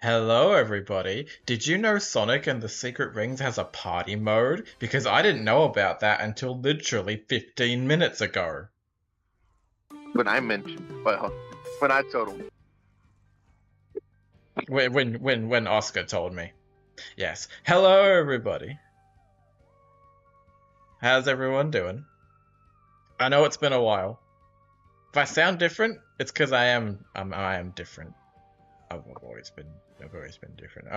Hello, everybody. Did you know Sonic and the Secret Rings has a party mode? Because I didn't know about that until literally 15 minutes ago. When I mentioned, well, when I told him, When Oscar told me. Yes. Hello, everybody. How's everyone doing? I know it's been a while. If I sound different, it's because I am different. I've always been different.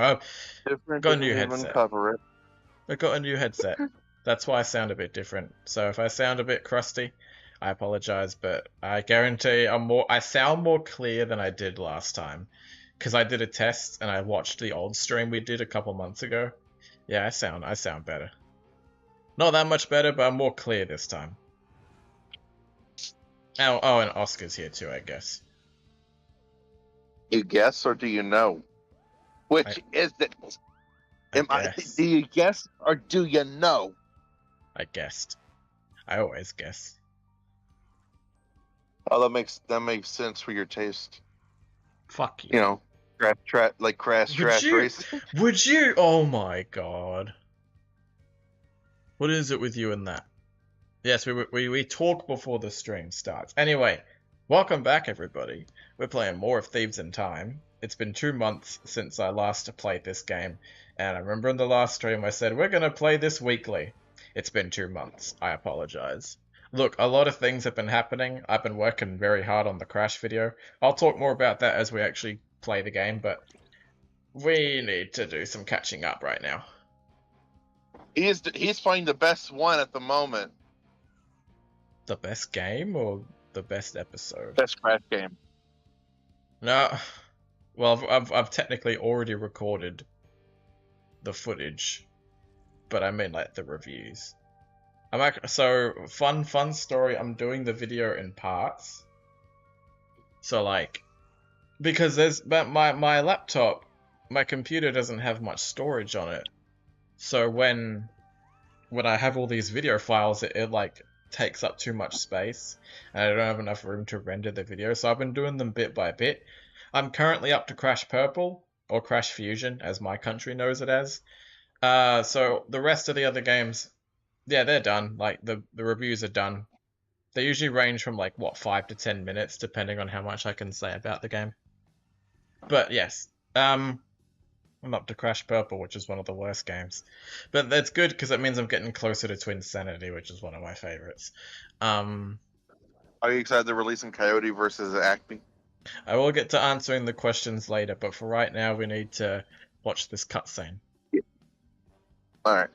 different Got a didn't new even headset. cover it. I got a new headset. That's why I sound a bit different. So if I sound a bit crusty, I apologize, but I guarantee I sound more clear than I did last time. Because I did a test and I watched the old stream we did a couple months ago. Yeah, I sound better. Not that much better, but I'm more clear this time. Oh, and Oscar's here too, I guess. You guess or do you know? Which is it? I guess. Do you guess or do you know? I guessed. I always guess. Oh, that makes sense for your taste. Fuck you. You know, crash trash race. Would you? Oh my god. What is it with you and that? Yes, we talk before the stream starts. Anyway, welcome back, everybody. We're playing more of Thieves in Time. It's been 2 months since I last played this game, and I remember in the last stream I said we're gonna play this weekly. It's been 2 months. I apologize. Look, a lot of things have been happening. I've been working very hard on the Crash video. I'll talk more about that as we actually play the game, but we need to do some catching up right now. He's playing the best one at the moment. The best game or the best episode? Best Crash game. No, well, I've technically already recorded the footage, but I mean like the reviews. So fun story. I'm doing the video in parts. So like, because my laptop, my computer doesn't have much storage on it. So when I have all these video files, it like takes up too much space, and I don't have enough room to render the video. So I've been doing them bit by bit. I'm currently up to Crash Purple, or Crash Fusion, as my country knows it as. So the rest of the other games, yeah, they're done. Like the reviews are done. They usually range from like what 5 to 10 minutes, depending on how much I can say about the game. But yes, I'm up to Crash Purple, which is one of the worst games. But that's good because it means I'm getting closer to Twinsanity, which is one of my favorites. Are you excited they're releasing Coyote versus Acme? I will get to answering the questions later, but for right now, we need to watch this cutscene. All right.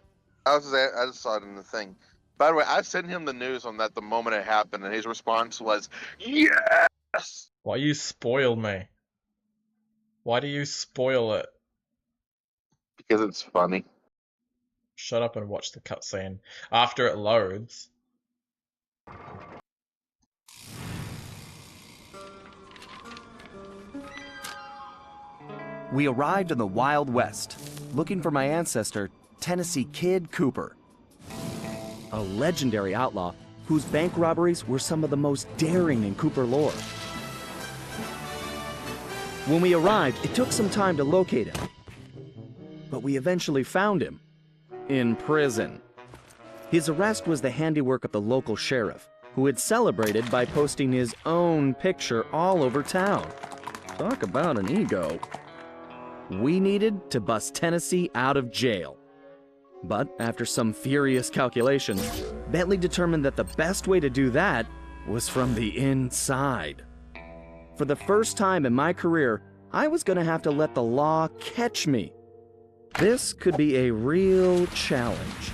I just saw it in the thing. By the way, I sent him the news on that the moment it happened, and his response was, "Yes!" Why you spoil me? Why do you spoil it? Because it's funny. Shut up and watch the cutscene. After it loads. We arrived in the Wild West, looking for my ancestor, Tennessee Kid Cooper, a legendary outlaw whose bank robberies were some of the most daring in Cooper lore. When we arrived, it took some time to locate him, but we eventually found him in prison. His arrest was the handiwork of the local sheriff, who had celebrated by posting his own picture all over town. Talk about an ego. We needed to bust Tennessee out of jail. But after some furious calculations, Bentley determined that the best way to do that was from the inside. For the first time in my career, I was going to have to let the law catch me. This could be a real challenge.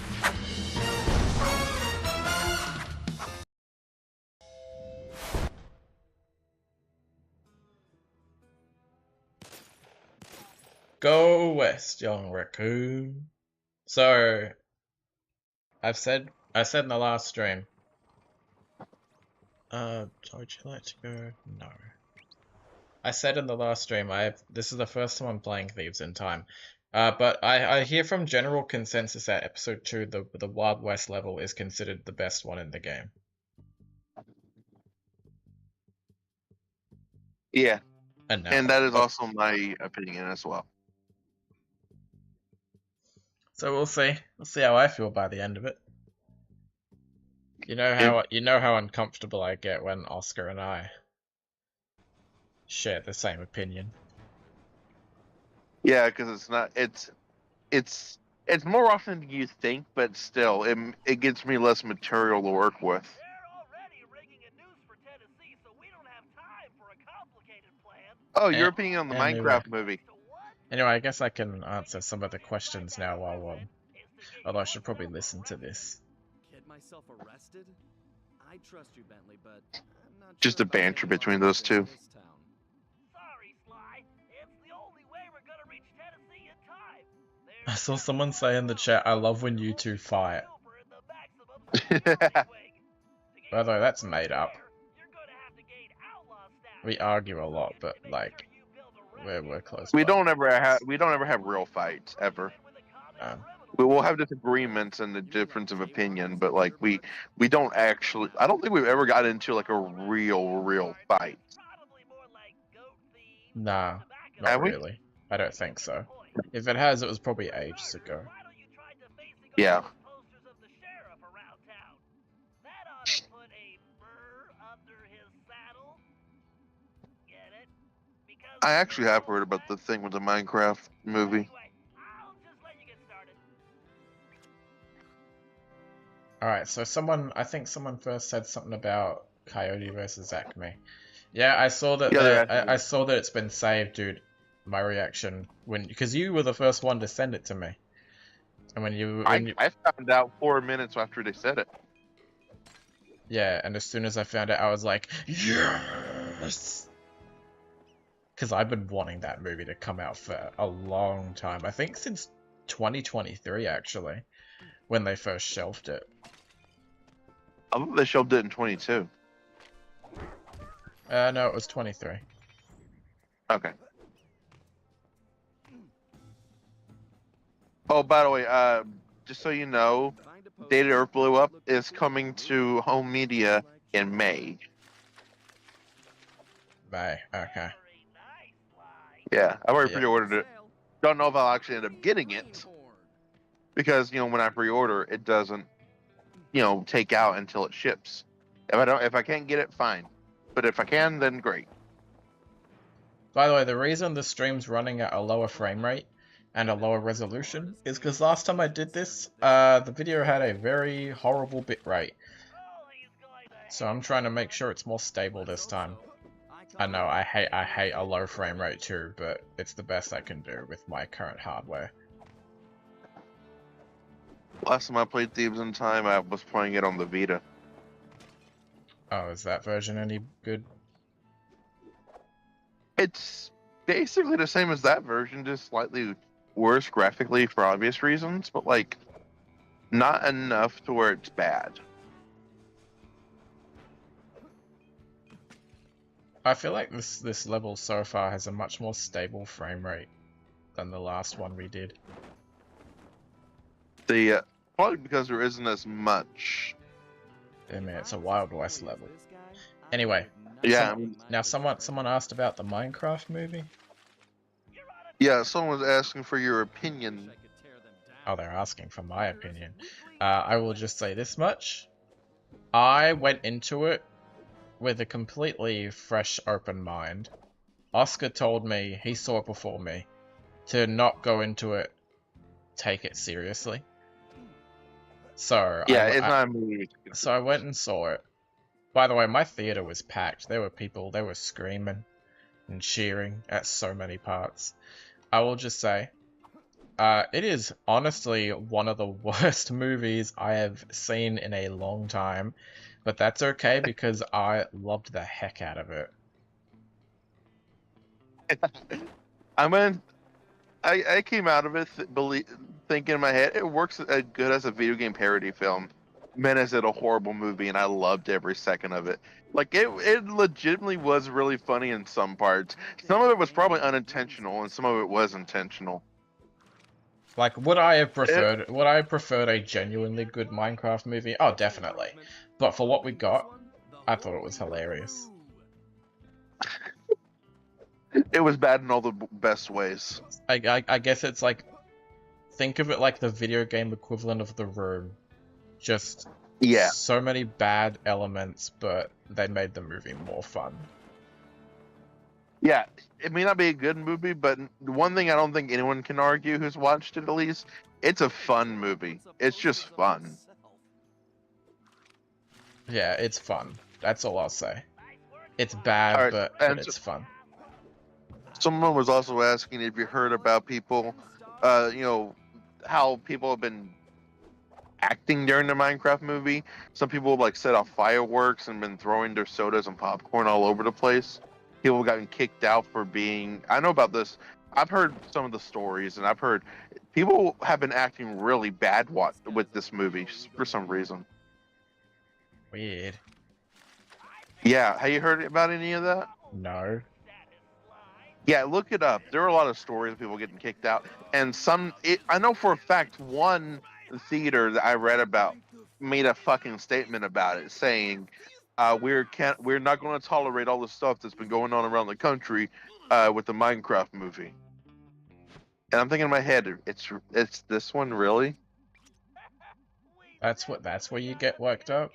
Go west, young raccoon. So, I said in the last stream. Would you like to go? No. I said in the last stream, this is the first time I'm playing Thieves in Time. But I hear from general consensus that episode 2, the Wild West level, is considered the best one in the game. Yeah. And that is also my opinion as well. So we'll see. We'll see how I feel by the end of it. You know how uncomfortable I get when Oscar and I share the same opinion. Yeah, because it's not. It's more often than you think, but still, it gives me less material to work with. Oh, your opinion on the Anyway. Minecraft movie? Anyway, I guess I can answer some of the questions now while although I should probably listen to this. Get myself arrested? I trust you, Bentley, but I'm not Just sure a about banter getting between locked those up in two. this town. Sorry, Sly. It's the only way we're gonna reach Tennessee in time. I saw someone say in the chat, I love when you two fight. By the way, that's made up. We argue a lot, but like we're close. We don't ever have real fights ever. We will have disagreements and the difference of opinion, but like we don't actually. I don't think we've ever got into like a real fight. Nah, not Have we? really. I don't think so. If it has, it was probably ages ago. Yeah. I actually have heard about the thing with the Minecraft movie. Alright, so I think someone first said something about Coyote versus Acme. Yeah, I saw that. Yeah, I saw that it's been saved, dude. My reaction because you were the first one to send it to me, and I found out 4 minutes after they said it. Yeah, and as soon as I found it, I was like, yes, because I've been wanting that movie to come out for a long time. I think since 2023 actually, when they first shelved it. I thought they shelved it in 22. No, it was 23. Okay. Oh, by the way, just so you know, Dated Earth Blew Up is coming to home media in May. May, okay. Yeah, I already Yeah. pre-ordered it. Don't know if I'll actually end up getting it because when I pre-order, it doesn't take out until it ships. If I can't get it, fine. But if I can, then great. By the way, the reason the stream's running at a lower frame rate and a lower resolution is because last time I did this, the video had a very horrible bitrate. So I'm trying to make sure it's more stable this time. I know I hate a low frame rate too, but it's the best I can do with my current hardware. Last time I played Thieves in Time, I was playing it on the Vita. Oh, is that version any good? It's basically the same as that version, just slightly worse graphically for obvious reasons, but like not enough to where it's bad. I feel like this level so far has a much more stable frame rate than the last one we did. Probably because there isn't as much. I mean, it's a Wild West level. Anyway, Yeah. Now someone asked about the Minecraft movie. Yeah, someone was asking for your opinion. Oh, they're asking for my opinion. I will just say this much. I went into it with a completely fresh, open mind. Oscar told me, he saw it before me, to not go into it, take it seriously. So yeah, it's not a movie. So I went and saw it. By the way, my theater was packed. There were people, they were screaming and cheering at so many parts. I will just say, it is honestly one of the worst movies I have seen in a long time, but that's okay because I loved the heck out of it. I came out of it thinking in my head it works as good as a video game parody film. Man, is it a horrible movie, and I loved every second of it. Like it legitimately was really funny in some parts. Some of it was probably unintentional, and some of it was intentional. Like, would I have preferred a genuinely good Minecraft movie? Oh, definitely. But for what we got, I thought it was hilarious. It was bad in all the best ways. I guess it's like think of it like the video game equivalent of The Room. Just Yeah. so many bad elements, but they made the movie more fun. Yeah, it may not be a good movie, but one thing I don't think anyone can argue who's watched it at least, it's a fun movie. It's just fun. Yeah, it's fun. That's all I'll say. It's All bad, right, but and it's fun. someone was also asking if you heard about people, how people have been acting during the Minecraft movie. Some people have, like, set off fireworks and been throwing their sodas and popcorn all over the place. People have gotten kicked out for being. I know about this. I've heard some of the stories, and I've heard people have been acting really bad with this movie for some reason. Weird. Yeah, have you heard about any of that? No. Yeah, look it up. There are a lot of stories of people getting kicked out, and I know for a fact one theater that I read about made a fucking statement about it, saying, we're not going to tolerate all the stuff that's been going on around the country with the Minecraft movie." And I'm thinking in my head, it's this one, really? That's where you get worked up.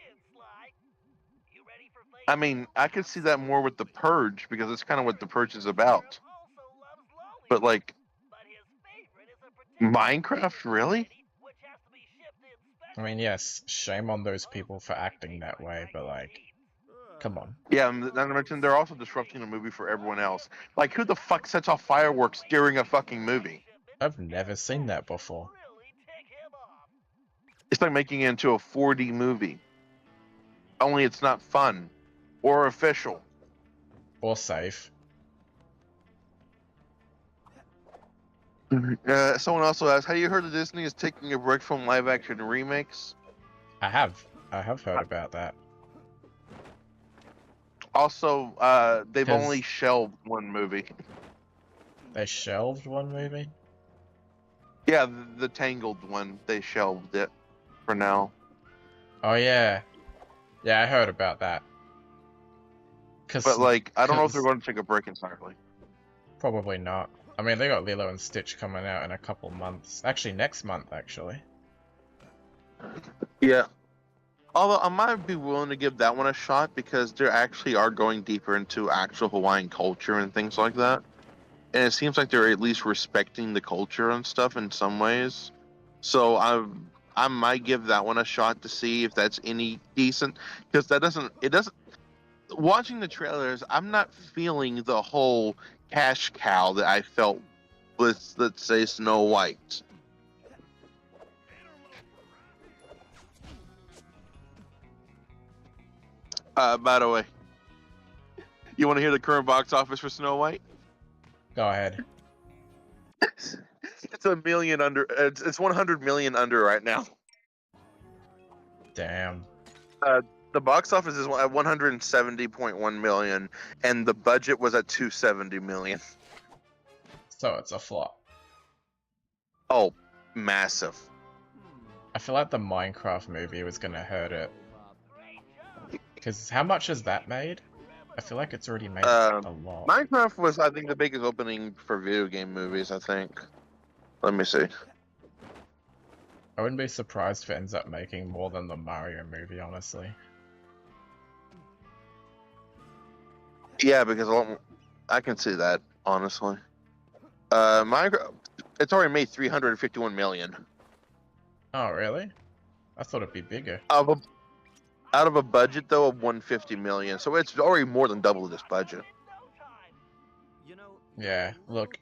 I mean, I could see that more with The Purge, because it's kind of what The Purge is about. But, like, Minecraft, really? I mean, yes, shame on those people for acting that way, but like, come on. Yeah, and not to mention they're also disrupting the movie for everyone else. Like, who the fuck sets off fireworks during a fucking movie? I've never seen that before. It's like making it into a 4D movie. Only it's not fun or official. Or safe. Someone also asked, "Have you heard that Disney is taking a break from live-action remakes?" I have heard about that. Also, they've 'Cause- only shelved one movie. They shelved one movie? Yeah, the Tangled one. They shelved it for now. Oh yeah. Yeah, I heard about that. But, like, I don't know if they're 'cause- going to take a break entirely. Probably not. I mean, they got Lilo and Stitch coming out in a couple months. Actually, next month, actually. Yeah. Although I might be willing to give that one a shot, because they actually are going deeper into actual Hawaiian culture and things like that. And it seems like they're at least respecting the culture and stuff in some ways. So I might give that one a shot to see if that's any decent, because it doesn't watching the trailers, I'm not feeling the whole cash cow that I felt with, let's say, Snow White. By the way, you want to hear the current box office for Snow White? Go ahead. It's a million under. It's 100 million under right now. Damn. The box office is at 170.1 million, and the budget was at 270 million. So it's a flop. Oh, massive. I feel like the Minecraft movie was gonna hurt it. Because how much has that made? I feel like it's already made a lot. Minecraft was, I think, the biggest opening for video game movies, I think. Let me see. I wouldn't be surprised if it ends up making more than the Mario movie, honestly. Yeah, because I can see that, honestly. Minecraft, it's already made 351 million. Oh, really? I thought it'd be bigger. Out of a budget, though, of 150 million. So it's already more than double this budget. Yeah, look,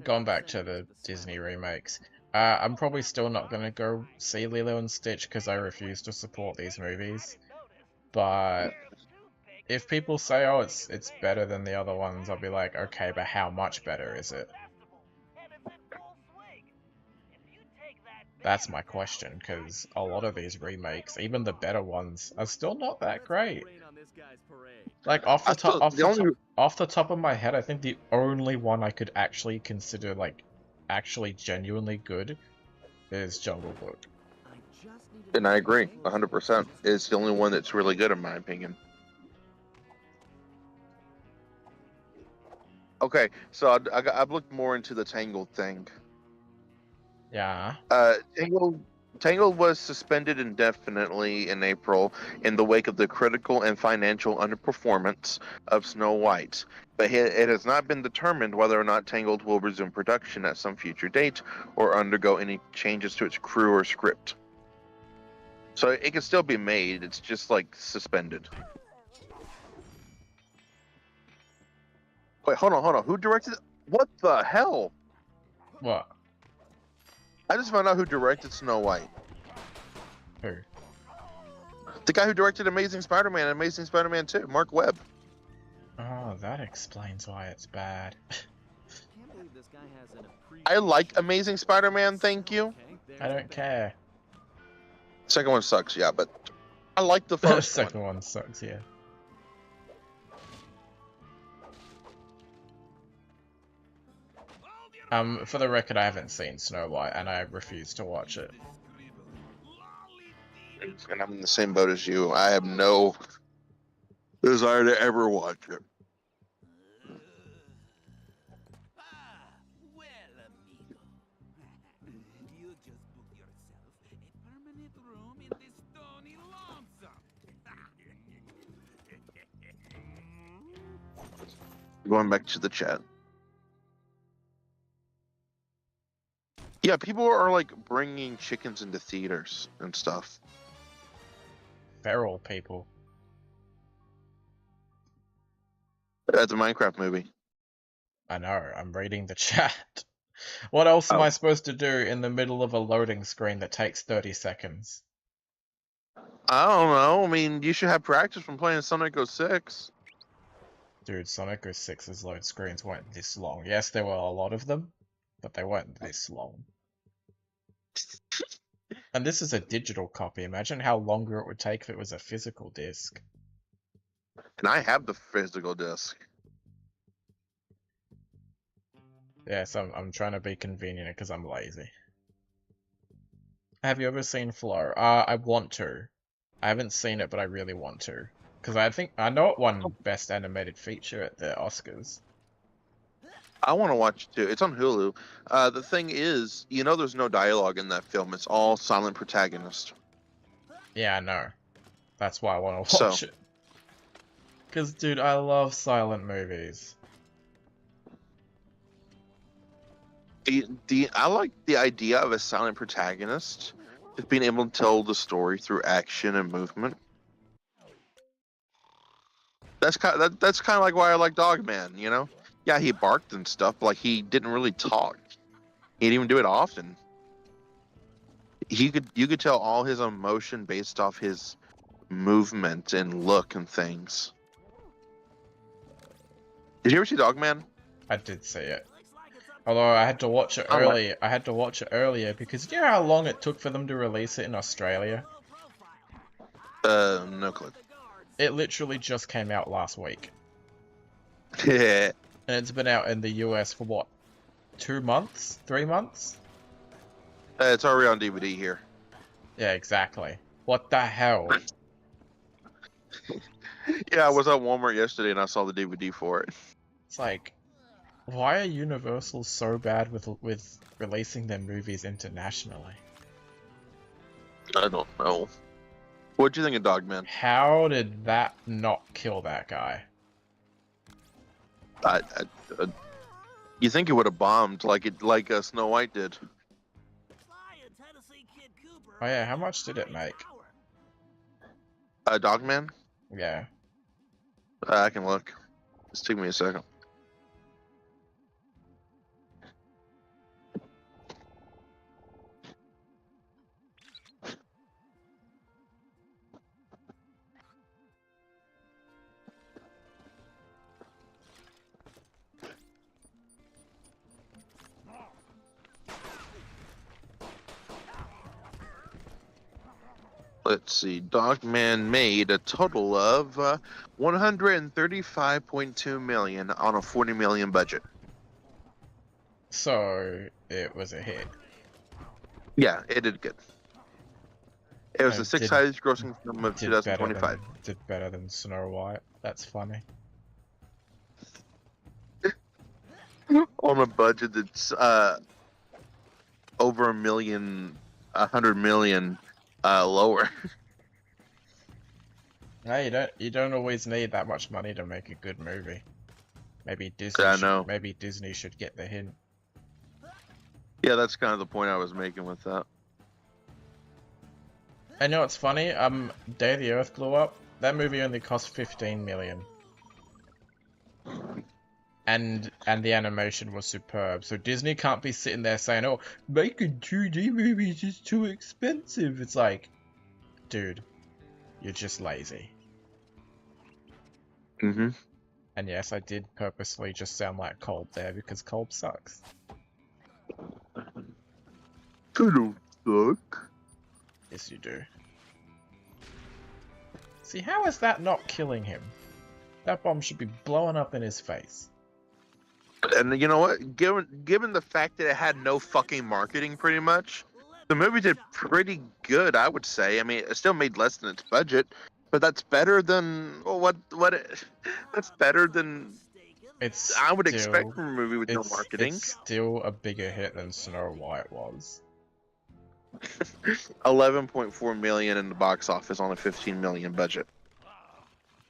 going back to the Disney remakes, I'm probably still not gonna go see Lilo and Stitch because I refuse to support these movies. But if people say, oh, it's better than the other ones, I'll be like, okay, but how much better is it? That's my question, because a lot of these remakes, even the better ones, are still not that great. Like, off the top of my head, I think the only one I could actually consider, like, actually genuinely good is Jungle Book. And I agree, 100%. It's the only one that's really good, in my opinion. Okay, so I've looked more into the Tangled thing. Yeah. Tangled was suspended indefinitely in April in the wake of the critical and financial underperformance of Snow White, but it has not been determined whether or not Tangled will resume production at some future date or undergo any changes to its crew or script. So it can still be made, it's just like suspended. Wait, hold on. Who directed it? What the hell? What? I just found out who directed Snow White. Who? The guy who directed Amazing Spider-Man and Amazing Spider-Man 2, Mark Webb. Oh, that explains why it's bad. Can't believe this guy has an I like Amazing Spider-Man, thank you. I don't care. Second one sucks, yeah, but I like the The first second one. one sucks, yeah. For the record, I haven't seen Snow White, and I refuse to watch it. And I'm in the same boat as you. I have no desire to ever watch it. Well, amigo. You just booked yourself a permanent room in this stony lonesome. Going back to the chat. Yeah, people are like bringing chickens into theaters and stuff. Feral people. That's a Minecraft movie. I know, I'm reading the chat. What else am Oh. I supposed to do in the middle of a loading screen that takes 30 seconds? I don't know. I mean, you should have practice from playing Sonic 06. Dude, Sonic 06's load screens weren't this long. Yes, there were a lot of them, but they weren't this long. And this is a digital copy. Imagine how longer it would take if it was a physical disc. And I have the physical disc. Yes, I'm trying to be convenient because I'm lazy. Have you ever seen Flow? I want to. I haven't seen it, but I really want to. Because I know it won Best Animated Feature at the Oscars. I want to watch it too. It's on Hulu. The thing is, there's no dialogue in that film. It's all silent protagonist. Yeah, I know. That's why I want to watch it. Because, dude, I love silent movies. I like the idea of a silent protagonist, just being able to tell the story through action and movement. That's kind of like why I like Dogman. Yeah, he barked and stuff, but like he didn't really talk. He didn't even do it often. You could tell all his emotion based off his movement and look and things. Did you ever see Dogman? I did see it. Although I had to watch it early. I had to watch it earlier because you know how long it took for them to release it in Australia? No clue. It literally just came out last week. Yeah. And it's been out in the US for what? 2 months? 3 months? It's already on DVD here. Yeah, exactly. What the hell? Yeah, I was at Walmart yesterday and I saw the DVD for it. It's like, why are Universal so bad with releasing their movies internationally? I don't know. What'd you think of Dogman? How did that not kill that guy? You think it would have bombed like Snow White did? Oh yeah, how much did it make? Dogman? Yeah. I can look. Just take me a second. Let's see. Dogman made a total of 135.2 million on a 40 million budget. So it was a hit. Yeah, it did good. It was the sixth highest grossing film of 2025. Did better than Snow White. That's funny. On a budget that's over 100 million lower. No, you don't always need that much money to make a good movie. Maybe Disney I should, know. maybe Disney should get the hint. Yeah, that's kind of the point I was making with that. I know it's funny. Day the Earth Blew Up. That movie only cost 15 million. And the animation was superb. So Disney can't be sitting there saying, "Oh, making 2D movies is too expensive." It's like, dude, you're just lazy. Mm-hmm. And yes, I did purposely just sound like Kolb there because Kolb sucks. I don't suck. Yes, you do. See, how is that not killing him? That bomb should be blowing up in his face. And you know what? Given the fact that it had no fucking marketing, pretty much, the movie did pretty good, I would say. I mean, it still made less than its budget, but that's better than that's better than It's I would still, expect from a movie with no marketing. It's still a bigger hit than Snow White was. 11.4 million in the box office on a 15 million budget.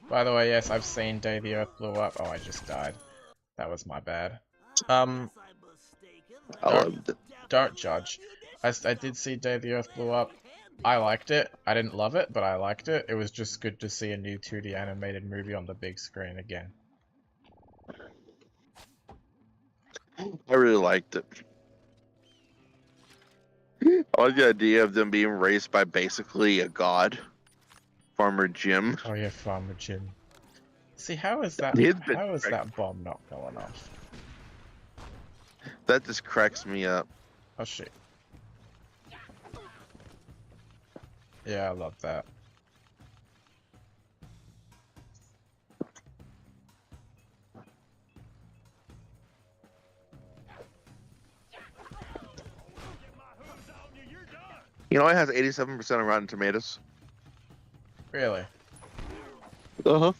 By the way, yes, I've seen Day the Earth Blew Up. Oh, I just died. That was my bad. I loved it. Don't judge. I did see Day the Earth Blew Up. I liked it. I didn't love it, but I liked it. It was just good to see a new 2D animated movie on the big screen again. I really liked it. I like the idea of them being raised by basically a god, Farmer Jim. Oh yeah, Farmer Jim. See, how is that bomb not going off? That just cracks me up. Oh shit. Yeah, I love that. You know, it has 87% of Rotten Tomatoes. Really? Uh-huh.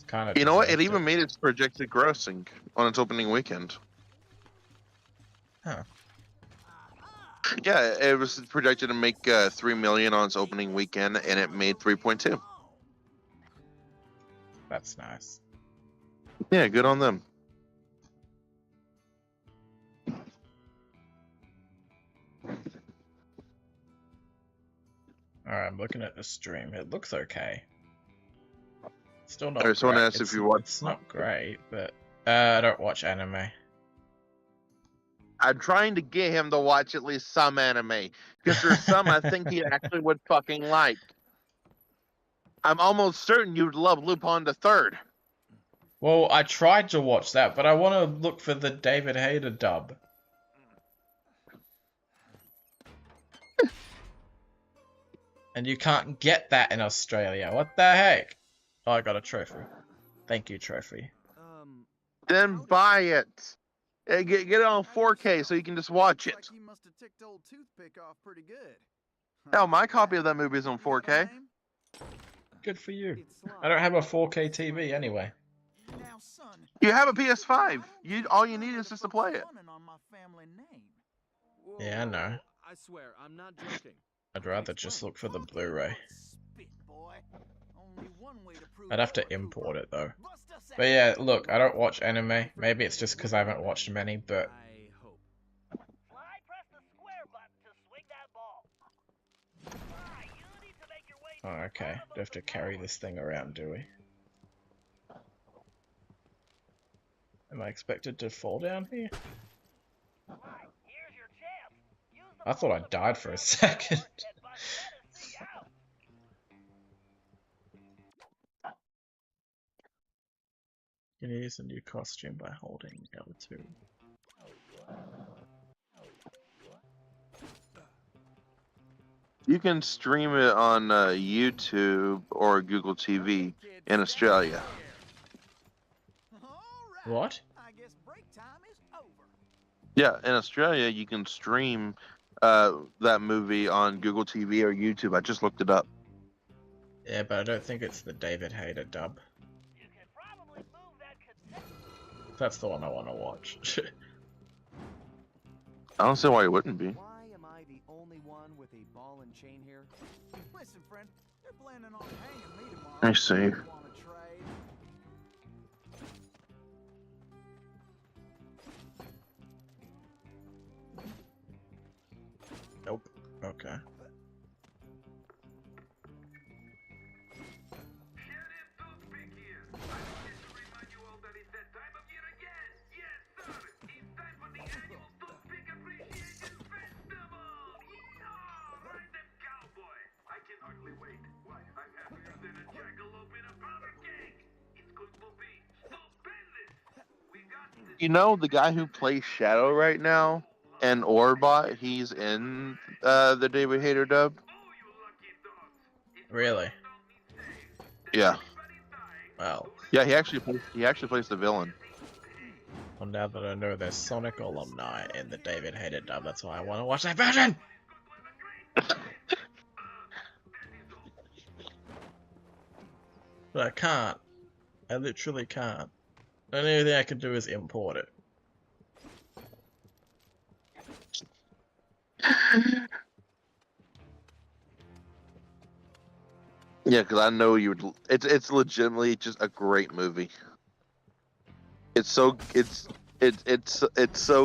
Kind of. You know what? It even made its projected grossing on its opening weekend. Huh. Yeah, it was projected to make 3 million on its opening weekend, and it made 3.2. That's nice. Yeah, good on them. Alright, I'm looking at the stream. It looks okay. Still not. Someone great. asked if you watch. It's not great, but I don't watch anime. I'm trying to get him to watch at least some anime, because there's some I think he actually would fucking like. I'm almost certain you'd love Lupin the Third. Well, I tried to watch that, but I want to look for the David Hayter dub. And you can't get that in Australia. What the heck? Oh, I got a trophy. Thank you, trophy. Then buy it. Get it on 4K so you can just watch it. Like you must have ticked old toothpick off pretty good. Hell, my copy of that movie is on 4K. Good for you. I don't have a 4K TV anyway. Now, son, You have a PS5. All you need is just to play it. on my family name. Yeah, I know. I swear, I'm not joking. I'd rather just look for the Blu-ray. Spit, boy. Only one way to prove I'd have to you're a import trooper. it though. Bust us But out. yeah, look, I don't watch anime. Maybe it's just because I haven't watched many, but I hope. Sly, press the square button to swing that ball. Sly, you need to make your way. oh, okay. Do I have to carry this thing around, do we? Am I expected to fall down here? Sly, here's your chance. Use the I thought I died for a second. and by then see out. You can use a new costume by holding L2. You can stream it on YouTube or Google TV in Australia. All right. What? I guess break time is over. Yeah, in Australia, you can stream that movie on Google TV or YouTube. I just looked it up. Yeah, but I don't think it's the David Hayter dub. You can probably move that cassette. That's the one I want to watch. I don't see why it wouldn't be. Why am I the only one with a ball and chain here? Listen, friend, they're planning on hanging me tomorrow. I see. You wanna trade? Nope. Okay. You know, the guy who plays Shadow right now and Orbot, he's in the David Hayter dub. Really? Yeah. Well, Yeah, he actually plays the villain. well, now that I know there's Sonic alumni in the David Hayter dub, that's why I want to watch that version! But I can't. I literally can't. The only thing I can do is import it. Yeah, because I know you would. It's legitimately just a great movie. It's so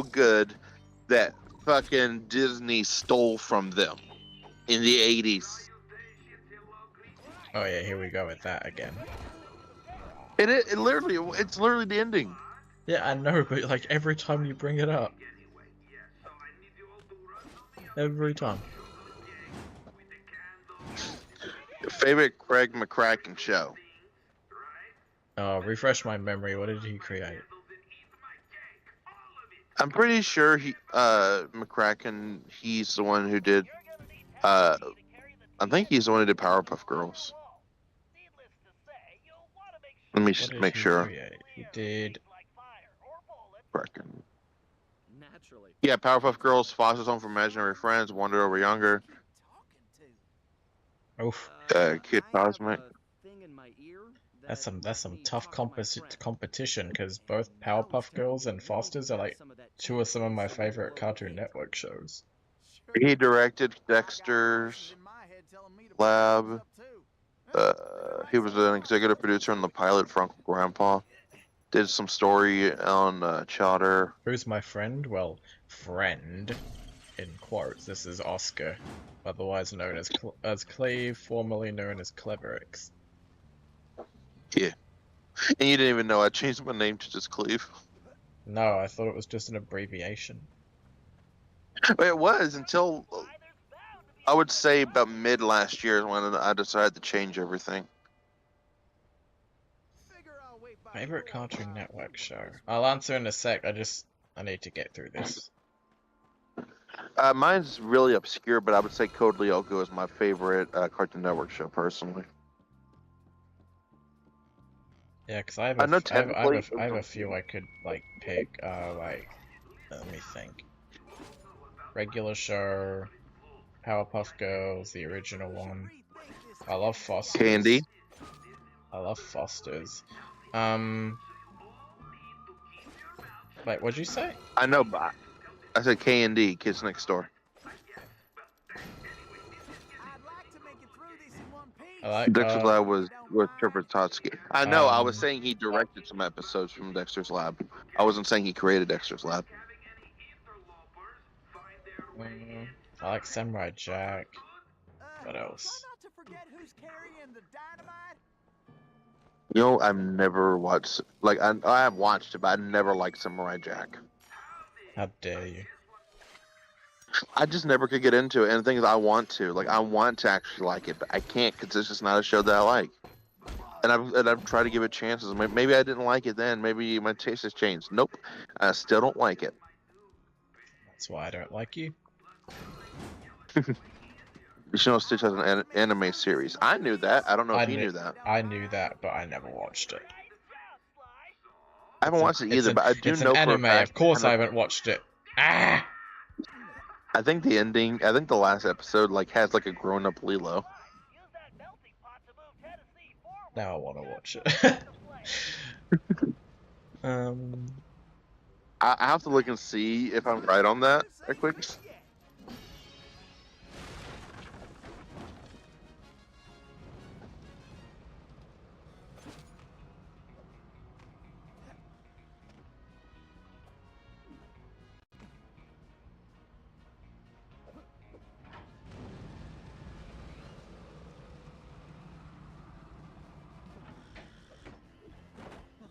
good that fucking Disney stole from them in the 80s. Oh yeah, here we go with that again. And it's literally the ending. Yeah, I know, but like every time you bring it up. Every time. Favorite Craig McCracken show. Oh, refresh my memory. What did he create? I'm pretty sure McCracken, he's the one who did I think he's the one who did Powerpuff Girls. Let me What just did make he sure. create? He did. McCracken. Naturally. Yeah, Powerpuff Girls, Foster's Home for Imaginary Friends, Wonder Over Younger, Oof. Kid I have Cosmic. a thing in my ear That's some that tough lets me talk to my friend. competition because both Powerpuff Girls and Foster's are like two of some of my favorite Cartoon Network shows. He directed Dexter's Lab. He was an executive producer on the pilot for Uncle Grandpa. Did some story on Chowder. Who's my friend? Well, friend in quotes. This is Oscar, otherwise known as Cleve, formerly known as Cleverix. Yeah. And you didn't even know I changed my name to just Cleve. No, I thought it was just an abbreviation. It was until I would say about mid last year is when I decided to change everything. Favorite Cartoon Network show? I'll answer in a sec. I need to get through this. Mine's really obscure, but I would say Code Lyoko is my favorite Cartoon Network show personally. Yeah, because I have I know I have a few I could like pick. Let me think. Regular show, Powerpuff Girls, the original one. I love Foster's. Candy. I love Foster's. Wait, what'd you say? I know, but I said K&D, Kids Next Door. I like Dexter's Lab was Trevor Totsky. I know. I was Um, saying he directed some episodes from Dexter's Lab. I wasn't saying he created Dexter's Lab. I like Samurai Jack. What else? You know, I've never watched. Like, I have watched it, but I never liked Samurai Jack. How dare you? I just never could get into it. And the thing is, I want to. Like, I want to actually like it, but I can't because it's just not a show that I like. And I've tried to give it chances. Maybe I didn't like it then. Maybe my taste has changed. Nope, I still don't like it. That's why I don't like you. You know, Stitch has an anime series. I knew that. I don't know if you knew that. I knew that, but I never watched it. I haven't watched it either, but I do it's know an anime. for a fact. Of course, I haven't watched it. Ah! I think the ending. I think the last episode like has like a grown-up Lilo. Now I want to watch it. I have to look and see if I'm right on that. Right quick.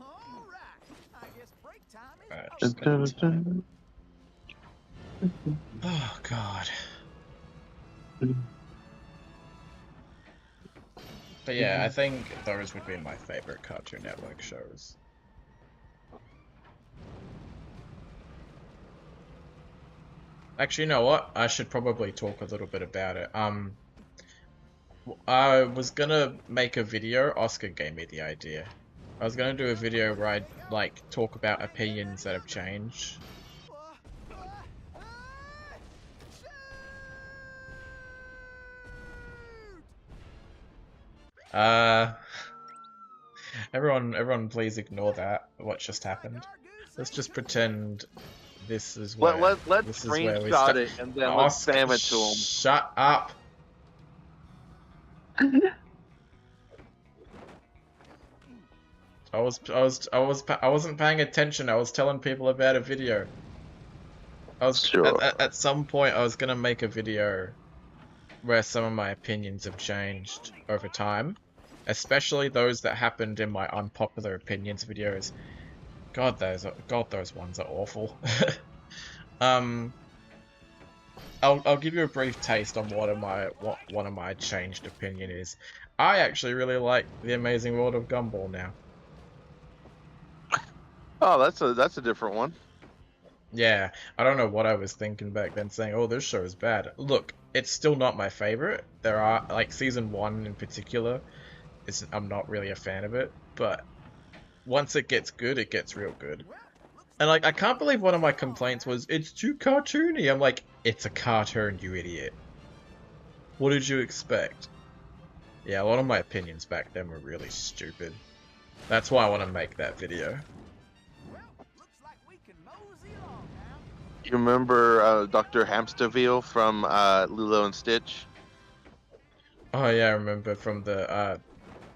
All right. I guess break time is Alright, over. just gonna type. Oh god. But yeah, I think those would be my favorite Cartoon Network shows. Actually, you know what? I should probably talk a little bit about it. I was gonna make a video. Oscar gave me the idea. I was gonna do a video where I'd like talk about opinions that have changed. Uh, everyone, please ignore that. What just happened? Let's just pretend this is where Let's this is where we screenshot start. it and then let's Oscar, spam it to him. shut up. I wasn't paying attention. I was telling people about a video. I was Sure. at some point I was gonna make a video where some of my opinions have changed over time, especially those that happened in my unpopular opinions videos. God, those ones are awful. I'll give you a brief taste on what one of my changed opinion is. I actually really like The Amazing World of Gumball now. Oh, that's a different one. Yeah, I don't know what I was thinking back then saying, oh, this show is bad. Look, it's still not my favorite. There are, like, season 1 in particular, I'm not really a fan of it, but once it gets good, it gets real good. And, like, I can't believe one of my complaints was, it's too cartoony. I'm like, it's a cartoon, you idiot. What did you expect? Yeah, a lot of my opinions back then were really stupid. That's why I want to make that video. Looks like we can mosey along now. You remember Dr. Hamsterville from Lilo and Stitch? Oh yeah, I remember from the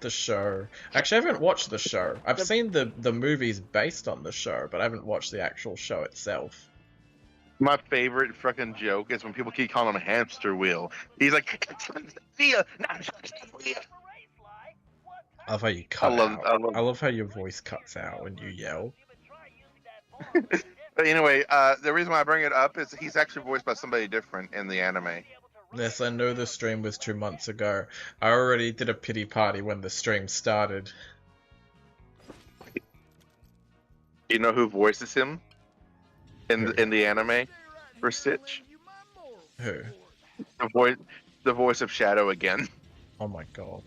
show. Actually, I haven't watched the show. I've seen the movies based on the show, but I haven't watched the actual show itself. My favorite fucking joke is when people keep calling him hamster wheel. He's like, "Feel, not wheel." I love how you cut I love- out. I love- I love how your voice cuts out when you yell. But anyway, the reason why I bring it up is he's actually voiced by somebody different in the anime. Yes, I know the stream was 2 months ago. I already did a pity party when the stream started. You know who voices him in the anime for Stitch? Who? The voice of Shadow again. Oh my god.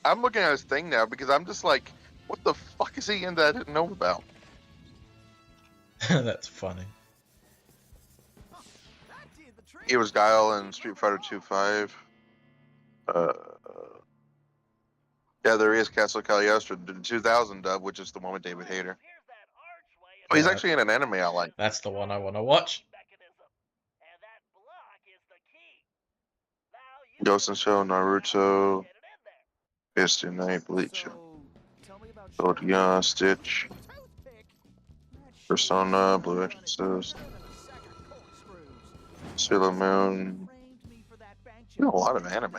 I'm looking at his thing now because I'm just like, what the fuck is he in that I didn't know about? That's funny. He was Guile in Street Fighter 2-5. Yeah, there is Castle Cagliostro, the 2000 dub, which is the one with David Hayter. Oh, he's Yeah. actually in an anime I like. That's the one I want to watch. Ghost in Shell, Naruto, History Night, Bleach, Sodia, Stitch, Persona, Blue Exorcist, Sailor Moon. You know a lot of anime.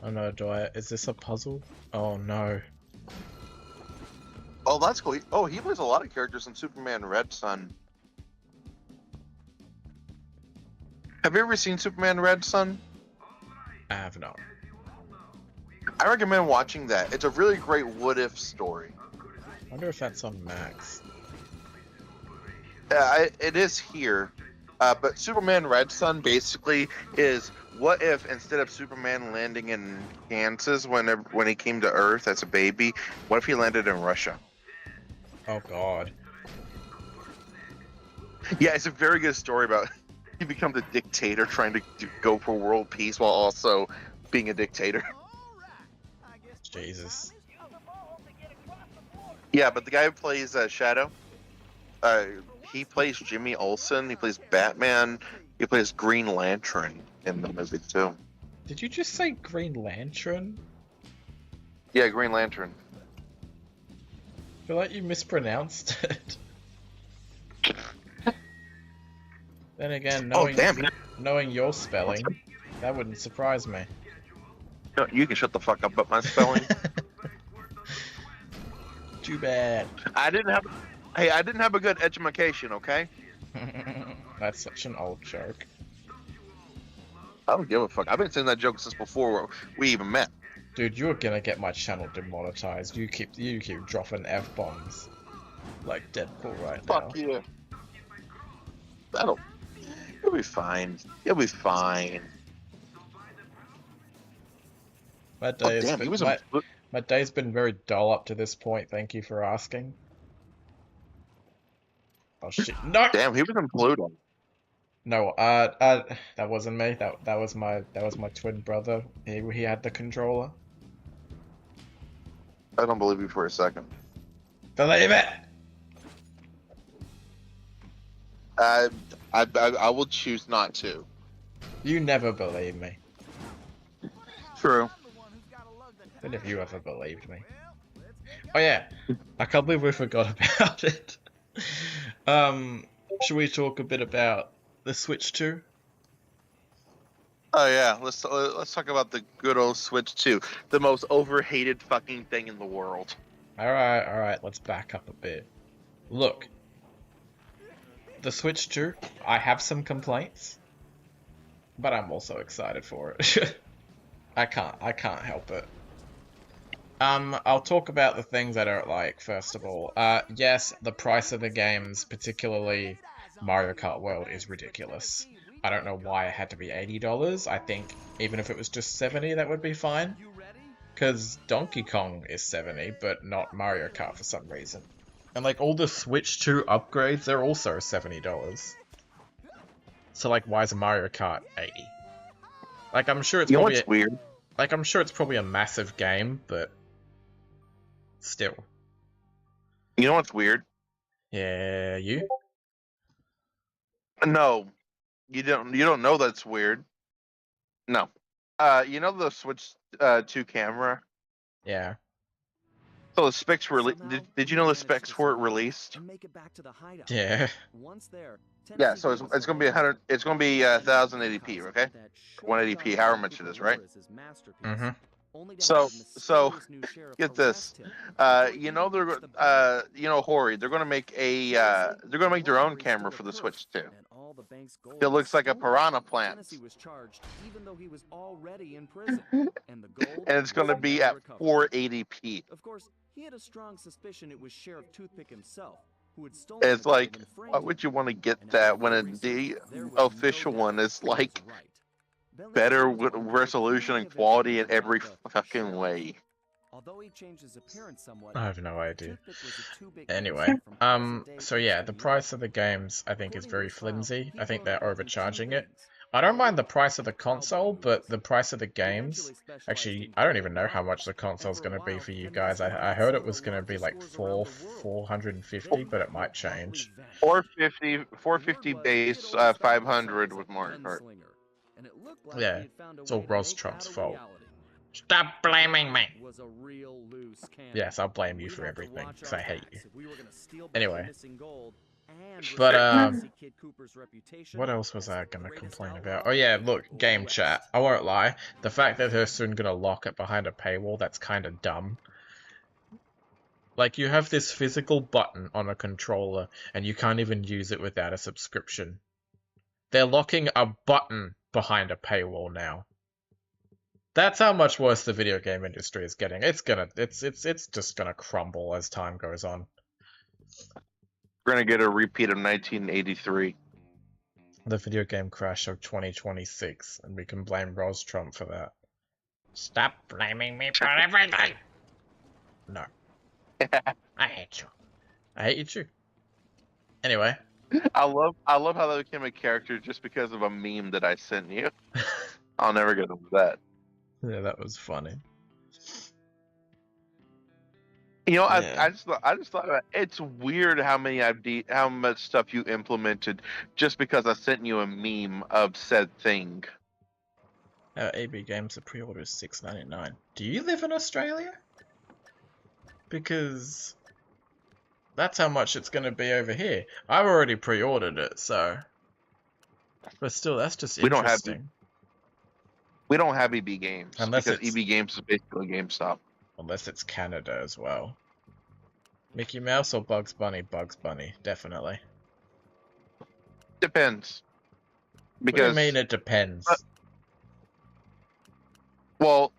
Oh no, is this a puzzle? Oh no. Oh, that's cool. Oh, he plays a lot of characters in Superman Red Sun. Have you ever seen Superman Red Sun? I have not. I recommend watching that. It's a really great what-if story. I wonder if that's on Max. It is here, but Superman Red Sun basically is what if instead of Superman landing in Kansas when he came to Earth as a baby, what if he landed in Russia? Oh god. Yeah, it's a very good story about he becomes a dictator trying to go for world peace while also being a dictator. Jesus. Use the ball to get across the board. Yeah, but the guy who plays Shadow, he plays Jimmy Olsen. He plays Batman. He plays Green Lantern in the movie too. Did you just say Green Lantern? Yeah, Green Lantern. I feel like you mispronounced it. Then again, Oh damn! knowing your spelling, that wouldn't surprise me. No, you can shut the fuck up about my spelling. Too bad. I didn't have. Hey, I didn't have a good education. Okay. That's such an old joke. I don't give a fuck. I've been saying that joke since before we even met. Dude, you're gonna get my channel demonetized. You keep dropping F-bombs like Deadpool right now. Fuck you. You'll be fine. You'll be fine. My day Oh, damn, he was a... my day's been very dull up to this point. Thank you for asking. Oh shit! No. Damn, he was in Pluto. No, that wasn't me. That was my twin brother. He had the controller. I don't believe you for a second. Believe it. I will choose not to. You never believe me. True. Then if you ever believed me. Oh yeah, I can't believe we forgot about it. Should we talk a bit about the Switch 2? Oh yeah, let's talk about the good old Switch 2, the most overhated fucking thing in the world. All right, let's back up a bit. Look, the Switch 2, I have some complaints, but I'm also excited for it. I can't help it. I'll talk about the things I don't like, first of all. Yes, the price of the games, particularly Mario Kart World, is ridiculous. I don't know why it had to be $80. I think even if it was just $70, that would be fine. Because Donkey Kong is $70, but not Mario Kart for some reason. And like all the Switch 2 upgrades, they're also $70. So like, why is Mario Kart $80? Like, I'm sure it's You know probably what's weird? like I'm sure it's probably a massive game, but still. You know what's weird? Yeah, you? No, you don't. You don't know that's weird. No. You know the Switch 2 camera? Yeah. So the specs were. Did you know the specs for it released? Yeah. Yeah. So it's gonna be 100. It's gonna be 1080p. Okay. 180p. However much it is, right? Mm-hmm. So get this. You know you know Hori. They're gonna make their own camera for the Switch 2. It looks like a piranha plant. And it's gonna be at 480p. Of course, he had a strong suspicion it was Sheriff Toothpick himself who had stolen It's the like, gold and framed why it. would you want to get And that after when research, there was official no one doubt is he was like right. better Bellingham was one of the resolution only and quality in victims every of the fucking Sheriff. way? Although he changed his appearance somewhat, I have no idea. Toothpick was a too-big Anyway, character from present-day so yeah, Eastern the Europe. price of the games I think is According to very his file, flimsy. he I think grew they're up watching two overcharging it. things. I don't mind the price of the Cowboy console, but movies. the price of the He games. eventually specialized Actually, in I don't gold even know and how much the diamonds, console's and for a gonna be while, for you had guys. mastered I heard some it of was the gonna be largest like stores around the world. 450, Then but it might he abruptly change. vanished. 450 The word was base, he had always thought of 500 himself with as a Mario Kart. gunslinger, and it looked like Yeah, he had found a it's all way to Ross make Trump's that a fault. reality. Stop blaming me! Was a real loose cannon. Yes, I'll blame you We'd for have to everything, watch because our I hate backs you. if we were gonna steal back the Anyway. missing gold and But, risk Nancy Kid Cooper's reputation what else was as I the gonna greatest complain outlaw about? Oh yeah, look, in the game West. chat. I won't lie. The fact that they're soon gonna lock it behind a paywall, that's kinda dumb. Like, you have this physical button on a controller, and you can't even use it without a subscription. They're locking a button behind a paywall now. That's how much worse the video game industry is getting. It's just gonna crumble as time goes on. We're gonna get a repeat of 1983. The video game crash of 2026, and we can blame Ros Trump for that. Stop blaming me for everything! No. I hate you. I hate you too. Anyway. I love how that became a character just because of a meme that I sent you. I'll never get over that. Yeah, that was funny. You know, Yeah. I just thought about it's weird how how much stuff you implemented just because I sent you a meme of said thing. AB Games, the pre-order is $6.99. Do you live in Australia? Because that's how much it's going to be over here. I've already pre-ordered it, so. But still, that's just We don't have interesting. we don't have EB Games Unless because it's EB Games is basically GameStop. unless it's Canada as well. Mickey Mouse or Bugs Bunny? Bugs Bunny, definitely. Depends. What do you Because mean it depends? well,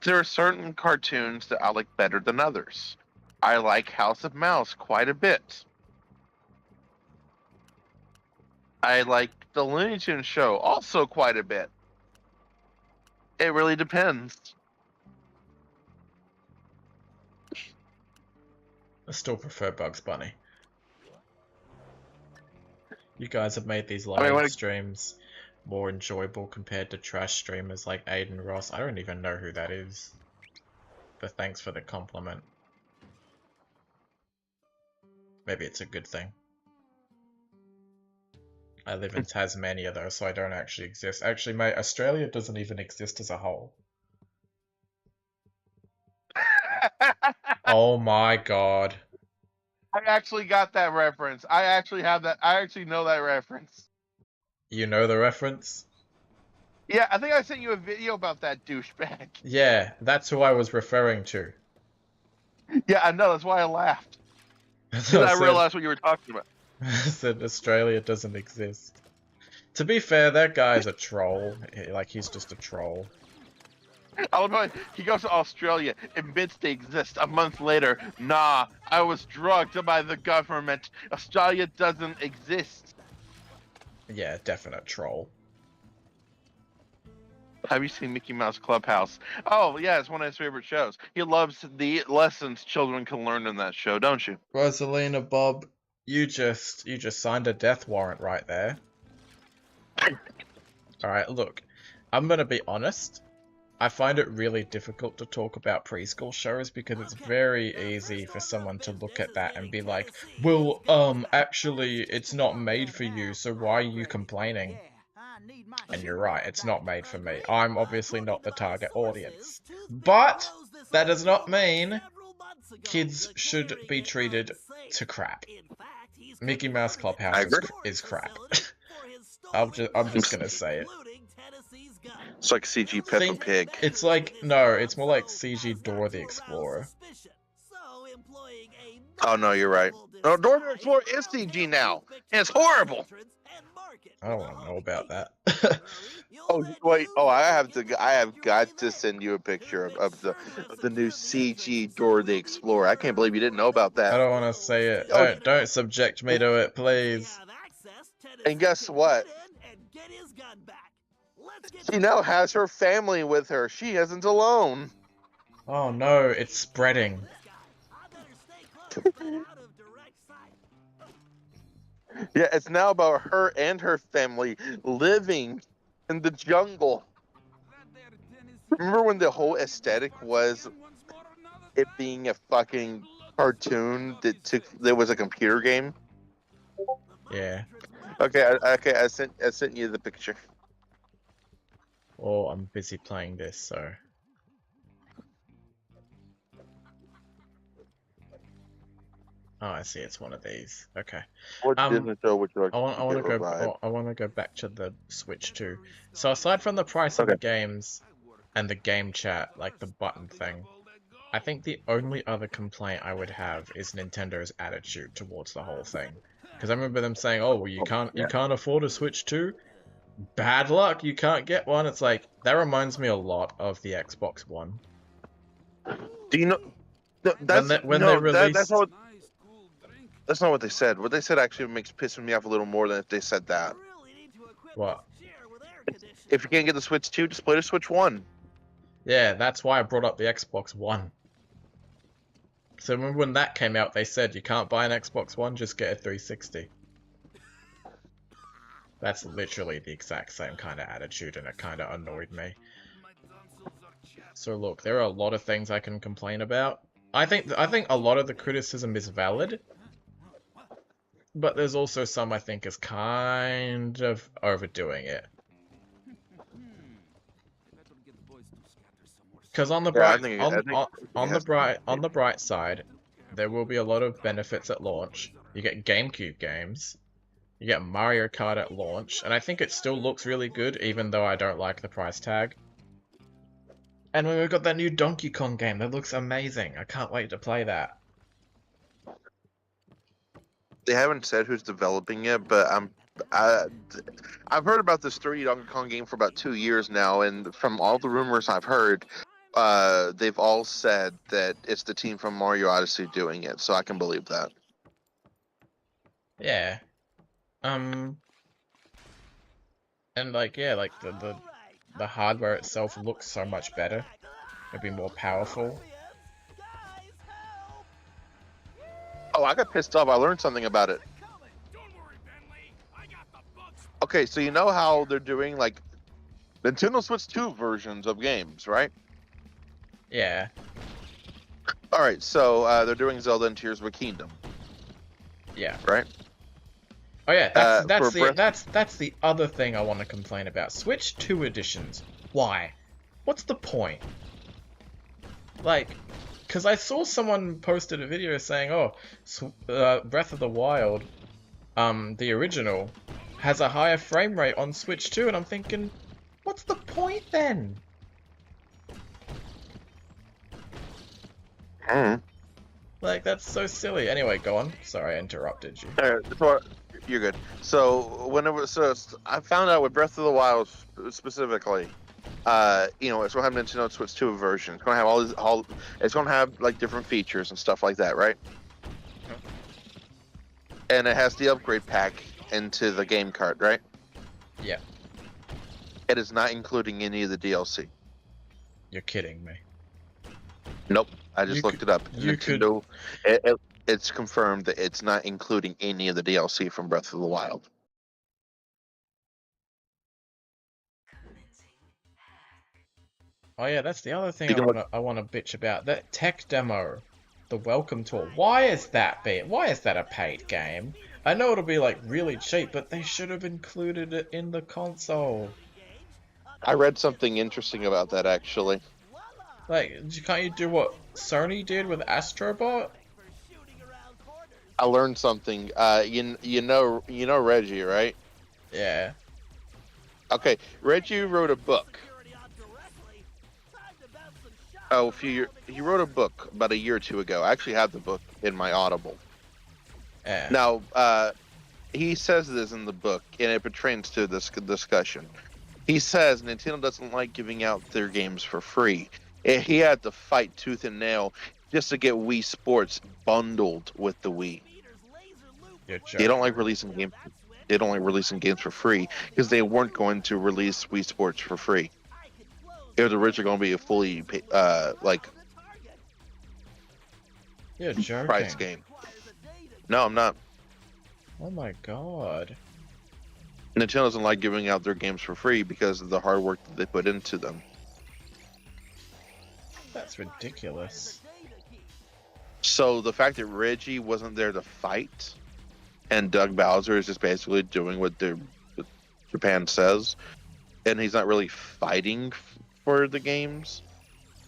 there are certain cartoons that I like better than others. I like House of Mouse quite a bit. I like the Looney Tunes show also quite a bit. It really depends. I still prefer Bugs Bunny. You guys have made these I mean, live streams more enjoyable compared to trash streamers like Aiden Ross. I don't even know who that is. But thanks for the compliment. Maybe it's a good thing. I live in Tasmania though, so I don't actually exist. Actually, mate, Australia doesn't even exist as a whole. Oh my god. I actually got that reference. I actually have that. I actually know that reference. You know the reference? Yeah, I think I sent you a video about that douchebag. Yeah, that's who I was referring to. Yeah, I know. That's why I laughed. So Because I realized what you were talking about. I said Australia doesn't exist. To be fair, that guy's a troll. Like, he's just a troll. I love how he goes to Australia, admits they exist. A month later, nah, I was drugged by the government. Australia doesn't exist. Yeah, definite troll. Have you seen Mickey Mouse Clubhouse? Oh, yeah, it's one of his favorite shows. He loves the lessons children can learn in that show, don't you? Rosalina Bob, you just signed a death warrant right there. Alright, look, I'm gonna be honest. I find it really difficult to talk about preschool shows because it's very easy for someone to look at that and be like, well, actually, it's not made for you, so why are you complaining? And you're right, it's not made for me. I'm obviously not the target audience. But that does not mean kids should be treated to crap. Mickey Mouse Clubhouse is crap. I'm just gonna say it. It's like CG Peppa Pig. It's like, no, it's more like CG Dora the Explorer. Oh, no, you're right. No, Dora the Explorer is CG now, and it's horrible. I don't want to know about that. Oh, wait. Oh, I have got to send you a picture of the new CG Dora the Explorer. I can't believe you didn't know about that. I don't want to say it. Oh. Don't subject me to it, please. And guess what? She now has her family with her. She isn't alone. Oh no, it's spreading. Yeah, it's now about her and her family living in the jungle. Remember when the whole aesthetic was it being a fucking cartoon that was a computer game? Yeah. Okay, I sent you the picture. Oh, I'm busy playing this, so. Oh, I see. It's one of these. Okay. What Disney show would you like I want to to go. I want to go back to the Switch too. So aside from the price of the games and the game chat, like the button thing, I think the only other complaint I would have is Nintendo's attitude towards the whole thing. Because I remember them saying, "Oh, well, you can't afford a Switch 2. Bad luck, you can't get one." It's like that reminds me a lot of the Xbox One. Do you know? No, that's not what they said. What they said actually makes pissing me off a little more than if they said that. What? If you can't get the Switch 2, just play the Switch 1. Yeah, that's why I brought up the Xbox One. So remember when that came out, they said you can't buy an Xbox One, just get a 360. That's literally the exact same kind of attitude, and it kind of annoyed me. So look, there are a lot of things I can complain about, I think a lot of the criticism is valid, but there's also some I think is kind of overdoing it. Better get the boys to scatter somewhere. Because on the Yeah, bright I think on the bright side, there will be a lot of benefits at launch. You get GameCube games, you get Mario Kart at launch, and I think it still looks really good, even though I don't like the price tag. And we've got that new Donkey Kong game that looks amazing. I can't wait to play that. they haven't said who's developing it, but I've heard about this 3D Donkey Kong game for about 2 years now, and from all the rumors I've heard, they've all said that it's the team from Mario Odyssey doing it, so I can believe that. Yeah. And like yeah, like the hardware itself looks so much better. It'd be more powerful. Oh, I got pissed off. I learned something about it. Don't worry, Bentley. I got the books. Okay, so you know how they're doing like Nintendo Switch 2 versions of games, right? Yeah. All right, so they're doing Zelda and Tears of a Kingdom, Yeah. right? Oh yeah, for that's the other thing I want to complain about. Switch 2 editions. Why? What's the point? Like, because I saw someone posted a video saying, oh, Breath of the Wild, the original, has a higher frame rate on Switch 2, and I'm thinking, what's the point then? Like, that's so silly. Anyway, go on. Sorry, I interrupted you. You're good. So I found out with Breath of the Wild specifically, it's gonna have Nintendo Switch 2 version. It's gonna have it's gonna have like different features and stuff like that, right? And it has the upgrade pack into the game cart, right? Yeah. It is not including any of the DLC. You're kidding me. Nope. I just looked it up. you Nintendo, it's confirmed that it's not including any of the DLC from Breath of the Wild. Oh yeah, that's the other thing You know I wanna bitch about. That tech demo, the welcome tour. Why is that a paid game? I know it'll be like really cheap, but they should have included it in the console. I read something interesting about that actually. Like, can't you do what Sony did with Astrobot? I learned something. You know Reggie, right? Yeah. Okay, Reggie wrote a book. Oh, he wrote a book about a year or two ago. I actually have the book in my Audible. Yeah. Now, he says this in the book, and it pertains to this discussion. He says Nintendo doesn't like giving out their games for free. He had to fight tooth and nail just to get Wii Sports bundled with the Wii. You're They don't like releasing games. They don't like releasing games for free because they weren't going to release Wii Sports for free. It was originally going to be a fully You're joking. price game. No, I'm not. Oh my god. Nintendo doesn't like giving out their games for free because of the hard work that they put into them. That's ridiculous. So the fact that Reggie wasn't there to fight, and Doug Bowser is just basically doing what Japan says, and he's not really fighting for the games,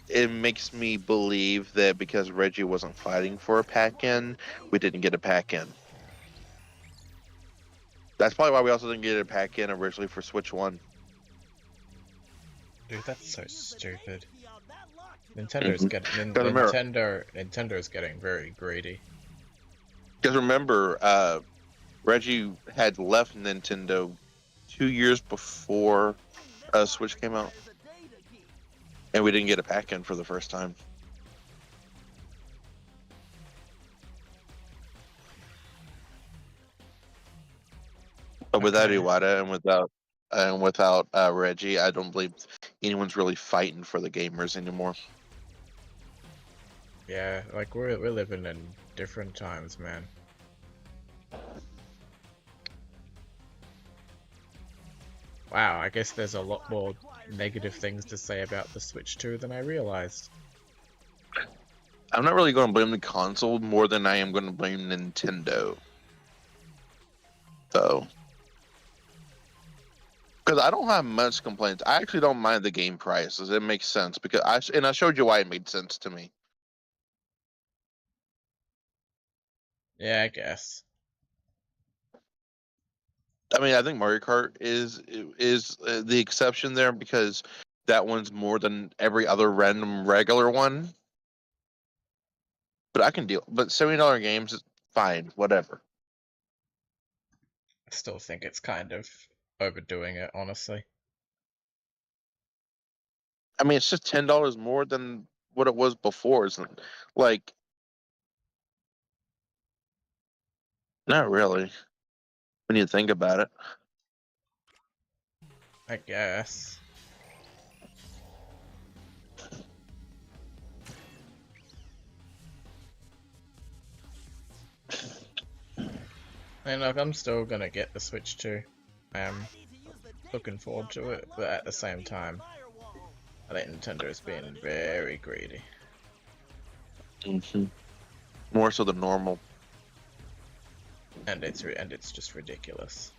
it makes me believe that because Reggie wasn't fighting for a pack-in, we didn't get a pack-in. That's probably why we also didn't get a pack-in originally for Switch 1. Dude, that's so stupid. Nintendo is getting very greedy. Because remember, Reggie had left Nintendo 2 years before Switch came out, and we didn't get a pack-in for the first time. But without Iwata and without Reggie, I don't believe anyone's really fighting for the gamers anymore. Yeah, like we're living in different times, man. Wow, I guess there's a lot more negative things to say about the Switch 2 than I realized. I'm not really going to blame the console more than I am going to blame Nintendo, though. Because I don't have much complaints. I actually don't mind the game prices. It makes sense because I showed you why it made sense to me. Yeah, I guess. I mean, I think Mario Kart is the exception there because that one's more than every other random regular one. But I can deal. But $70 games is fine, whatever. I still think it's kind of overdoing it, honestly. I mean, it's just $10 more than what it was before, isn't like not really when you think about it. I guess. And look, I'm still gonna get the Switch 2. I am looking forward to it, but at the same time, I think Nintendo's being very greedy. Mm-hmm. More so than normal. And it's just ridiculous.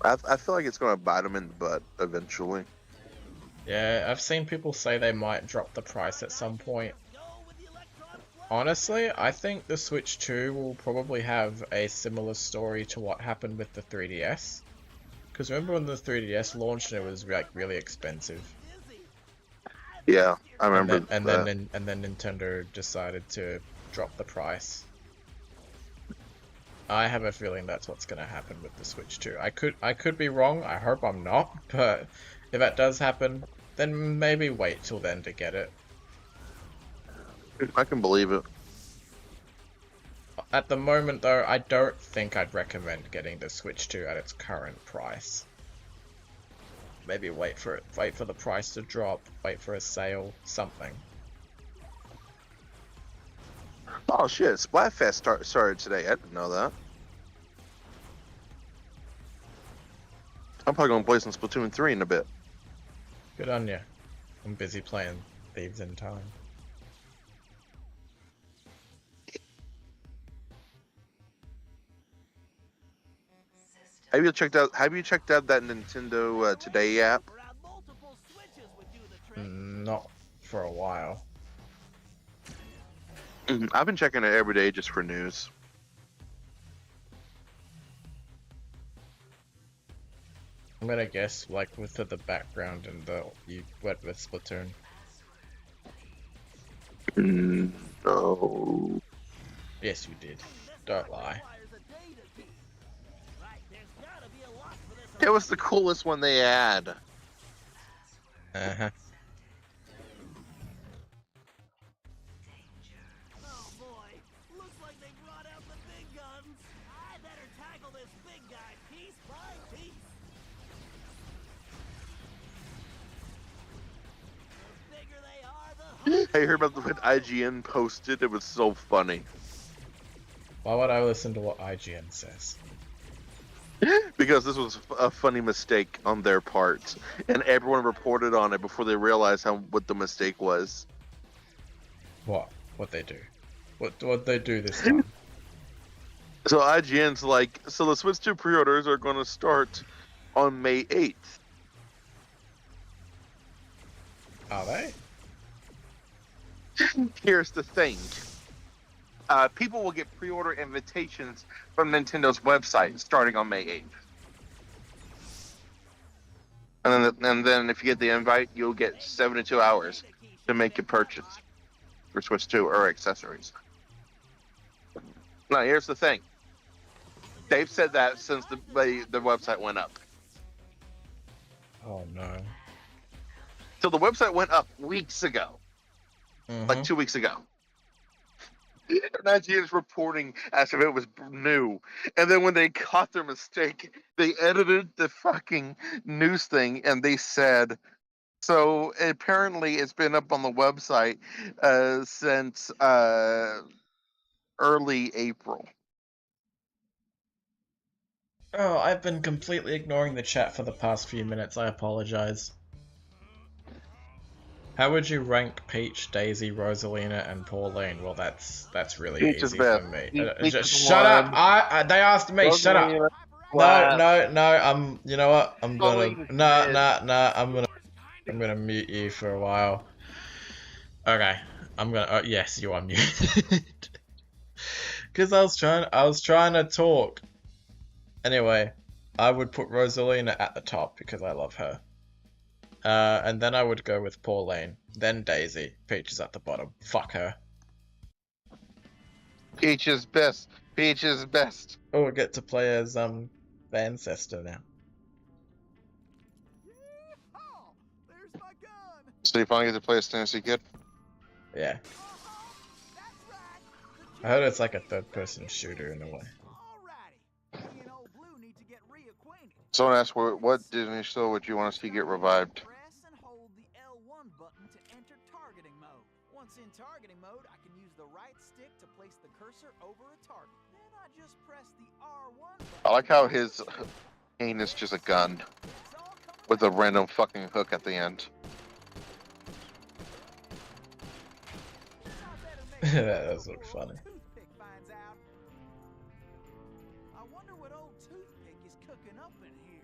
I feel like it's going to bite them in the butt eventually. Yeah, I've seen people say they might drop the price at some point. Honestly, I think the Switch 2 will probably have a similar story to what happened with the 3DS. Because remember when the 3DS launched and it was like really expensive? Yeah, I And remember then that. Nintendo decided to drop the price. I have a feeling that's what's going to happen with the Switch 2. I could be wrong. I hope I'm not, but if that does happen, then maybe wait till then to get it. I can believe it. At the moment, though, I don't think I'd recommend getting the Switch 2 at its current price. Maybe wait for the price to drop, wait for a sale, something. Oh shit! Splatfest started today. I didn't know that. I'm probably gonna play some Splatoon 3 in a bit. Good on ya. I'm busy playing Thieves in Time. Have you checked out that Nintendo Today app? Not for a while. I've been checking it every day just for news. I'm gonna guess, like, with the background and you went with Splatoon. No. Yes, you did. Don't lie. It was the coolest one they had. Uh-huh. Oh boy, looks like they brought out the big guns. I better tackle this big guy piece by piece. The bigger they are, the I heard about what IGN posted. It was so funny. Why would I listen to what IGN says? Because this was a funny mistake on their part, and everyone reported on it before they realized what the mistake was. What? What they do? What they do this time? So IGN's like, so the Switch 2 pre-orders are going to start on May 8th. Are they? Here's the thing. People will get pre-order invitations from Nintendo's website starting on May 8th. And then if you get the invite, you'll get 72 hours to make a purchase for Switch 2 or accessories. Now, here's the thing. They've said that since the website went up. Oh no. So the website went up weeks ago, like 2 weeks ago. And IGN is reporting as if it was new. And then when they caught their mistake, they edited the fucking news thing and they said, so apparently it's been up on the website since early April. Oh, I've been completely ignoring the chat for the past few minutes. I apologize. How would you rank Peach, Daisy, Rosalina, and Pauline? Well, that's really Peach is easy for best. me. Peach Just is shut up! one. They asked me. Shut up! Rosalina, No, last. no, no. You know what? I'm gonna. Pauline is Nah, mid. nah, nah. I'm gonna mute you for a while. Okay. I'm gonna. Oh, yes, you are muted. Because I was trying to talk. Anyway, I would put Rosalina at the top because I love her. And then I would go with Pauline, then Daisy. Peach is at the bottom. Fuck her. Peach is best. Peach is best. Oh, we get to play as the ancestor now. Yeehaw! There's my gun. So you finally get to play as Tennessee Kid? Yeah, That's right. I heard it's like a third-person shooter in a way. Alrighty. Me and old Blue need to get reacquainted. Someone asked what Disney show would you want to see get revived? Press and hold the L1 button to enter targeting mode. Once in targeting mode, I can use the right stick to place the cursor over a target. Then I just press the R1 button. I like how his cane is just a gun It's all coming with a back. random fucking hook at the end. I better make sure That does the look poor old funny. Toothpick finds out. I wonder what old Toothpick is cooking up in here.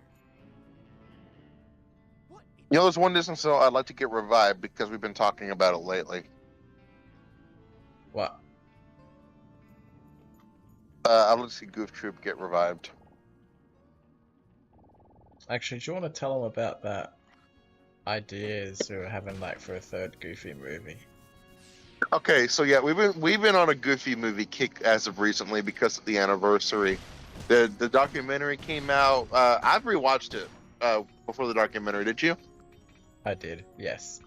What? You know, there's one Disney show I'd like to get revived because we've been talking about it lately. What? I'd like to see Goof Troop get revived. Actually, do you want to tell them about that ideas we were having like for a third Goofy movie? Okay, so yeah, we've been on a Goofy movie kick as of recently because of the anniversary. The documentary came out. I've rewatched it before the documentary. Did you? I did, yes.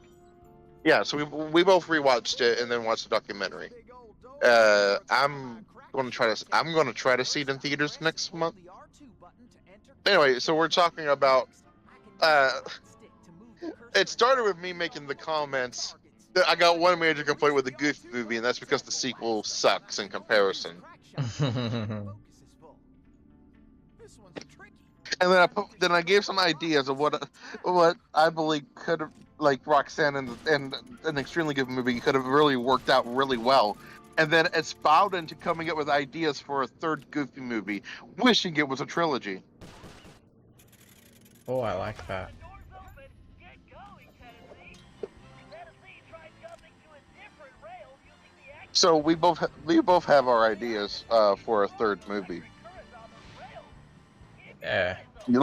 Yeah, so we both rewatched it and then watched the documentary. Big old door. I'm going to try to see it in theaters next month. Anyway, so we're talking about. It started with me making the comments that I got one major complaint with the Goofy movie, and that's because the sequel sucks in comparison. And then I gave some ideas of what I believe could have, like Roxanne and an extremely good movie could have really worked out really well. And then it spiraled into coming up with ideas for a third Goofy movie, wishing it was a trilogy. Oh, I like that. Doors open. Get going, Tennessee. Tennessee tried jumping to a different rail using the action So we both have our ideas for a third movie. current on the rail. Yeah. You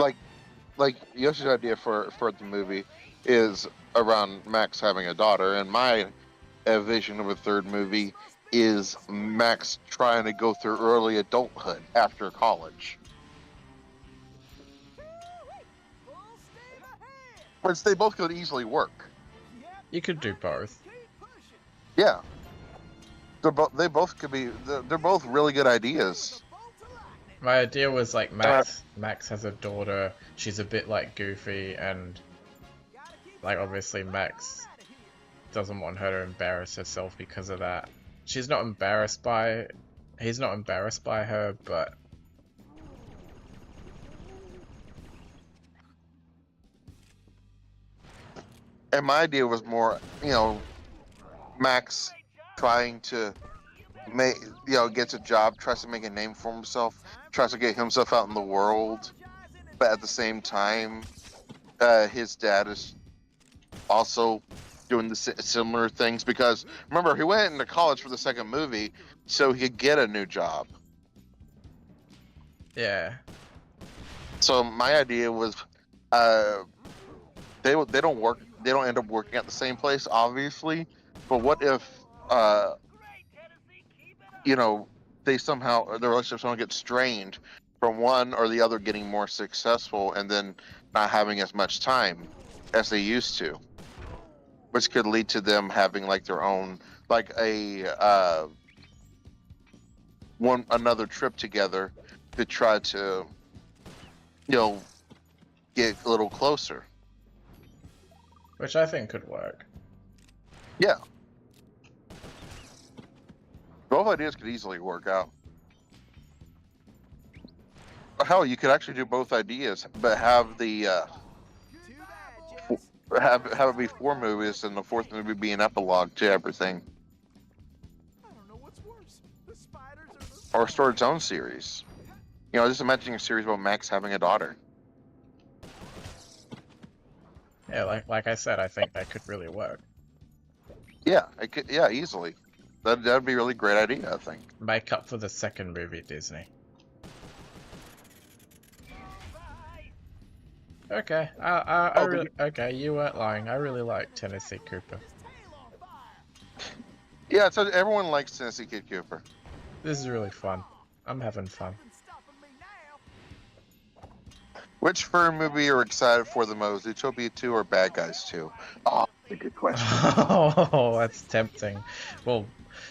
like Yoshi's idea for the movie is around Max having a daughter, and my vision of a third movie is Max trying to go through early adulthood after college. Which they both could easily work. You could do both. Yeah. They both could be. They're both really good ideas. My idea was like Max has a daughter, she's a bit like Goofy, and like obviously Max doesn't want her to embarrass herself because of that. He's not embarrassed by her, but And my idea was more, Max trying to gets a job, tries to make a name for himself, tries to get himself out in the world, but at the same time, his dad is also doing the similar things because remember he went into college for the second movie so he could get a new job. yeah. So my idea was, they don't end up working at the same place, obviously, but what if they somehow the relationship somehow gets strained from one or the other getting more successful and then not having as much time as they used to, which could lead to them having like their own another trip together to try to get a little closer. Which I think could work. Yeah. Both ideas could easily work out. Hell, you could actually do both ideas, but have the have it be 4 movies and the 4th movie be an epilogue to everything, I don't know what's worse, the spiders or the or start its own series. You know, just imagine a series about Max having a daughter. Yeah, like I said, I think that could really work. Yeah, it could, yeah, easily. That'd be a really great idea, I think. Make up for the second movie, Disney. Okay, okay, you weren't lying. I really like Tennessee Cooper. Yeah, so everyone likes Tennessee Kid Cooper. This is really fun. I'm having fun. Which fur movie are you excited for the most, Zootopia 2 or Bad Guys 2? Oh, that's a good question. Oh, that's tempting. Well,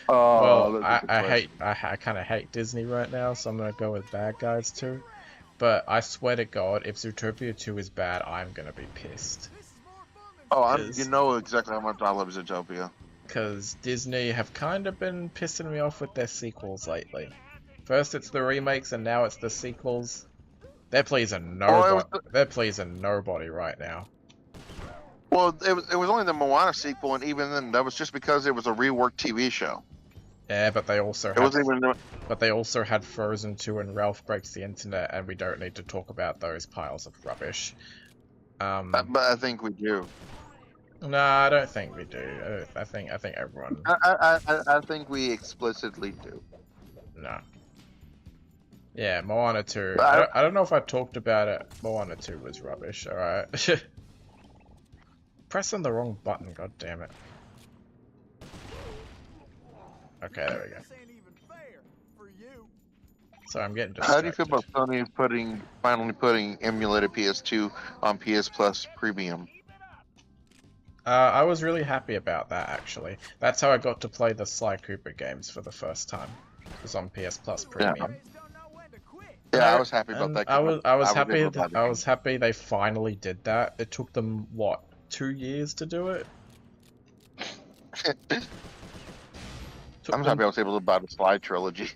Oh, that's a good I question. I kind of hate Disney right now, so I'm gonna go with Bad Guys too. But I swear to God, if Zootopia 2 is bad, I'm gonna be pissed. Oh, you know exactly how much I love Zootopia. Because Disney have kind of been pissing me off with their sequels lately. First it's the remakes, and now it's the sequels. They're pleasing nobody. They're pleasing nobody right now. Well, it was only the Moana sequel, and even then, that was just because it was a reworked TV show. Yeah, but they also It wasn't even. but they also had Frozen 2 and Ralph Breaks the Internet, and we don't need to talk about those piles of rubbish. But I think we do. No, I don't think we do. I think everyone. I think we explicitly do. No. Yeah, Moana 2. But I don't know if I talked about it. Moana 2 was rubbish, alright? Pressing the wrong button, god damn it. Okay, there we go. So I'm getting distracted. How do you feel about Sony finally putting emulated PS2 on PS Plus Premium? I was really happy about that, actually. That's how I got to play the Sly Cooper games for the first time. It was on PS Plus Premium. Yeah, I was happy about that. I was happy they finally did that. It took them what, 2 years to do it? I'm happy I was able to buy the Sly trilogy.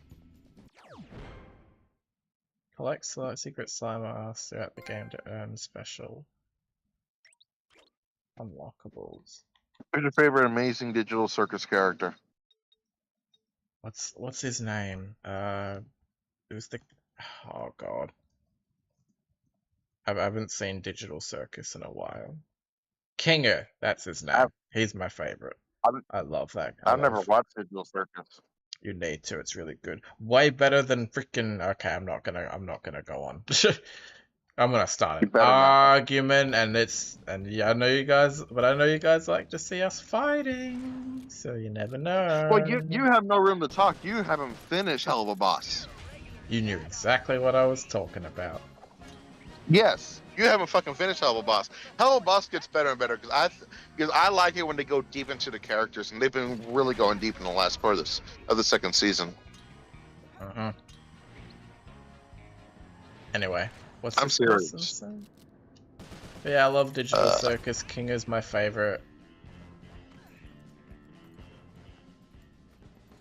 Collect secret slime masks throughout the game to earn special unlockables. Who's your favorite Amazing Digital Circus character? What's his name? It was the oh god. I haven't seen Digital Circus in a while. Kinger, that's his name. He's my favorite. I love that. I've never watched Digital Circus. You need to. It's really good. Way better than freaking. Okay, I'm not gonna go on. I'm gonna start an argument, and yeah, I know you guys like to see us fighting, so you never know. Well, you have no room to talk. You haven't finished Hell of a Boss. You knew exactly what I was talking about. Yes, you haven't fucking finished Hell of a Boss. Hell of a Boss gets better and better because I like it when they go deep into the characters, and they've been really going deep in the last part of the second season. Anyway, I'm serious. Yeah, I love Digital Circus. King is my favorite.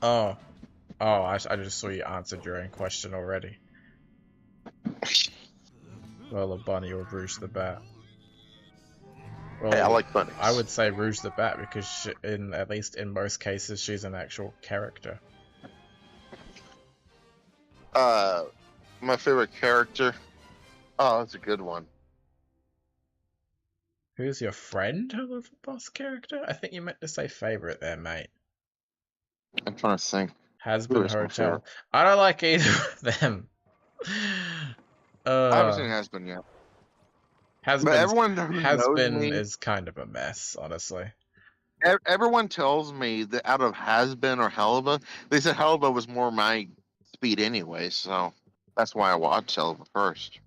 Oh, I just saw you answered your own question already. Well, a bunny or Rouge the Bat. Well, hey, I like bunnies. I would say Rouge the Bat because at least in most cases, she's an actual character. My favorite character. Oh, that's a good one. Who's your friend of a boss character? I think you meant to say favorite there, mate. I'm trying to think. Has-Been Hotel. I don't like either of them. I haven't seen Has-Been yet. Has-Been is kind of a mess, honestly. Everyone tells me that out of Has-Been or Helva, they said Helva was more my speed anyway, so that's why I watched Helva first.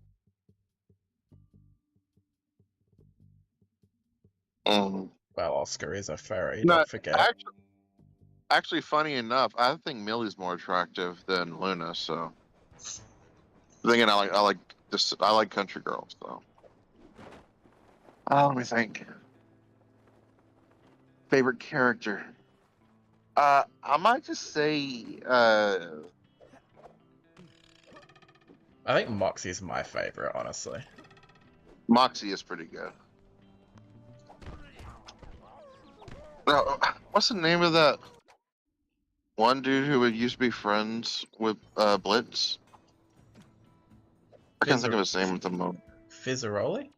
Well, Oscar is a fairy, don't forget. Actually, funny enough, I think Millie's more attractive than Luna, so. Again, I like country girls, so. Let me think. Favorite character. I might just say. I think Moxie's my favorite, honestly. Moxie is pretty good. What's the name of that one dude who would used to be friends with Blitz? I can't think of his name at the moment. Fizzaroli?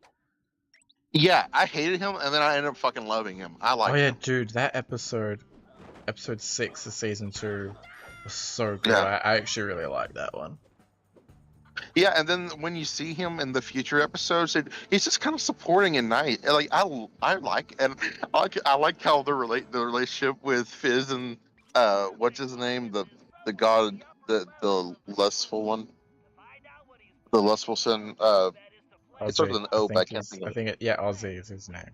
Yeah, I hated him, and then I ended up fucking loving him. I Oh like yeah, him. dude, that episode 6 of season 2 was so good. Yeah. I actually really like that one. Yeah, and then when you see him in the future episodes, he's just kind of supporting and nice. Like I like and I like how the relationship with Fizz and what's his name, the god, the lustful one, the lustful son. It starts Ozzy, with an O, but I can't think of it. yeah, Ozzy is his name.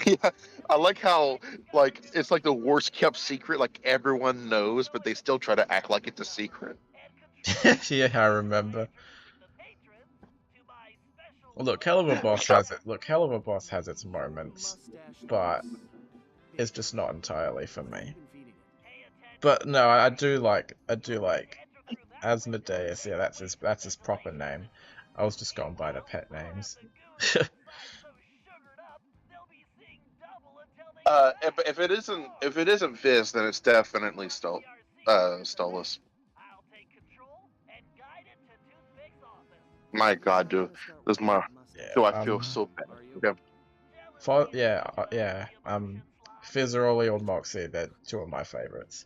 Yeah, I like how like it's like the worst kept secret. Like everyone knows, but they still try to act like it's a secret. Yeah, I remember. Well, look, Hell of a Boss Shut has it. Look, Hell of a Boss has its moments, but it's just not entirely for me. But no, I do like Asmodeus. Yeah, that's his proper name. I was just going by the pet names. If it isn't Fizz, then it's definitely Stolas. My God, dude, this is my. Yeah, Do I feel so bad? Okay. yeah. Fizzaroli or Moxie, they're two of my favorites,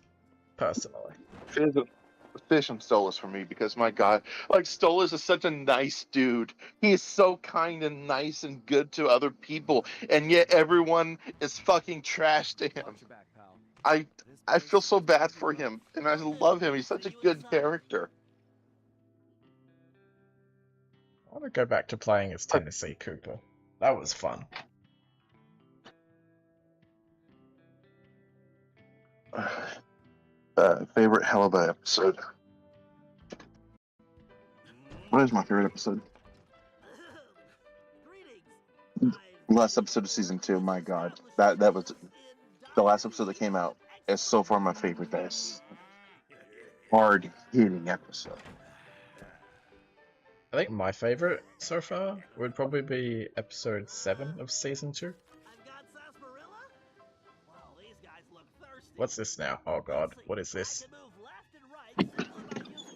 personally. Fizz, Fish and Stolas for me because my God, like Stolas is such a nice dude. He is so kind and nice and good to other people, and yet everyone is fucking trash to him. I I feel so bad for him, and I love him. He's such a good character. I want to go back to playing as Tennessee Cooper. That was fun. Favorite Helaba episode. What is my favorite episode? Last episode of season 2. My God, that was the last episode that came out. Is so far my favorite. That's hard hitting episode. I think my favorite so far would probably be episode 7 of season 2. What's this now? Oh God, what is this?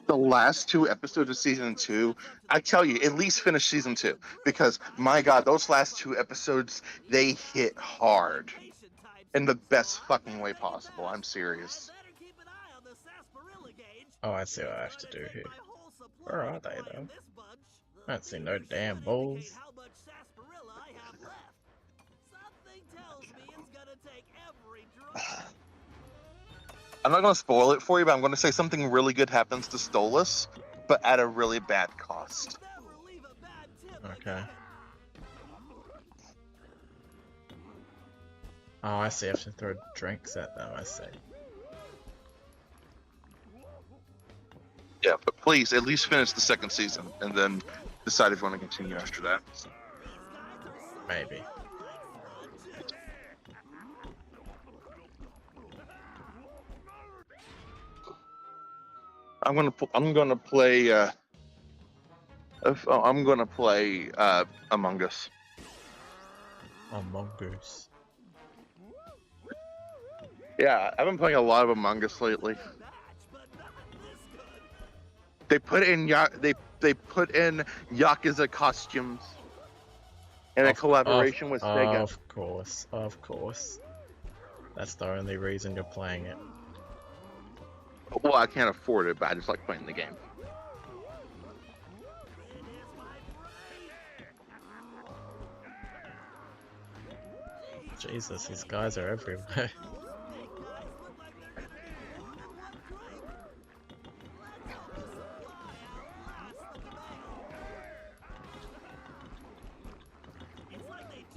The last 2 episodes of season 2, I tell you, at least finish season 2 because my God, those last 2 episodes they hit hard in the best fucking way possible. I'm serious. Oh, I see what I have to do here. Where are they though? I don't see no damn bulls. I'm not going to spoil it for you, but I'm going to say something really good happens to Stolas, but at a really bad cost. Okay. Oh, I see. I have to throw drinks at them. I see. Yeah, but please at least finish the second season and then decide if you want to continue after that. Maybe. I'm gonna play. I'm gonna play Among Us. Among Us. Yeah, I've been playing a lot of Among Us lately. They put in they put in Yakuza costumes in a collaboration with Sega. Of course. That's the only reason you're playing it. Well, I can't afford it, but I just like playing the game. Jesus, these guys are everywhere.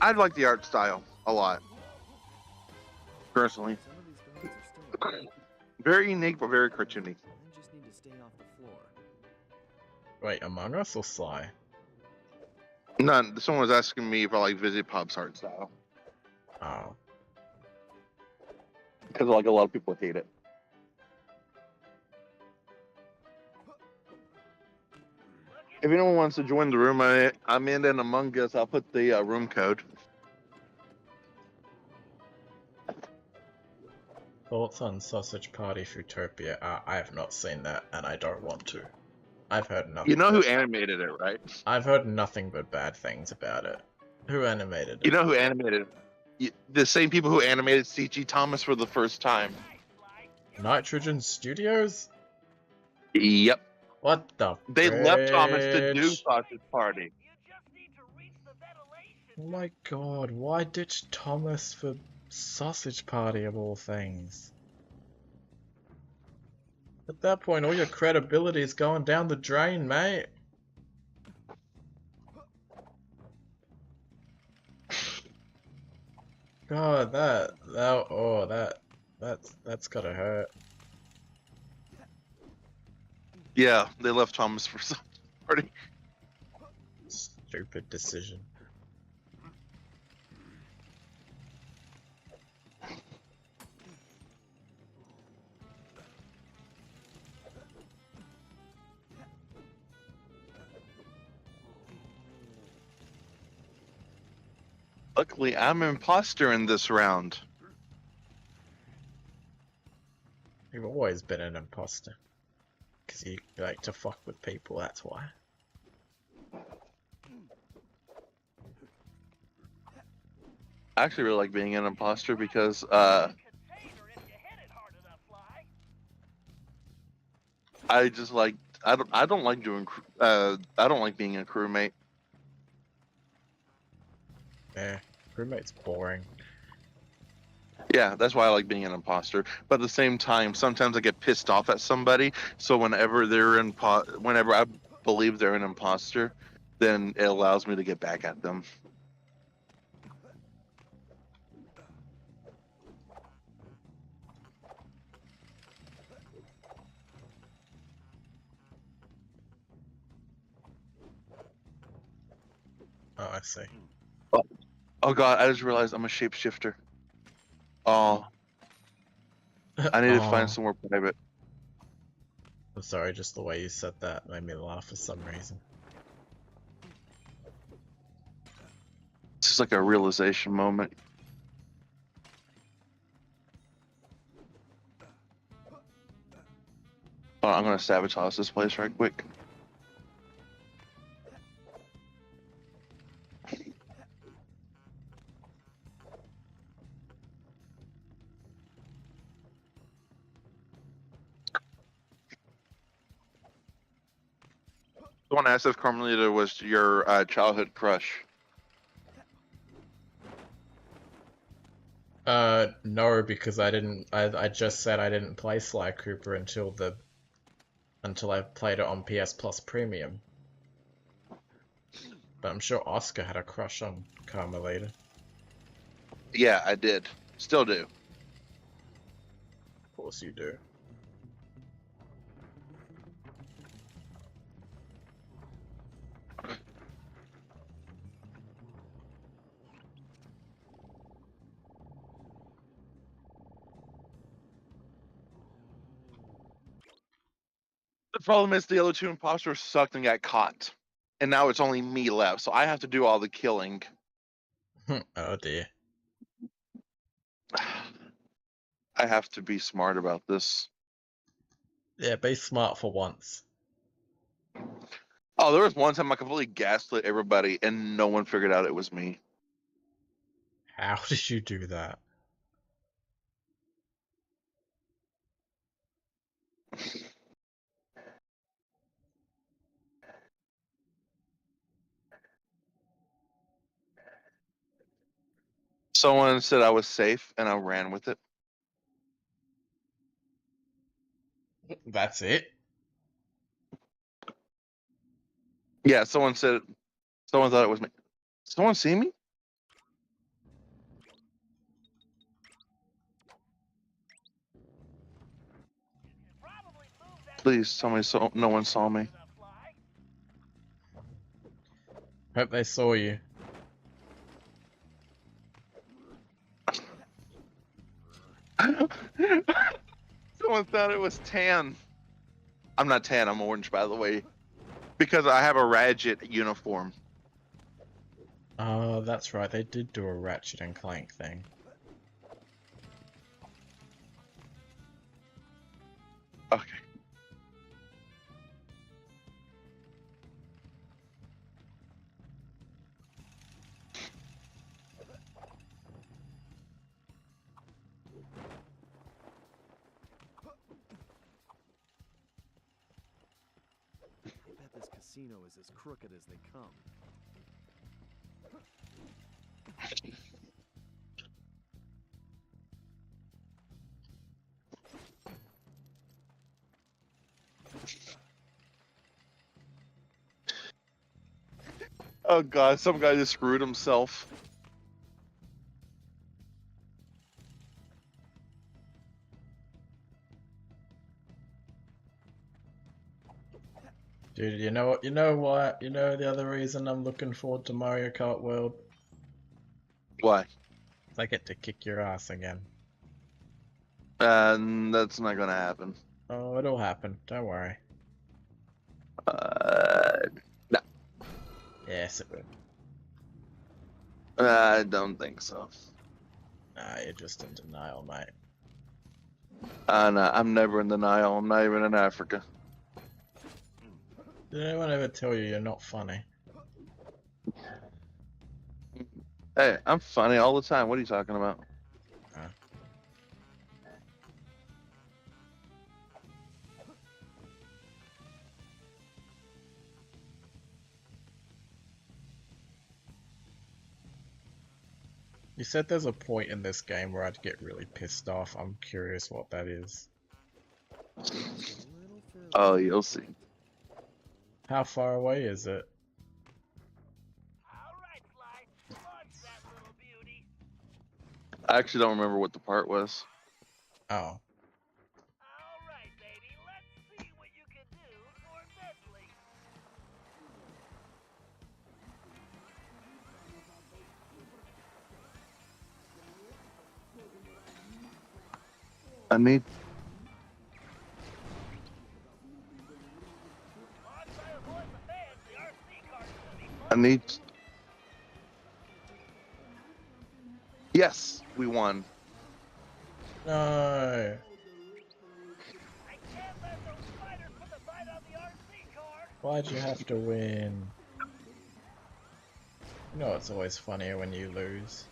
I like the art style a lot, personally. Very unique, but very cartoony. Wait, Among Us or Sly? None. Someone was asking me if I like Visit Pop's art style. Oh. Because like a lot of people hate it. If anyone wants to join the room I'm in and Among Us, I'll put the room code. Thoughts on Sausage Party Fruitopia? I have not seen that, and I don't want to. I've heard nothing. You know who animated it, right? I've heard nothing but bad things about it. Who animated it? You know who animated it? The same people who animated C.G. Thomas for the first time. Nitrogen Studios? Yep. What the They left Thomas to do fridge? Sausage Party. You just need to reach the ventilation. Oh my god, why ditch Thomas for Sausage Party of all things? At that point, all your credibility is going down the drain, mate. God, that's gotta hurt. Yeah, they left Thomas for Sausage Party. Stupid decision. Luckily, I'm an imposter in this round. You've always been an imposter. Because you like to fuck with people, that's why. I actually really like being an imposter because Container if you hit it hard enough, Fly. I just like I don't like doing I don't like being a crewmate. Yeah, roommate's boring. Yeah, that's why I like being an imposter. But at the same time, sometimes I get pissed off at somebody. So whenever whenever I believe they're an imposter, then it allows me to get back at them. Oh, I see. Oh god, I just realized I'm a shapeshifter. Oh, I need to Oh, find somewhere private. I'm sorry, just the way you said that made me laugh for some reason. This is like a realization moment. Oh, I'm gonna sabotage this place right quick. Someone asked if Carmelita was your childhood crush. No, because I just said I didn't play Sly Cooper until I played it on PS Plus Premium. But I'm sure Oscar had a crush on Carmelita. Yeah, I did. Still do. Of course you do. The problem is the other two imposters sucked and got caught. And now it's only me left, so I have to do all the killing. Oh dear. I have to be smart about this. Yeah, be smart for once. Oh, there was one time I completely gaslit everybody and no one figured out it was me. How did you do that? Someone said I was safe and I ran with it. That's it? Yeah, someone thought it was me. Someone see me? Probably move that Please tell me no one saw me. enough, Fly. Hope they saw you. Someone thought it was tan. I'm not tan, I'm orange, by the way. Because I have a Ratchet uniform. Oh, that's right, they did do a Ratchet and Clank thing. casino is as crooked as they come. Oh god, some guy just screwed himself. Dude, you know what? You know what? You know the other reason I'm looking forward to Mario Kart World? Why? I get to kick your ass again. That's not gonna happen. Oh, it'll happen. Don't worry. No, Yes, it will. I don't think so. Nah, you're just in denial, mate. No, I'm never in denial. I'm not even in Africa. Did anyone ever tell you you're not funny? Hey, I'm funny all the time. What are you talking about? Huh? You said there's a point in this game where I'd get really pissed off. I'm curious what that is. Oh, you'll see. How far away is it? All right, Sly. Launch that little beauty. I actually don't remember what the part was. Oh. All right, baby. Let's see what you can do for Nestle. I need. On by the boys and fans, the RC cars will be I fun. need. Yes, we won. No. I can't let those spiders put the bite on the RC car. Why'd you have to win? You know it's always funnier when you lose.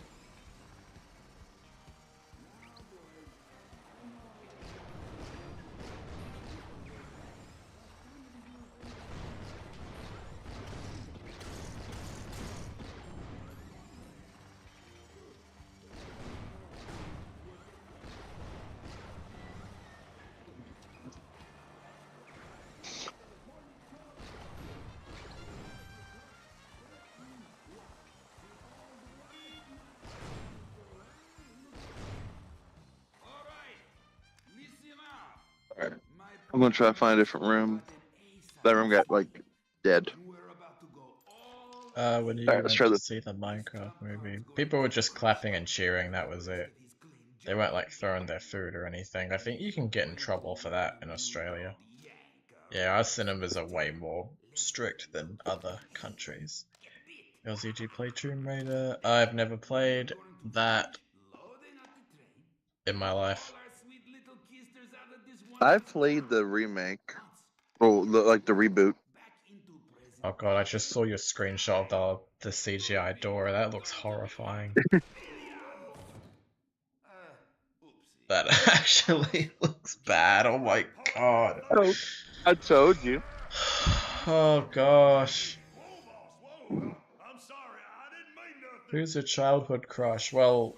Alright. I'm gonna try to find a different room. That room got, like, dead. When you Alright, let's went try to this. see the Minecraft movie, people were just clapping and cheering, that was it. They weren't like throwing their food or anything. I think you can get in trouble for that in Australia. Yeah, our cinemas are way more strict than other countries. Yozzy, did you play Tomb Raider? I've never played that in my life. I played the remake. Oh, like the reboot. Oh god, I just saw your screenshot of the CGI door. That looks horrifying. That actually looks bad. Oh my god. Oh, I told you. Oh gosh. Who's your childhood crush? Well,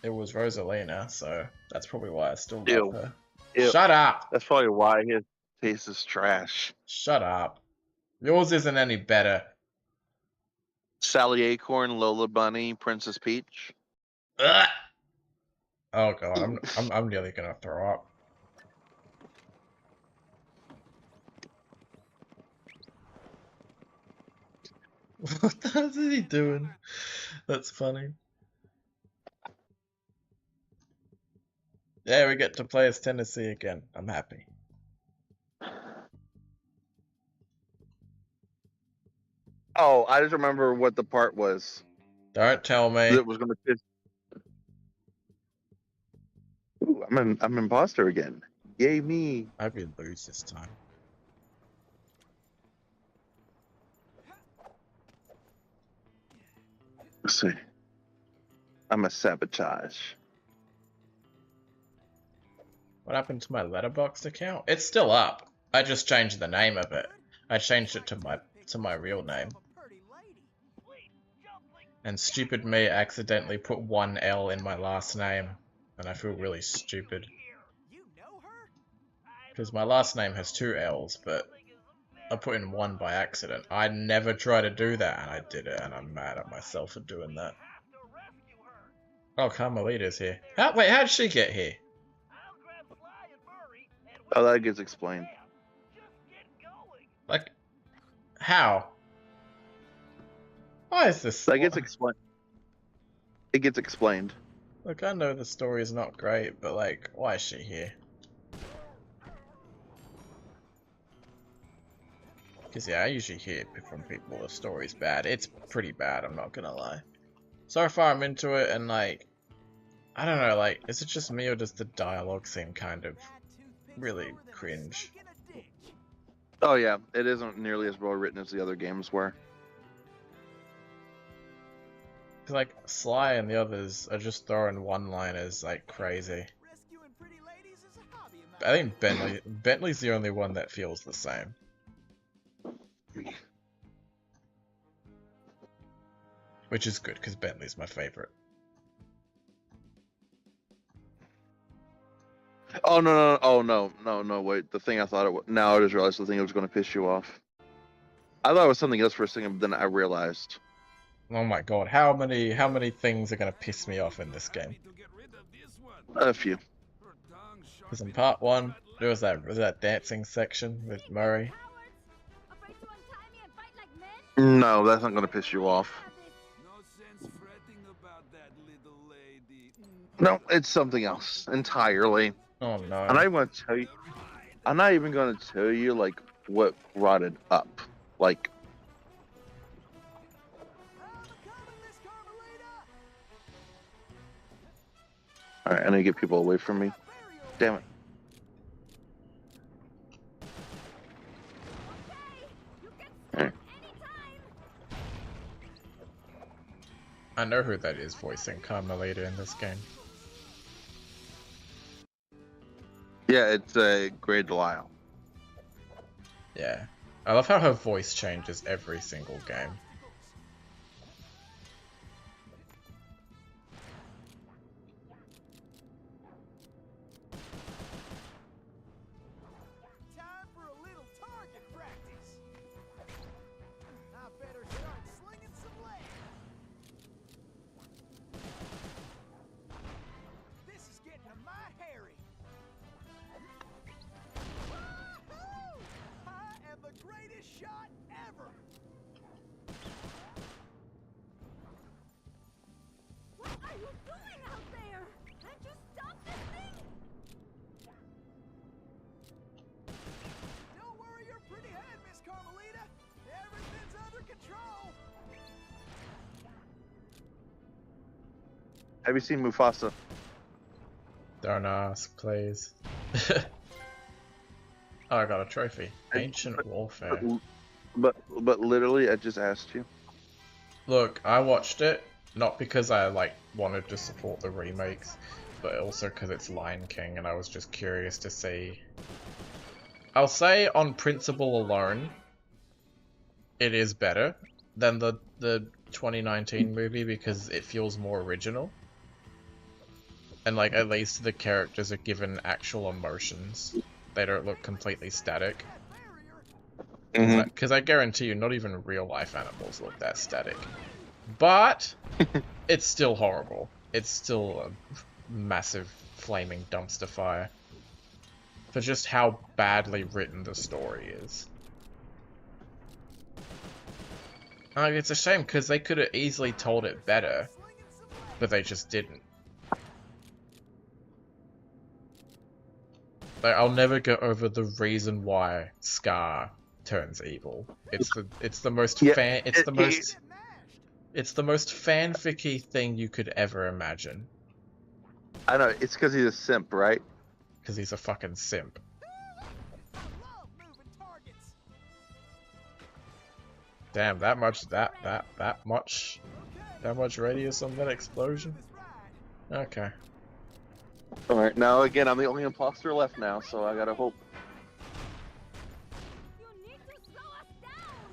it was Rosalina, so that's probably why I still love Ew. her. Ew. Shut up! That's probably why his taste is trash. Shut up. Yours isn't any better. Sally Acorn, Lola Bunny, Princess Peach. Ugh. Oh god, I'm nearly gonna throw up. What the hell is he doing? That's funny. Yeah, we get to play as Tennessee again. I'm happy. Oh, I just remember what the part was. Don't tell me. That was gonna. Ooh, I'm imposter again. Yay me! I hope you lose this time. Let's see. I'm a sabotage. What happened to my Letterboxd account? It's still up. I just changed the name of it. I changed it to my to my real name. A pretty lady. And stupid me accidentally put one L in my last name. And I feel really stupid. You know her? Because my last name has two L's, but I put in one by accident. I never try to do that, and I did it, and I'm mad at myself for doing that. Oh, Carmelita's here. Wait, how'd she get here? Oh, that gets explained. Like, how? Why is this? That gets explained. It gets explained. Look, I know the story is not great, but like, why is she here? Because yeah, I usually hear from people the story's bad. It's pretty bad, I'm not gonna lie. So far I'm into it, and like, I don't know, like, is it just me or does the dialogue seem kind of really cringe? Oh yeah, it isn't nearly as well written as the other games were. Cause like, Sly and the others are just throwing one-liners like crazy. Rescuing pretty ladies is a hobby of I mine. think Bentley's the only one that feels the same. Which is good, because Bentley's my favorite. Oh no! Oh no! Wait, the thing I thought it was. Now I just realized the thing that was going to piss you off. I thought it was something else for a second, but then I realized. Oh my god, how many things are gonna piss me off in this game? A few. Because in part 1, there was that dancing section with Murray. Afraid to untie me and fight like men? No, that's not going to piss you off. No sense fretting about that little lady. No, it's something else entirely. Oh no. I'm not even going to tell you. I'm not even going to tell you like what brought it up. Like, all right, I need to get people away from me. Damn it. Alright. I know who that is voicing Carmelita in this game. Yeah, it's a Grey Delisle. Yeah. I love how her voice changes every single game. Time for a little target practice. I better start slinging some lead. This is getting to my Harry. Woo-hoo! I am the greatest shot ever. What are you doing out there? Can't you stop this thing? Don't worry your pretty head, Miss Carmelita. Everything's under control. Have you seen Mufasa? Don't ask, please. Oh, I got a trophy. Ancient Warfare. But literally, I just asked you. Look, I watched it, not because I like wanted to support the remakes, but also because it's Lion King and I was just curious to see. I'll say on principle alone, it is better than the 2019 movie because it feels more original. And like, at least the characters are given actual emotions. They don't look completely static. Because I guarantee you, not even real life animals look that static. But it's still horrible. It's still a massive flaming dumpster fire for just how badly written the story is. Like, it's a shame because they could have easily told it better, but they just didn't. Like, I'll never get over the reason why Scar turns evil. It's the most it's the most fanficky thing you could ever imagine. I know, it's because he's a simp, right? Because he's a fucking simp. I love moving targets. Damn, that much radius on that explosion? This ride. Okay. Alright, now again, I'm the only imposter left now, so I gotta hope. You need to slow us down.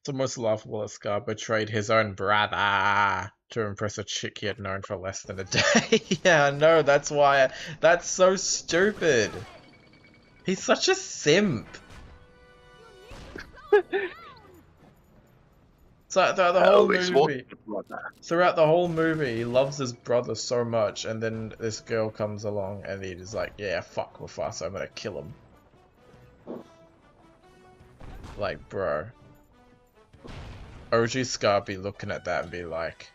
It's almost laughable that Scar betrayed his own brother to impress a chick he had known for less than a day. Yeah, I know, that's why. That's so stupid. He's such a simp. So the whole movie, throughout the whole movie, he loves his brother so much, and then this girl comes along and he's like, yeah, fuck Mufasa, I'm gonna kill him. Like, bro. OG Scar be looking at that and be like,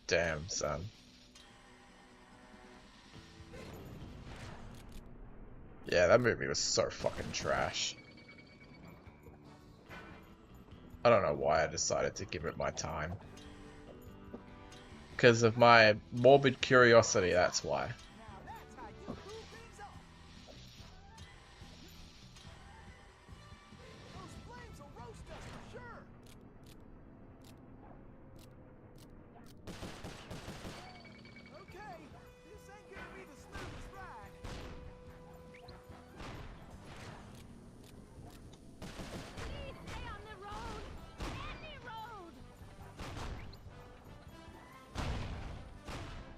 damn, son. Yeah, that movie was so fucking trash. I don't know why I decided to give it my time. Because of my morbid curiosity, that's why. Now that's how you cool things off. Those flames will roast us for sure. Okay, this ain't gonna be the smoothest ride. Please stay on the road. Any road.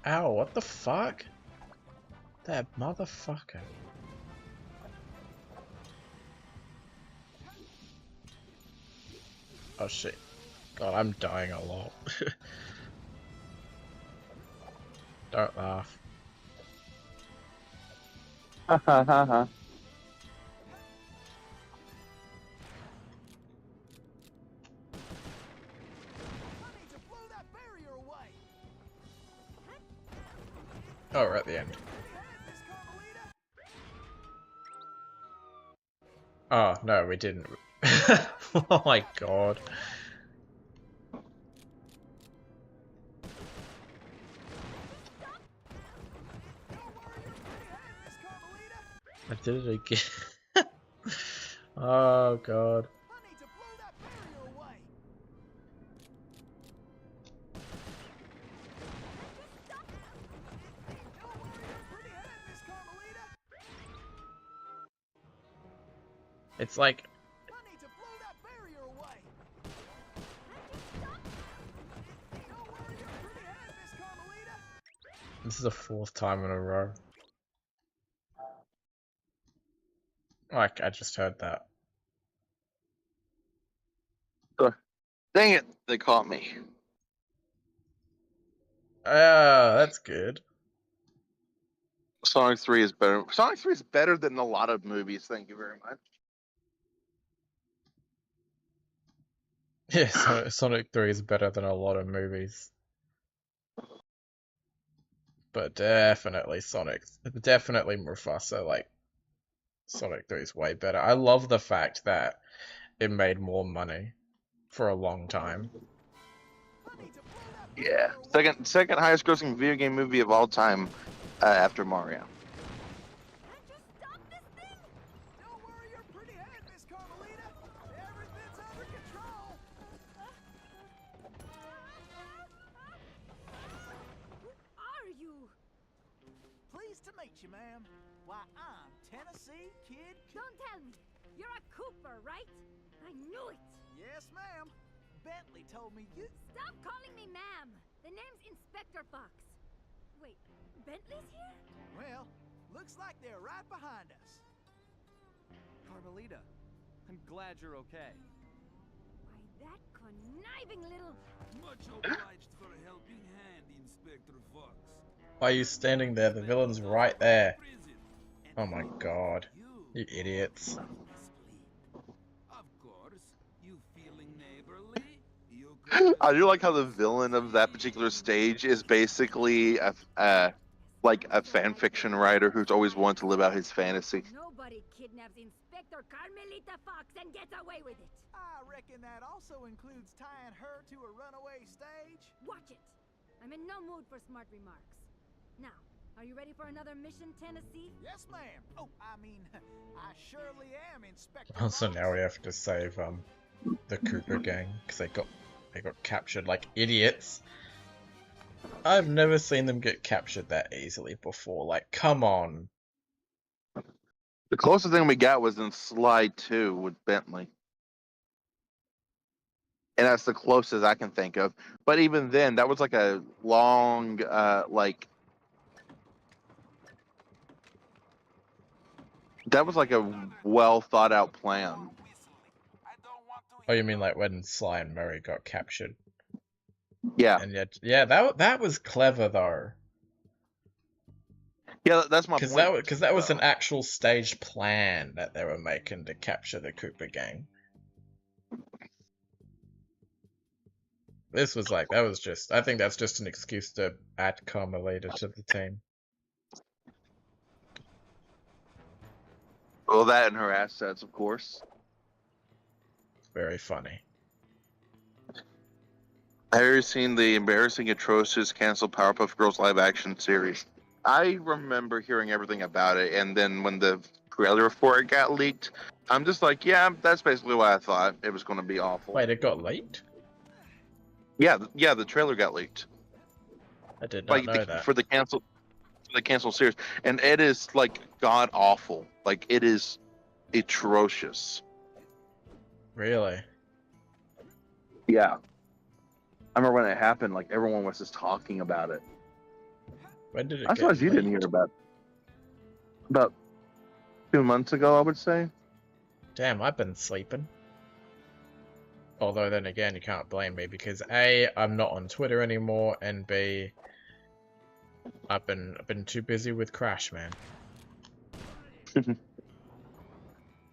Ow, what the fuck? That motherfucker. Oh shit. God, I'm dying a lot. Don't laugh. Ha ha ha ha. I need to blow that barrier away. Oh, we're at the end. Pretty head, Miss Carmelita. Oh, no, we didn't. Oh my god. Don't worry your pretty head, Miss Carmelita. I did it again. Oh god. I need to blow that barrier away. Don't worry your pretty head, Miss Carmelita. It's like, I need to blow that barrier away. Don't worry your pretty head, Miss Carmelita. this is the 4th time in a row. Like, I just heard that. Dang it, they caught me. Ah, that's good. Sonic 3 is better. Sonic 3 is better than a lot of movies, thank you very much. Yeah, Sonic 3 is better than a lot of movies. But definitely definitely Mufasa, like, Sonic 3 is way better. I love the fact that it made more money for a long time. I need to blow that Yeah. barrier away. Second highest grossing video game movie of all time after Mario. Stop this thing. Don't worry your pretty head, Miss Carmelita. Everything's under control. Who are you? Pleased to meet you, ma'am. Why, I'm Tennessee Kid. Don't tell me. You're a Cooper, right? I knew it. Yes, ma'am. Bentley told me you. Stop calling me ma'am. The name's Inspector Fox. Wait, Bentley's here? Well, looks like they're right behind us. Carmelita, I'm glad you're okay. Why, that conniving little... Much obliged for a helping hand, Inspector Fox. Why are you standing there? The villain's right there. Prison. Oh my god. You You idiots. asleep. Of course. You feeling neighborly? You could I do like how the villain of that particular stage is basically like a fan fiction writer who's always wanted to live out his fantasy. Nobody kidnaps Inspector Carmelita Fox and gets away with it. I reckon that also includes tying her to a runaway stage. Watch it. I'm in no mood for smart remarks. Now, are you ready for another mission, Tennessee? Yes, ma'am. Oh, I mean, I surely am, Inspector. Also, Fox. now we have to save the Cooper gang because they got captured like idiots. I've never seen them get captured that easily before. Like, come on. The closest thing we got was in Sly 2 with Bentley. and that's the closest I can think of. But even then, that was like a long, that was like a well thought out plan. Oh, you mean like when Sly and Murray got captured? Yeah, And yet, yeah, that was clever though, yeah, that's my because point. that was an actual staged plan that they were making to capture the Cooper gang. This was like that was just. I think that's just an excuse to add Carmelita to the team. Well, that and her assets, of course. Very funny. Have you seen the embarrassing, atrocious, canceled Powerpuff Girls live action series? I remember hearing everything about it, and then when the trailer for it got leaked, I'm just like, yeah, that's basically what I thought. It was going to be awful. Wait, it got leaked? Yeah, the trailer got leaked. I did not know that. For the canceled series, and it is like god awful. Like it is atrocious. Really? Yeah. I remember when it happened, like everyone was just talking about it. When did it I get suppose you didn't hear leaked? about 2 months ago, I would say. Damn, I've been sleeping. Although then again, you can't blame me because A, I'm not on Twitter anymore, and B, I've been too busy with Crash, man.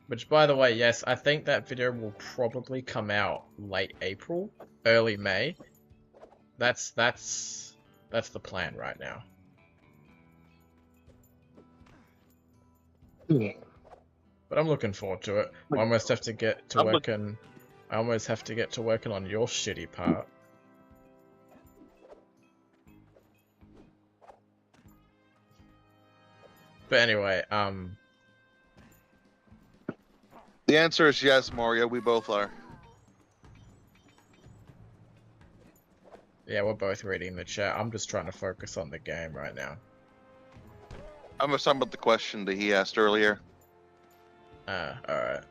Which, by the way, yes, I think that video will probably come out late April, early May. That's the plan right now. But I'm looking forward to it. I almost have to get to working. I almost have to get to working on your shitty part. But anyway, The answer is yes, Mario. We both are. yeah, we're both reading the chat. I'm just trying to focus on the game right now. I'm talking about the question that he asked earlier. Alright.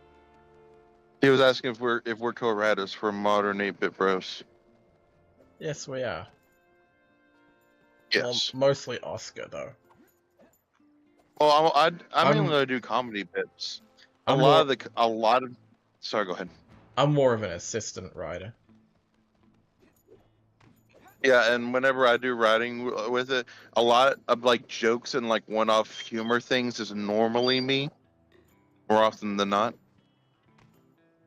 He was asking if we're co-writers for modern 8-bit bros. Yes, we are. Yes. Well, mostly Oscar, though. Well, I mainly do comedy bits. A lot of. Sorry, go ahead. I'm more of an assistant writer. Yeah, and whenever I do writing with it, a lot of like jokes and like one-off humor things is normally me, more often than not.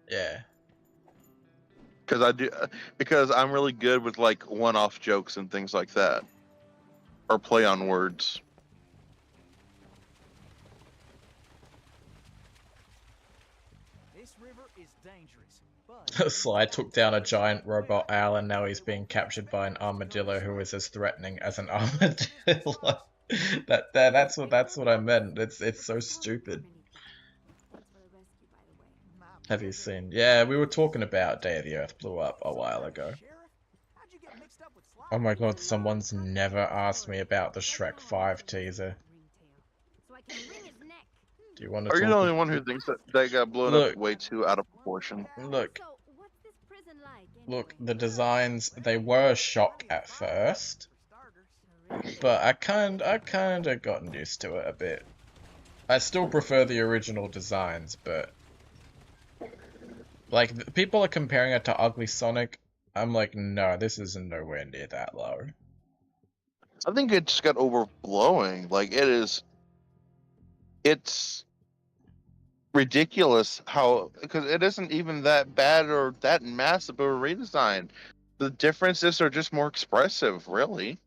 Yeah. Because I'm really good with like one-off jokes and things like that, or play on words. This river is dangerous, but Sly took down a giant robot owl and now he's being captured by an armadillo who is as threatening as an armadillo. That's what I meant. It's so stupid. Have you seen? Yeah, we were talking about Day of the Earth Blew Up a while ago. Oh my god, someone's never asked me about the Shrek 5 teaser. Do you want to Are you talk? the only one who thinks that got blown up way too out of proportion? Look, the designs, they were a shock at first, but I kinda gotten used to it a bit. I still prefer the original designs, but like people are comparing it to Ugly Sonic. I'm like, no, this is nowhere near that low. I think it just got overblowing. Like it's ridiculous because it isn't even that bad or that massive of a redesign. The differences are just more expressive, really.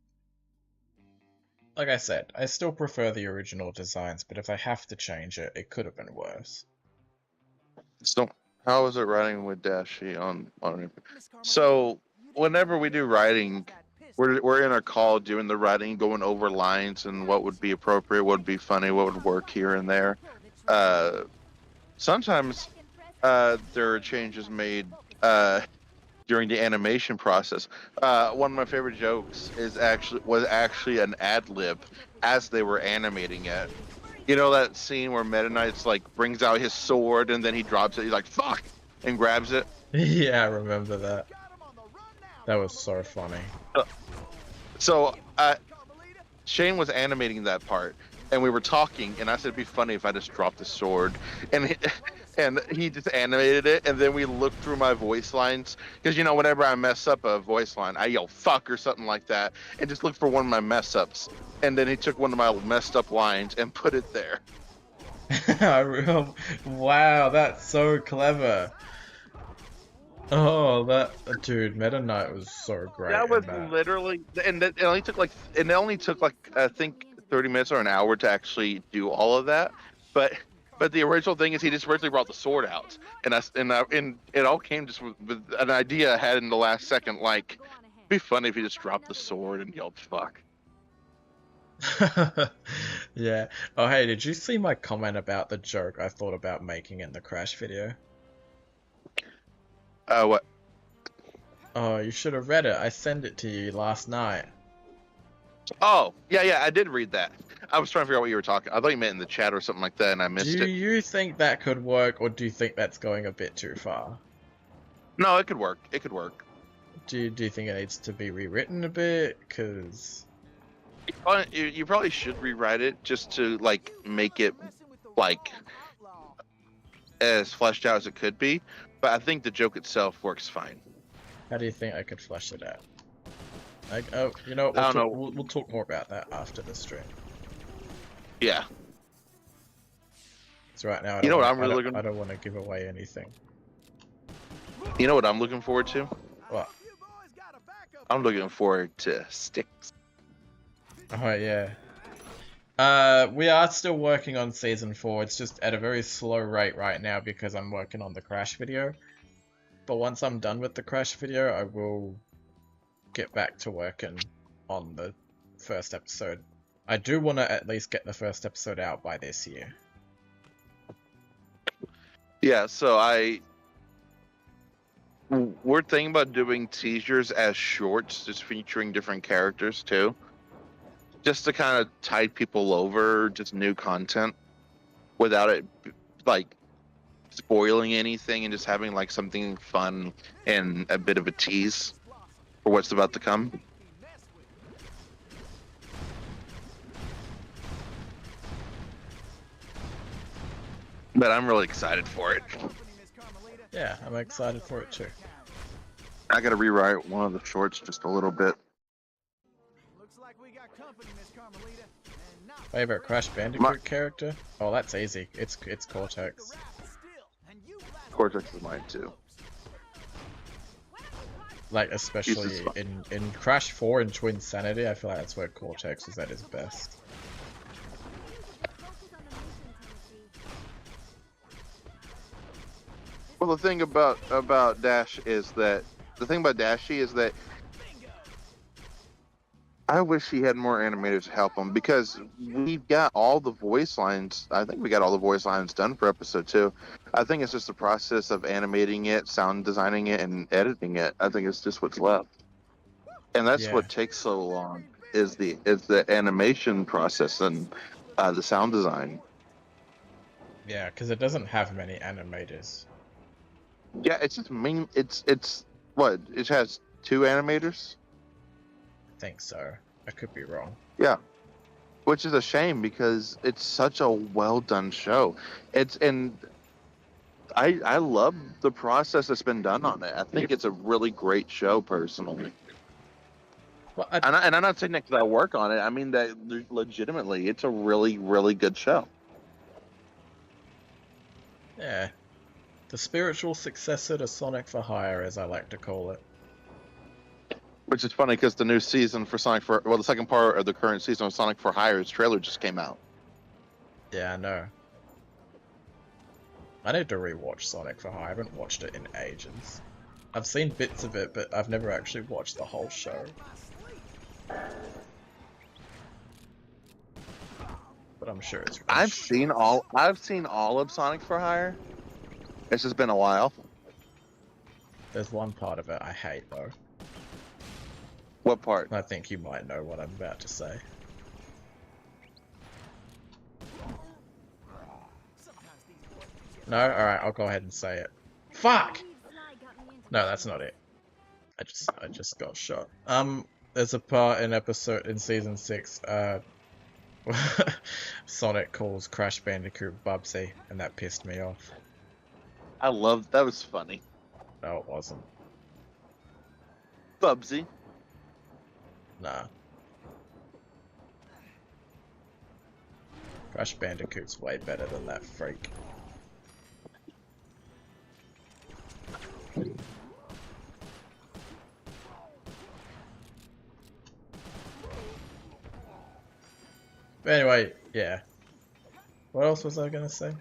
Like I said, I still prefer the original designs, but if I have to change it, it could have been worse. So, how is it writing with Dashi on? So, whenever we do writing, we're in our call doing the writing, going over lines and what would be appropriate, what would be funny, what would work here and there. Sometimes there are changes made during the animation process. One of my favorite jokes was actually an ad lib as they were animating it. You know that scene where Meta Knight's like brings out his sword and then he drops it. He's like "fuck" and grabs it. Yeah, I remember that. That was so funny. So Shane was animating that part, and we were talking, and I said it'd be funny if I just dropped the sword, and and he just animated it, and then we looked through my voice lines because whenever I mess up a voice line, I yell "fuck" or something like that, and just look for one of my mess ups, and then he took one of my messed up lines and put it there. Wow, that's so clever. Oh, that dude, Meta Knight was so great That was in that. literally, and it only took like I think 30 minutes or an hour to actually do all of that. But the original thing is he just originally brought the sword out, and it all came just with an idea I had in the last second. Like, it'd be funny if he just dropped the sword and yelled "fuck." Yeah. Oh, hey, did you see my comment about the joke I thought about making in the Crash video? What? Oh, you should have read it. I sent it to you last night. Oh, yeah, I did read that. I was trying to figure out what you were talking. I thought you meant in the chat or something like that, and I Do missed it. you think that could work, or do you think that's going a bit too far? No, it could work. It could work. Do you think it needs to be rewritten a bit? Cause You probably should rewrite it just to like make it like as fleshed out as it could be, but I think the joke itself works fine. how do you think I could flesh it out? Like, oh, you know, I don't know. we'll talk more about that after the stream. Yeah. So right now, You know what I'm really looking. I don't want to give away anything. You know what I'm looking forward to? What? I'm looking forward to sticks. Oh yeah. We are still working on season 4. It's just at a very slow rate right now because I'm working on the Crash video. But once I'm done with the Crash video, I will get back to working on the first episode. I do want to at least get the first episode out by this year. Yeah, so we're thinking about doing teasers as shorts, just featuring different characters too, just to kind of tide people over, just new content, without it like spoiling anything, and just having like something fun and a bit of a tease for what's about to come. But I'm really excited for it. Yeah, I'm excited for it too. I gotta rewrite one of the shorts just a little bit. Favorite Crash Bandicoot character? Oh, that's easy. It's Cortex. Cortex is mine too. Like, especially in Crash 4 and Twinsanity, I feel like that's where Cortex is at his best. Well, the thing about Dash is that I wish he had more animators to help him, because we've got all the voice lines. I think we got all the voice lines done for episode 2. I think it's just the process of animating it, sound designing it, and editing it. I think it's just what's left, and that's what takes so long is the animation process and the sound design. Yeah, because it doesn't have many animators. Yeah, it's just it's what, it has 2 animators. I think so. I could be wrong. Yeah, which is a shame because it's such a well done show. I love the process that's been done on it. I think it's a really great show personally. Well, And I'm not saying that because I work on it. I mean that legitimately, it's a really, really good show. yeah. The spiritual successor to Sonic for Hire, as I like to call it. Which is funny because the new season for the second part of the current season of Sonic for Hire's trailer just came out. Yeah, I know. I need to rewatch Sonic for Hire. I haven't watched it in ages. I've seen bits of it, but I've never actually watched the whole show. But I'm sure it's. I've seen all of Sonic for Hire. It's just been a while. There's one part of it I hate though. What part? I think you might know what I'm about to say. No? Alright, I'll go ahead and say it. Fuck! No, that's not it. I just got shot. There's a part in season 6, Sonic calls Crash Bandicoot Bubsy, and that pissed me off. I loved that. Was funny. No, it wasn't. Bubsy. Nah. Crash Bandicoot's way better than that freak. But anyway, yeah. What else was I gonna say?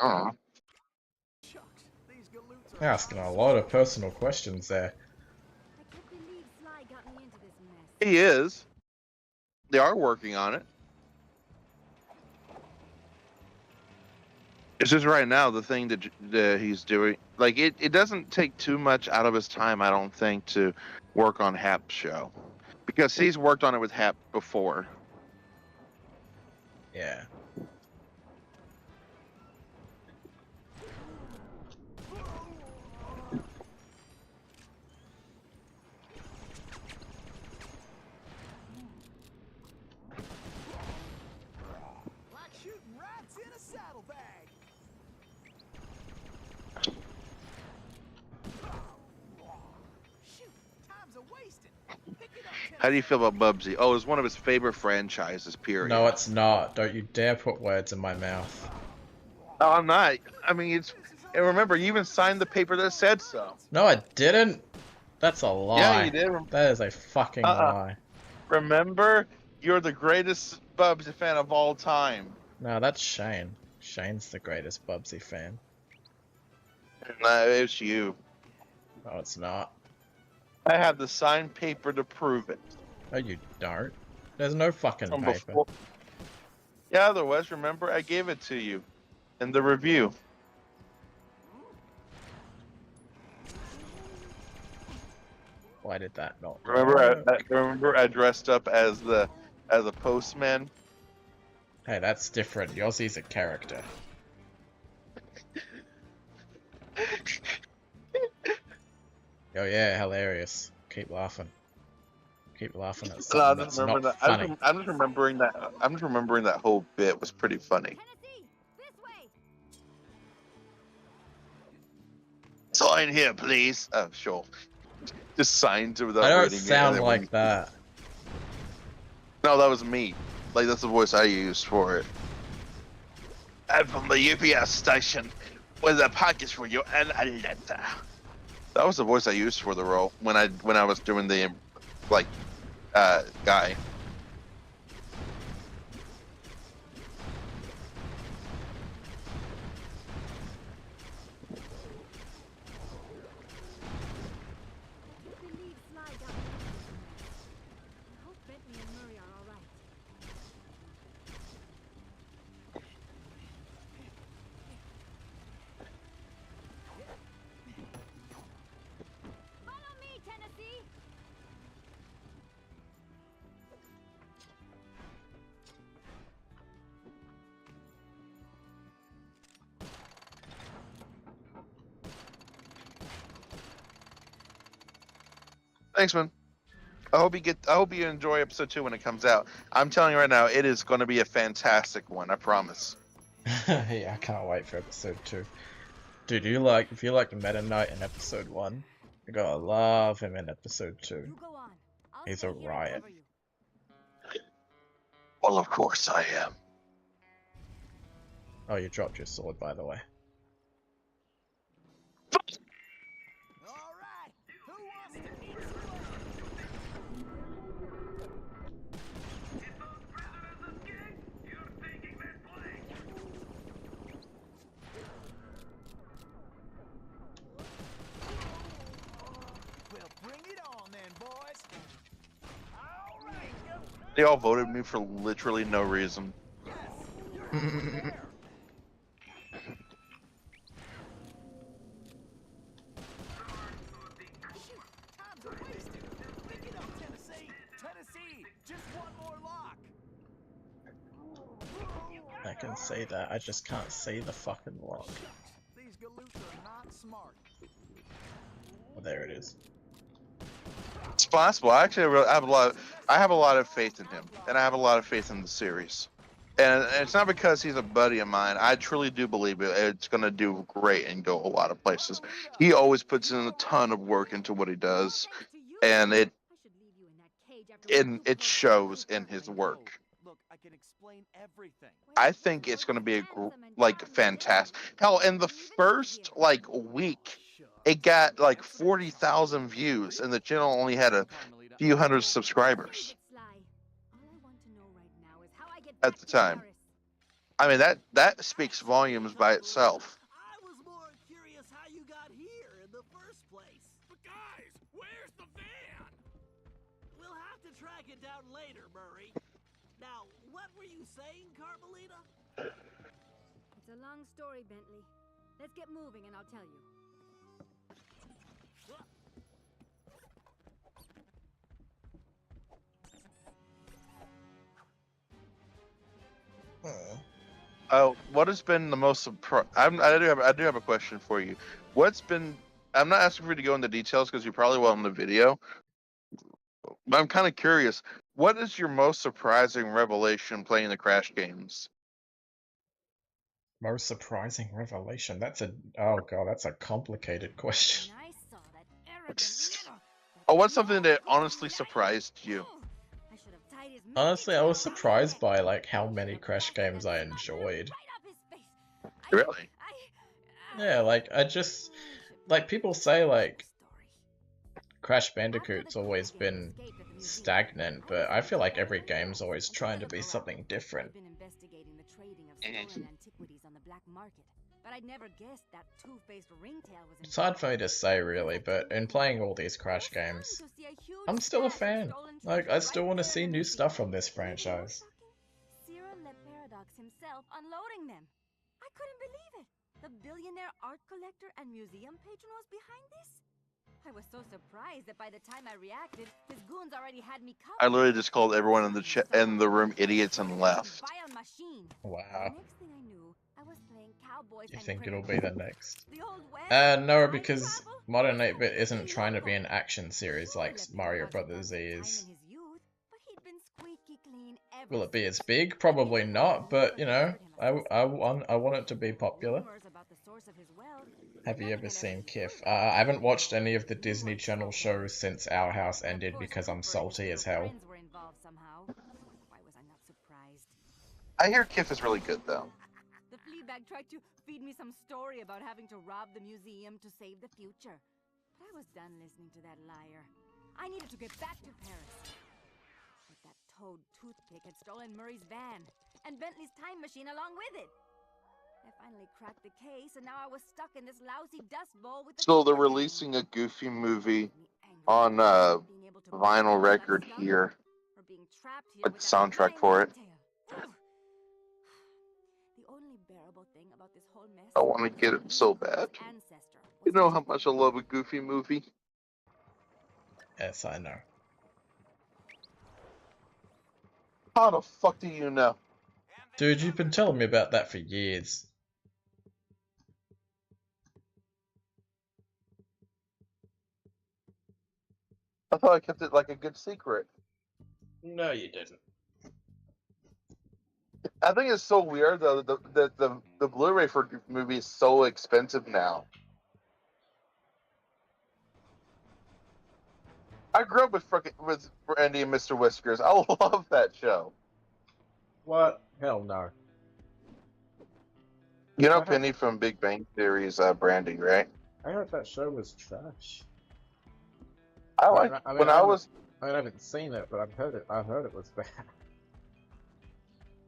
Oh. You're asking a lot of personal questions there. I can't believe Sly got me into this mess. He is. They are working on it. It's just right now the thing that he's doing. Like it doesn't take too much out of his time, I don't think, to work on Hap's show, because he's worked on it with Hap before. Yeah. Like shooting rats in a saddlebag. Shoot, time's a wasting. Pick it up, How do you feel about Bubsy? Oh, it's one of his favorite franchises. Period. No, it's not. Don't you dare put words in my mouth. No, I'm not. I mean, it's. And remember, you even signed the paper that said so. No, I didn't. That's a lie. Yeah, you did. That is a fucking lie. Remember, you're the greatest Bubsy fan of all time. No, that's Shane. Shane's the greatest Bubsy fan. No, it's you. No, it's not. I have the signed paper to prove it. No, you don't. There's no fucking From paper. before. Yeah, there was. Remember, I gave it to you in the review. Why did that not? Remember, I dressed up as a postman. Hey, that's different. Yozzy's a character. Oh yeah, hilarious. Keep laughing. Keep laughing at No, something I that's just remember not that. funny. I'm just remembering that. I'm just remembering that whole bit was pretty funny. Tennessee, this way. Sign here, please. Oh, sure. Just signed to without I don't reading it, and sound then like that. No, that was me. Like, that's the voice I used for it. I'm from the UPS station with a package for you and a letter. That was the voice I used for the role when I was doing the like guy. I can't believe Sly got me into this mess. I hope Bentley and Murray are all right. Follow me, Tennessee. Thanks, man. I hope you enjoy episode 2 when it comes out. I'm telling you right now, it is going to be a fantastic one. I promise. Yeah, I can't wait for episode 2. Dude, if you like Meta Knight in episode 1, you gotta love him in episode 2. You go on. I'll He's stay a here and riot. cover you. Well, of course I am. Oh, you dropped your sword, by the way. All right, who wants to eat some? Well, bring it on then, boys. All right, go. They all voted me for literally no reason. Shoot, time's a wasting. Pick it up, Tennessee. Tennessee, just one more lock. can see that. I just can't see the fucking lock. These galoots are not smart. Oh, there it is. It's possible. Actually, I have a lot of faith in him, and I have a lot of faith in the series. And it's not because he's a buddy of mine. I truly do believe it's going to do great and go a lot of places. He always puts in a ton of work into what he does, and it shows in his work. Look, I can explain everything. I think it's going to be fantastic. Hell, in the first week, it got like 40,000 views, and the channel only had a few hundred subscribers at the time. I mean, that speaks volumes by itself. I was more curious how you got here in the first place. But guys, where's the van? We'll have to track it down later, Murray. Now, what were you saying, Carmelita? It's a long story, Bentley. Let's get moving and I'll tell you. What has been the most I do have a question for you. I'm not asking for you to go into details because you probably will in the video, but I'm kind of curious. What is your most surprising revelation playing the Crash games? Most surprising revelation? That's a complicated question. When I saw that arrogant little... What's something that honestly surprised you? I should have tied his Honestly, I was surprised by like how many Crash games I enjoyed. Really? Yeah, like I just like people say like Crash Bandicoot's always been stagnant, but I feel like every game's always trying to be something different. It's hard for me to say really, but in playing all these Crash games, I'm still a fan. Like, I still want to see new stuff from this franchise. Himself unloading them. I couldn't believe it. The billionaire art collector and museum patron was behind this? I was so surprised that by the time I reacted, his goons already had me covered. I literally just called everyone in the room idiots and left. Wow. Next thing I knew, I was playing cowboys. You think it'll be the next? The old West, No, because Modern 8-Bit isn't trying to be an action series like Mario Brothers Z is. Will it be as big? Probably not, but you know, I want it to be popular. Have you ever seen Kif? I haven't watched any of the Disney Channel shows since Our House ended because I'm salty as hell. I hear Kif is really good though. The Fleabag tried to feed me some story about having to rob the museum to save the future. But I was done listening to that liar. I needed to get back to Paris. But that toad toothpick had stolen Murray's van, and Bentley's time machine along with it. I finally cracked the case, and now I was stuck in this lousy dust bowl with the... So they're releasing a Goofy movie on vinyl record here. Like the soundtrack for it. I want to get it so bad. You know how much I love a Goofy movie? Yes, I know. How the fuck do you know? Dude, you've been telling me about that for years. I thought I kept it like a good secret. No, you didn't. I think it's so weird though that the Blu-ray for Goofy movie is so expensive now. I grew up with Randy and Mr. Whiskers. I love that show. What? Hell no. You know Penny from Big Bang Theory's Brandy, right? I heard that show was trash. I haven't seen it, but I've heard it. I heard it was bad.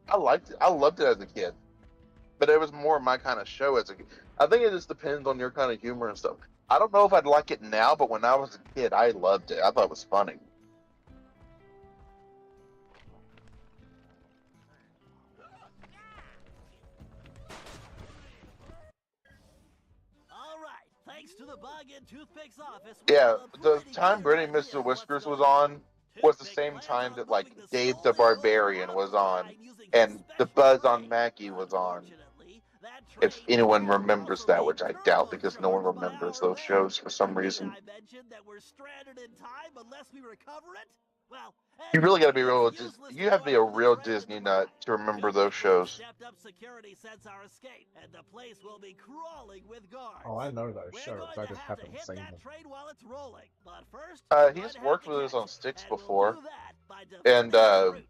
I liked it. I loved it as a kid, but it was more my kind of show as a kid. I think it just depends on your kind of humor and stuff. I don't know if I'd like it now, but when I was a kid, I loved it. I thought it was funny. Thanks to the bug in Toothpick's office. Yeah, the time Brady and Mr. Whiskers was on was the same time that like Dave the Barbarian was on and the buzz on Maggie was on. If anyone remembers that, which I doubt because no one remembers those shows for some reason. I mentioned that we're stranded in time unless we recover it? Well, You really got to be anyway, real. it's useless You to have to be a go after the real train in the Disney nut park. to remember Two those people with shows. stepped up security since our escape, and the place will be crawling with guards. Oh, I know those We're shows. going I to just have to haven't hit seen that them. train while it's rolling. But first, we're He's going to worked have with to us on catch it, Sticks and we'll before, do that by and defending the route.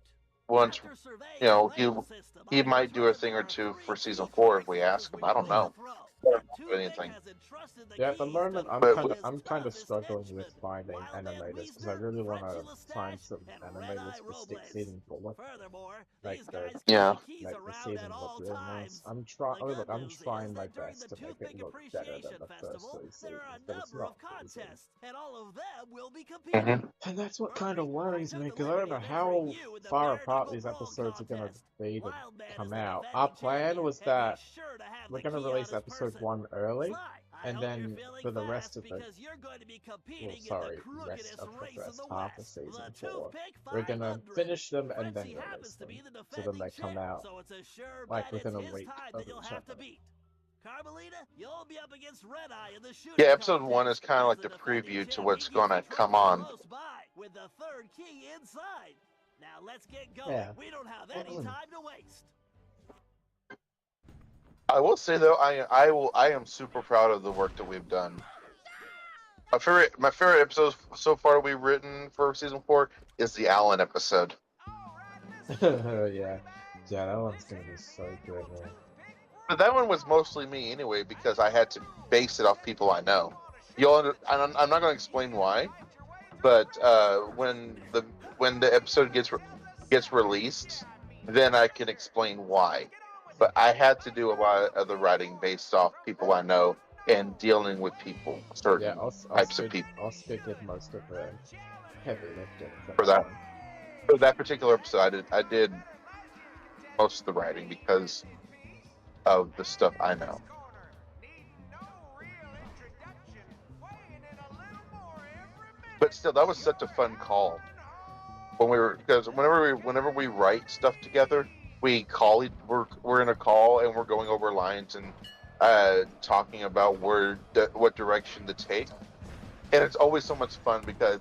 once After surveying you know the rail system, he I've might do a determined thing there or are two for 3 season key 4 if we choices ask him. we I don't need know. to throw. I don't And know Toothpick anything. has entrusted the Yeah, at the keys moment, to I'm But kind of his I'm kind of toughest struggling with henchman, finding Wild Man animators because I Wiesner, really want Pretty to Mustache, find some and animators Red-Eye for Stick Robles. Season 4. Furthermore, Like these the guys keep Yeah. the keys like the around at season all look real times. nice. I'm trying. The Oh, good look, I'm news trying is my that during best the to make it Toothpick look better than Appreciation the first Festival, 3 there are seasons, a but it's number of not easy. contests, and all of them will be competing. Mm-hmm. And that's what kind First, of I worries took me the because I don't liberty know of entering how you in the far Bare apart Knuckle these Brawl episodes are going to contest. be to Wild Man come is the out. defending Our plan champion, was and that he's sure to have we're the going to key release on his episode person. 1 early, Sly, I and hope you're then feeling for the fast rest of the because you're going to be competing well, in sorry, the rest crookedest of the race in first the half of West, season the 4, Toothpick we're going to 500. finish them and then Fritzy happens release to them, be the so then defending they come champ, out so it's a sure like bet within it's a his week time of that you'll each have to other. beat. Carmelita, you'll be up against Red-Eye in the shooting Yeah, episode 1 contest. is kind of As like the the defending preview to champ, what's he going keeps to the come trophy on. close by with the third key inside. Now let's get going. Yeah. We don't have any time to waste. I will say though, I am super proud of the work that we've done. My favorite episode so far we've written for season 4 is the Allen episode. Yeah, that one's gonna be so good, man. But that one was mostly me anyway because I had to base it off people I know. I'm not going to explain why, but when the episode gets released, then I can explain why. But I had to do a lot of the writing based off people I know and dealing with people, certain Yeah, types of people. Oscar did most of the heavy lifting For that that one. for that particular episode, I did most of the writing because of the stuff I know. But still, that was such a fun call because whenever we write stuff together, we're in a call and we're going over lines and talking about what direction to take, and it's always so much fun because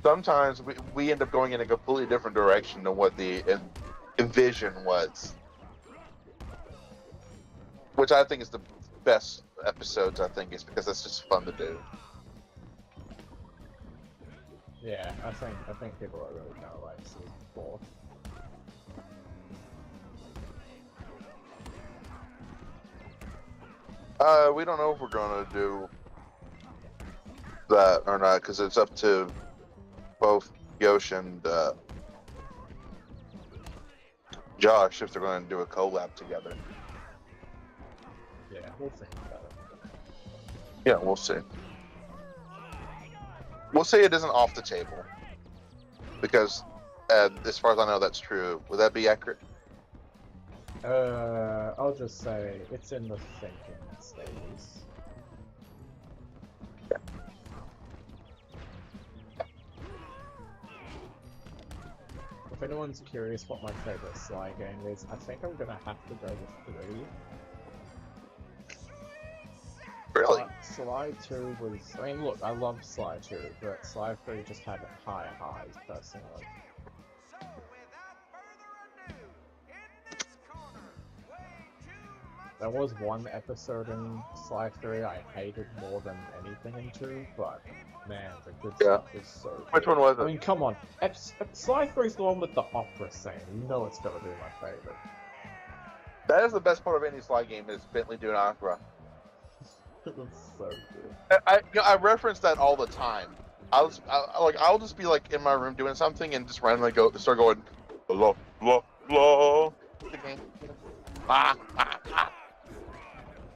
sometimes we end up going in a completely different direction than what the envision was, which I think is the best episodes. I think is because it's just fun to do. Yeah, I think people are really gonna like season 4. We don't know if we're gonna do that or not because it's up to both Yosh and Josh if they're going to do a collab together. Yeah, we'll think about it. Yeah, we'll see. We'll say it isn't off the table because, as far as I know, that's true. Would that be accurate? I'll just say it's in the thinking stages. If anyone's curious what my favorite Sly game is, I think I'm gonna have to go with 3. Really? Sly 2 was... I mean, look, I love Sly 2, but Sly 3 just had higher highs, personally. There was one episode in Sly 3 I hated more than anything in 2, but man, the good stuff was so good. Which one was it? I mean, come on. Sly 3 is the one with the opera scene. You know it's gonna be my favorite. That is the best part of any Sly game is Bentley doing opera. It was so good. I reference that all the time. I'll just be like in my room doing something and just randomly start going blah blah blah. Ah, ah, ah.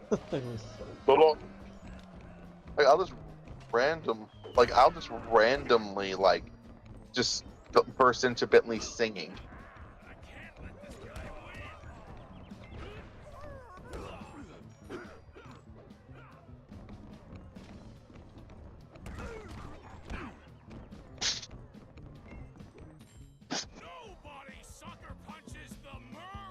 It was so Blah, blah. Like I'll just randomly just burst into Bentley singing. Nobody sucker punches the murderer!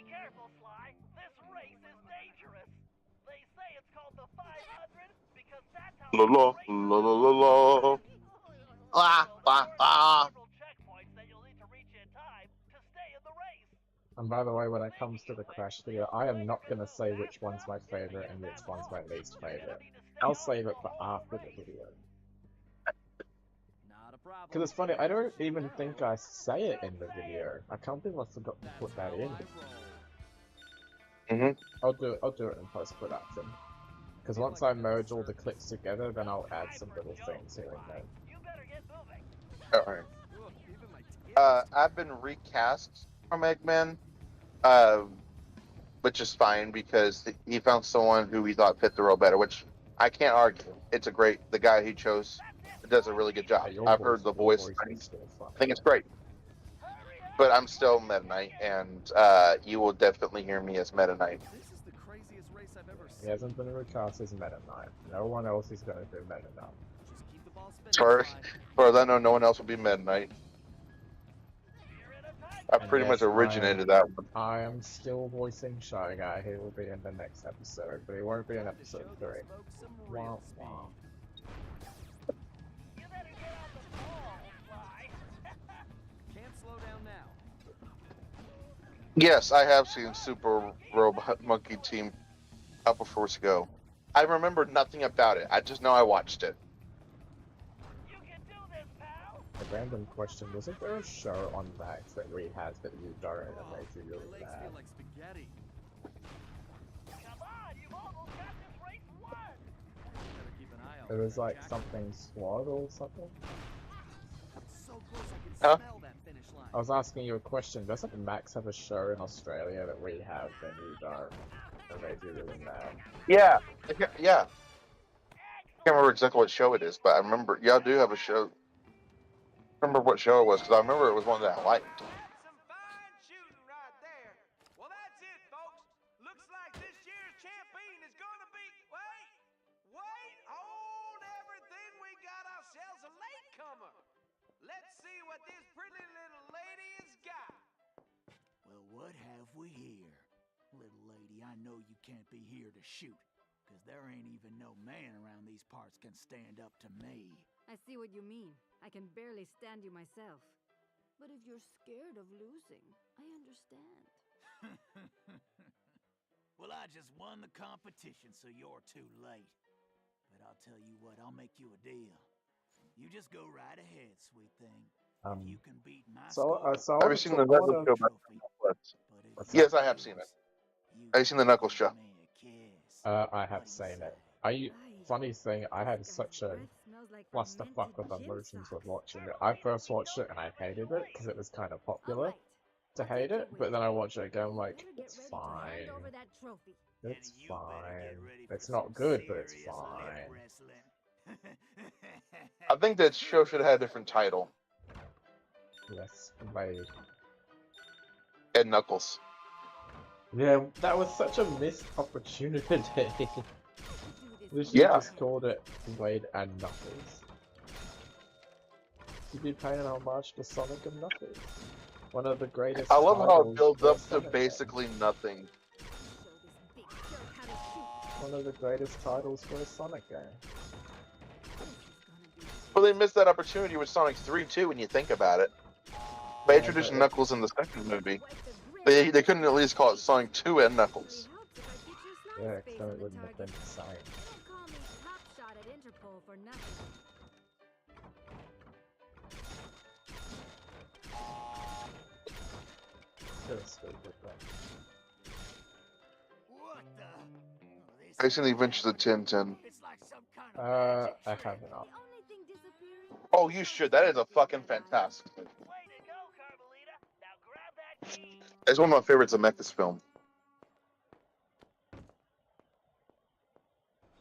careful, Sly. This race is dangerous. They say it's called the 500 because that's how La la la la la la. Ah, ah, ah. several checkpoints that you'll need to reach in time to stay in the race. And by the way, when it comes to the Crash video, I am not going to say which one's my favorite and which one's my least favorite. I'll save it for after the video. Not a problem. Because it's funny, I don't even think I say it in the video. I can't believe I forgot to put that in. I'll do it in post-production. Because once I merge all the clips together, then I'll add some little things here and there. Alright. I've been recast from Eggman, which is fine because he found someone who he thought fit the role better, which I can't argue. It's the guy he chose does a really good job. I've heard the voice. I think it's great. But I'm still Meta Knight, and you will definitely hear me as Meta Knight. This is the craziest race I've ever seen. He hasn't been recast as Meta Knight. No one else is going to do Meta Knight. Just keep the ball spinning. As far as I know, no one else will be Meta Knight. I pretty much originated that one. I am still voicing Shy Guy. He will be in the next episode, but he won't be in episode 3. Wah, wah. Can't slow down now. Yes, I have seen Super Robot Monkey Team a couple Force ago. I remember nothing about it. I just know I watched it. A random question, wasn't there a show on Max that we had that you don't and it made you really Legs bad? feel like spaghetti. Come on, you've almost got this race won. Better keep an eye out. It was like something SWAT or something? So close I can Huh? smell that finish line. I was asking you a question, doesn't Max have a show in Australia that we have and you don't? That made you really mad? Yeah. Yeah. I can't remember exactly what show it is, but I remember y'all do have a show. I remember what show it was, because I remember it was one that I liked. Some fine shooting right there. Well, that's it, folks. Looks like this year's champion is gonna be. Wait, hold everything. We got ourselves a latecomer. Let's see what this pretty little lady has got. Well, what have we here? Little lady, I know you can't be here to shoot, because there ain't even no man around these parts can stand up to me. I see what you mean. I can barely stand you myself. But if you're scared of losing, I understand. Well, I just won the competition, so you're too late. But I'll tell you what, I'll make you a deal. You just go right ahead, sweet thing. If you can beat my score, Have you seen the Knuckles show by Netflix? but if Yes, you I have lose, seen it. you Have you seen the Knuckles show? give me a kiss. I have seen it. Funny thing, I had such a clusterfuck of emotions with watching it. I first watched it and I hated it because it was kind of popular to hate it, but then I watched it again, I'm like, it's fine. It's fine. It's not good, but it's fine. I think that show should have had a different title. Yes, maybe. Ed Knuckles. Yeah, that was such a missed opportunity. They should Yeah. just called it Wade and Knuckles. You'd be paying homage to Sonic and Knuckles. One of the greatest. I love how it titles builds for a up to Sonic game. basically nothing. One of the greatest titles for a Sonic game. Well, they missed that opportunity with Sonic 3 too, when you think about it. By Yeah, introducing but Knuckles in the second movie, they couldn't at least call it Sonic 2 and Knuckles. Yeah, because then it wouldn't have been the same. Call me Top Shot at Interpol for nothing. Still stupid, but... What the? Have you seen the Adventures of Tintin? It's like some kind of I have not. The only thing disappearing. Oh, you should. That is a fucking fantastic movie. Way to go, Carmelita. Now grab that key. It's one of my favorites of Zemeckis film.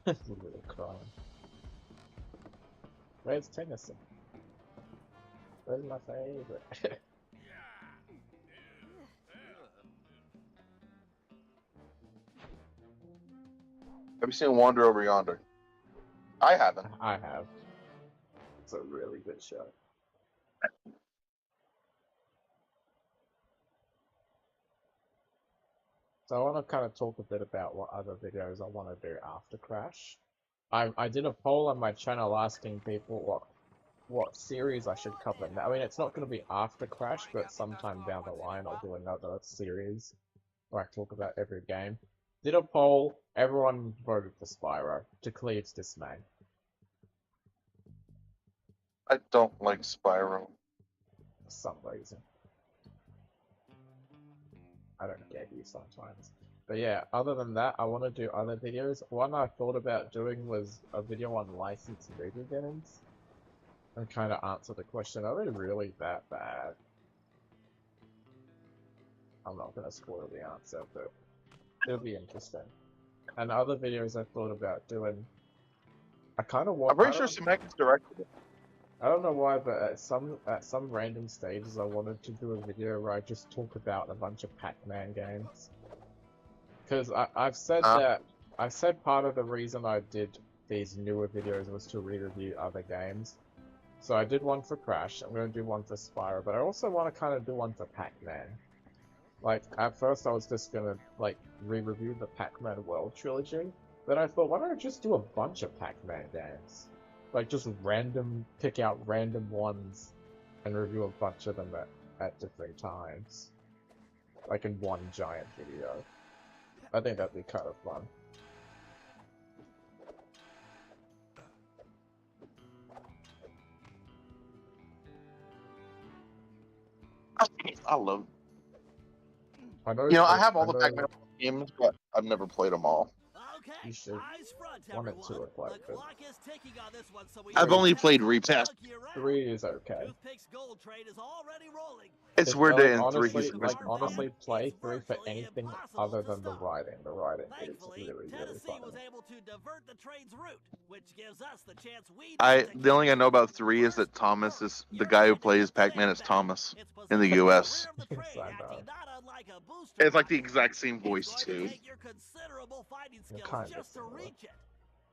Little crying. Where's Tennyson? Where's my favorite? Have you seen Wander Over Yonder? I haven't. I have. It's a really good show. So I want to kind of talk a bit about what other videos I want to do after Crash. I did a poll on my channel asking people what series I should cover. Now, I mean, it's not going to be after Crash, but sometime down the line I'll do another series where I talk about every game. Did a poll, everyone voted for Spyro, to Cleve's dismay. I don't like Spyro. For some reason. I don't get you sometimes. But yeah, other than that, I want to do other videos. One I thought about doing was a video on licensed video games. And kind of answer the question, are they really that bad? I'm not going to spoil the answer, but it'll be interesting. And other videos I thought about doing, I kind of want. I'm pretty sure Zemeckis directed it. I don't know why, but at some random stages, I wanted to do a video where I just talk about a bunch of Pac-Man games. Because I've said part of the reason I did these newer videos was to re-review other games. So I did one for Crash, I'm going to do one for Spyro, but I also want to kind of do one for Pac-Man. Like, at first I was just going to, like, re-review the Pac-Man World Trilogy, then I thought, why don't I just do a bunch of Pac-Man games? Like, just pick out random ones, and review a bunch of them at different times. Like, in one giant video. I think that'd be kind of fun. I love. I know. I have all the Pac-Man games, but I've never played them all. Okay, You should. eyes front, One and everyone. two are quite The good. clock is ticking on this one, so we I've only played Repass. 3 is okay. Toothpick's gold train is already rolling. It's weird that in 3 honestly, he's missing. honestly, play 3 for anything other than the writing. The writing is Thankfully, really, really Tennessee funny. was able to divert the train's route, which gives us the chance we The only thing I know about 3 is that Thomas is the guy who plays Pac-Man is Thomas in the U.S. Yes, I know. It's like the exact same voice too. You're kind of just to similar. reach it.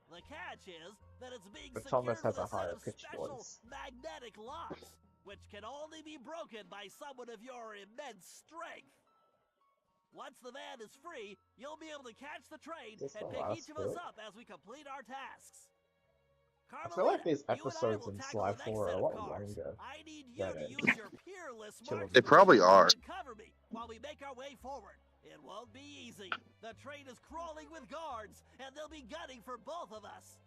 The catch is that it's being But Thomas secured has with a higher set of pitched special voice. magnetic locks, which can only be broken by someone of your immense strength. Once the van is free, you'll be able to catch the train This and the pick last each of us bit? up as we complete our tasks. I feel like these Carmelita, you and I episodes will in tackle Sly the next 4 are set a of lot cars. longer I need you than to in use your peerless Children's They probably are. and cover me while we make our way forward. It won't be easy. The train is crawling with guards, and they'll be gunning for both of us.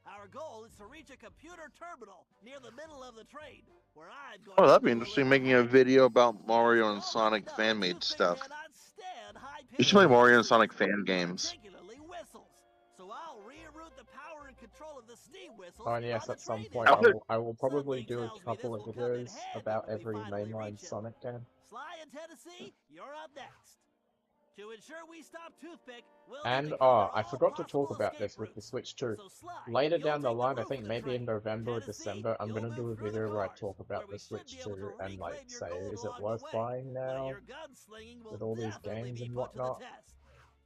Our goal is to reach a computer terminal near the middle of the train, where I'm going Oh, that'd to be interesting, making a video about Mario and Sonic fan-made stuff. You should play Mario and Sonic fan games. Particularly whistles. So I'll reroute the power and control of the steam whistles. Oh, and yes, on at the some train point engine. I will probably Something do a tells me couple this of will come in videos handy about when we every finally mainline reach it. Sonic game. Sly and Tennessee, you're up next. To ensure we stop Toothpick, we'll And need to cover I all forgot to talk possible about escape this with the routes. Switch 2. So Sly, Later you'll down the take line, I roof think of the maybe in train. November or Tennessee, December, I'm you'll gonna do a move through the video where I cars, talk where about we the should Switch be able 2 to and like reclaim your say, gold is it along worth the way. buying But now your gunslinging will with all these definitely games be and put to the whatnot? test.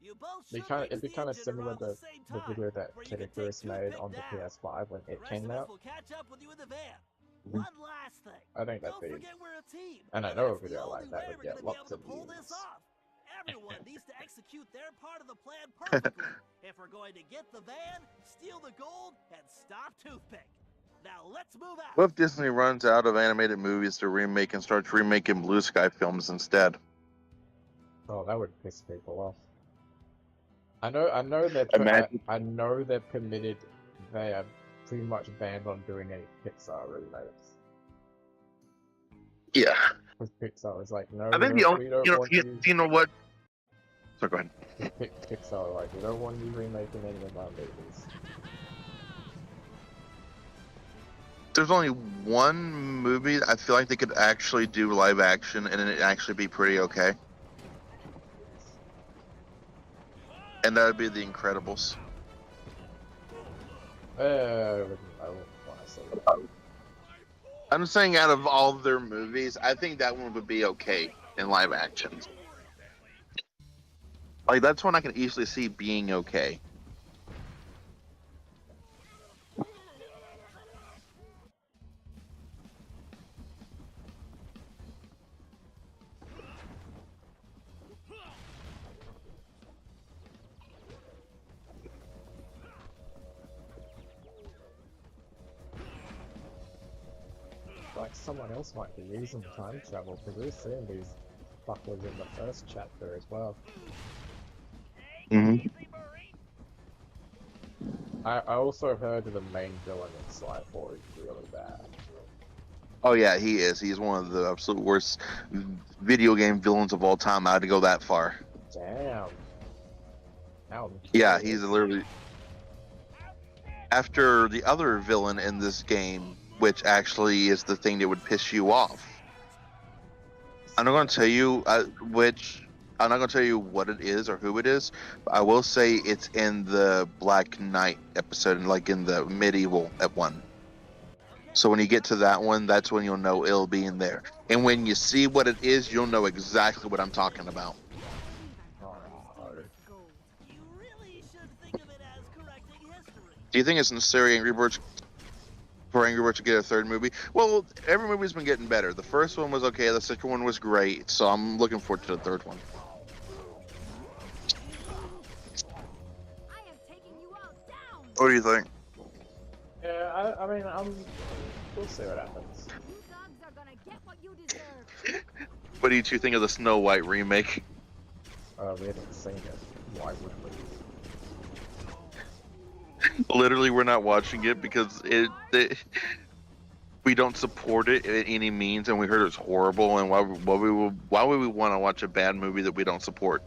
You both It'd should be reach kind of the engine similar around to the same the time, video that where you Kid can Icarus take made Toothpick on the down. PS5 when The it rest came of us out. will catch up with you in the van. One last thing. I think that'd Don't be, forget we're a team. and I know a That's the video only like that way would we're get gonna be lots able to of pull views. this off. Everyone needs to execute their part of the plan perfectly if we're going to get the van, steal the gold, and stop Toothpick. Now let's move out. What if Disney runs out of animated movies to remake and starts remaking Blue Sky films instead? Oh, that would piss people off. I know Imagine. I know they're permitted. They are pretty much banned on doing any Pixar remakes. Yeah. Because Pixar is like, no, I think the only, we don't want you know what? So go ahead. Pixar are like, we don't want you remaking any of our movies. There's only one movie I feel like they could actually do live action and it actually be pretty okay. And that would be The Incredibles. I wouldn't want to say that. I'm saying out of all their movies, I think that one would be okay in live action. Like, that's one I can easily see being okay. like someone else might be using time travel, because we've seen these fuckers in the first chapter as well. Hmm. I also heard the main villain in Sly 4 is really bad. Oh yeah, he is. He's one of the absolute worst video game villains of all time. I had to go that far. Damn. Now I'm Yeah, curious. he's literally after the other villain in this game, which actually is the thing that would piss you off. I'm not going to tell you which. I'm not going to tell you what it is or who it is, but I will say it's in the Black Knight episode, like in the medieval at one. So when you get to that one, that's when you'll know it'll be in there. And when you see what it is, you'll know exactly what I'm talking about. You really should think of it as correcting history. Do you think it's necessary for Angry Birds to get a third movie? Well, every movie's been getting better. The first one was okay. The second one was great. So I'm looking forward to the third one. I am taking you all down. What do you think? Yeah, I mean, we'll see what happens. You dogs are gonna get what you deserve. What do you two think of the Snow White remake? We haven't seen it. Why would we? Literally, we're not watching it because we don't support it in any means, and we heard it's horrible. And why would we want to watch a bad movie that we don't support?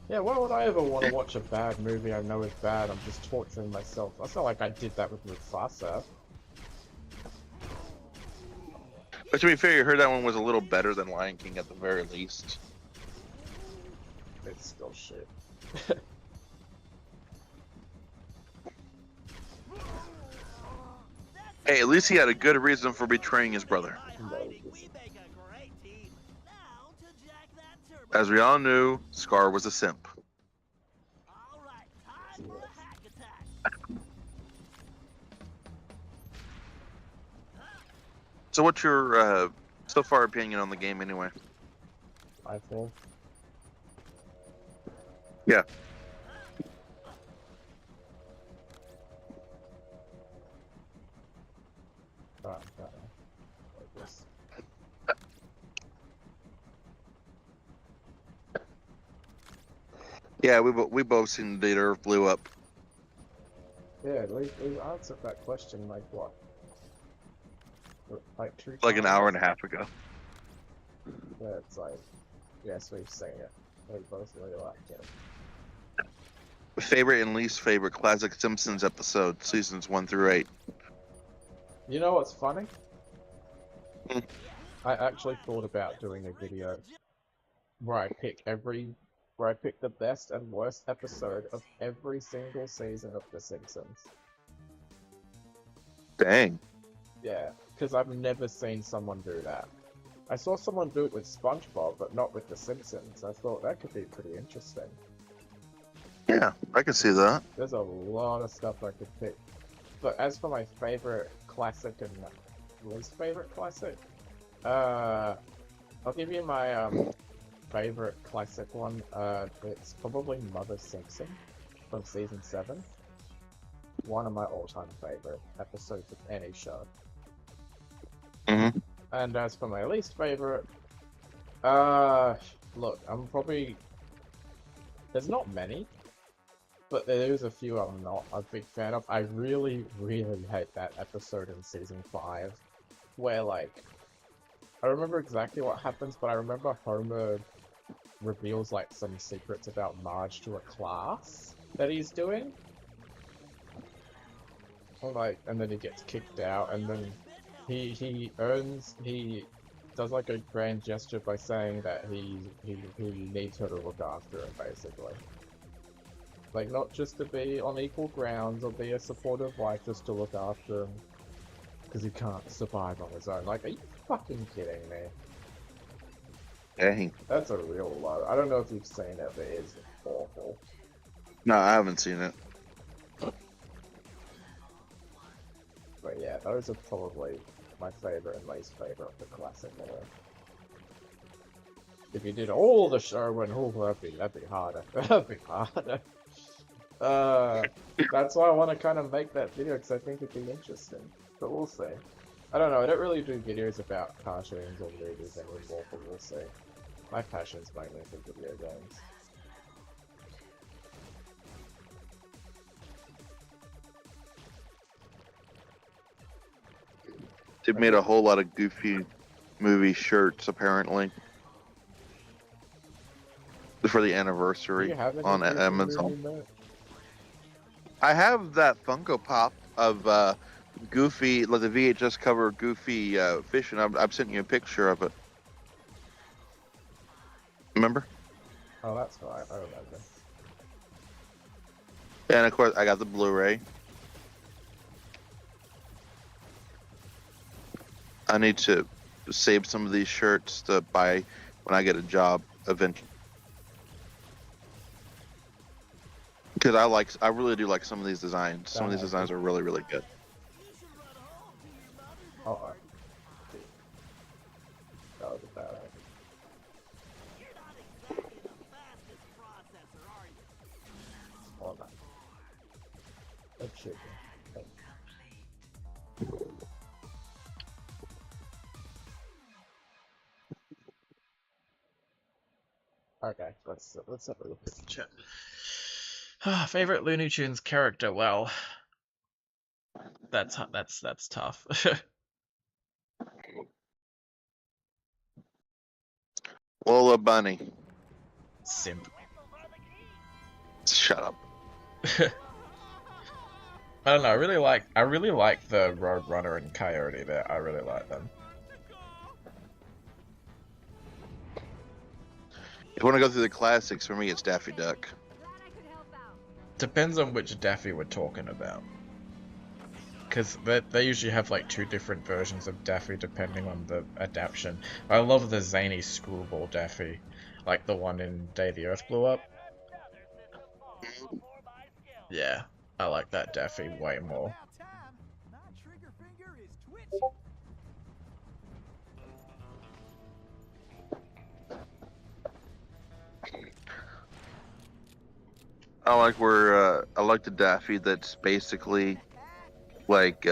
Yeah, why would I ever want to watch a bad movie I know is bad? I'm just torturing myself. It's not like I did that with Mufasa. But to be fair, you heard that one was a little better than Lion King at the very least. It's still shit. Hey, at least he had a good reason for betraying his brother. As we all knew, Scar was a simp. So what's your so far opinion on the game anyway? I think. Yeah. Like this. Yeah, we both seen the Earth blew up. Yeah, we answered that question like what? Like 2 Like an times? hour and a half ago. Yeah, it's like, yes, we've seen it. We both really liked it. Favorite and least favorite classic Simpsons episode, seasons 1 through 8. You know what's funny? Hmm. I actually thought about doing a video where I pick the best and worst episode of every single season of The Simpsons. Dang. Yeah, because I've never seen someone do that. I saw someone do it with SpongeBob, but not with The Simpsons. I thought that could be pretty interesting. Yeah, I can see that. There's a lot of stuff I could pick. But as for my favorite classic and least favorite classic, I'll give you my favorite classic one. It's probably Mother Simpson from season 7. One of my all-time favorite episodes of any show. Mm-hmm. And as for my least favorite, look, I'm probably... There's not many, but there's a few I'm not a big fan of. I really, really hate that episode in season 5, where, like, I remember exactly what happens, but I remember Homer reveals, like, some secrets about Marge to a class that he's doing. Like, and then he gets kicked out, and then he does like a grand gesture by saying that he needs her to look after him, basically. Like, not just to be on equal grounds or be a supportive wife, just to look after him, because he can't survive on his own. Like, are you fucking kidding me? Dang. That's a real low. I don't know if you've seen it, but it is awful. No, I haven't seen it. But yeah, those are probably my favorite and least favorite of the classic era. If you did all the show, and that'd be harder. That'd be harder. That's why I want to kind of make that video, because I think it'd be interesting. But we'll see. I don't know, I don't really do videos about cartoons or movies anymore, but we'll see. My passion's mainly for video games. They've made a whole lot of Goofy movie shirts, apparently, for the Do anniversary you have any on Goofy Amazon. movie merch? I have that Funko Pop of Goofy, like the VHS cover of Goofy fishing. I've sent you a picture of it. Remember? Oh, that's right, I remember. And of course, I got the Blu-ray. I need to save some of these shirts to buy when I get a job eventually. Because I really do like some of these designs. Some of these designs are really, really good. Oh, that was a bad idea. Hold on. That should be. Okay, let's have a look at the chat. Favorite Looney Tunes character? Well, that's tough. Lola Bunny. Simp. Shut up. I don't know. I really like the Roadrunner and Coyote there. I really like them. If you want to go through the classics, for me, it's Daffy Duck. Depends on which Daffy we're talking about. Because they usually have like two different versions of Daffy depending on the adaptation. I love the zany screwball Daffy, like the one in Day the Earth Blew Up. Yeah, I like that Daffy way more. I like the Daffy that's basically like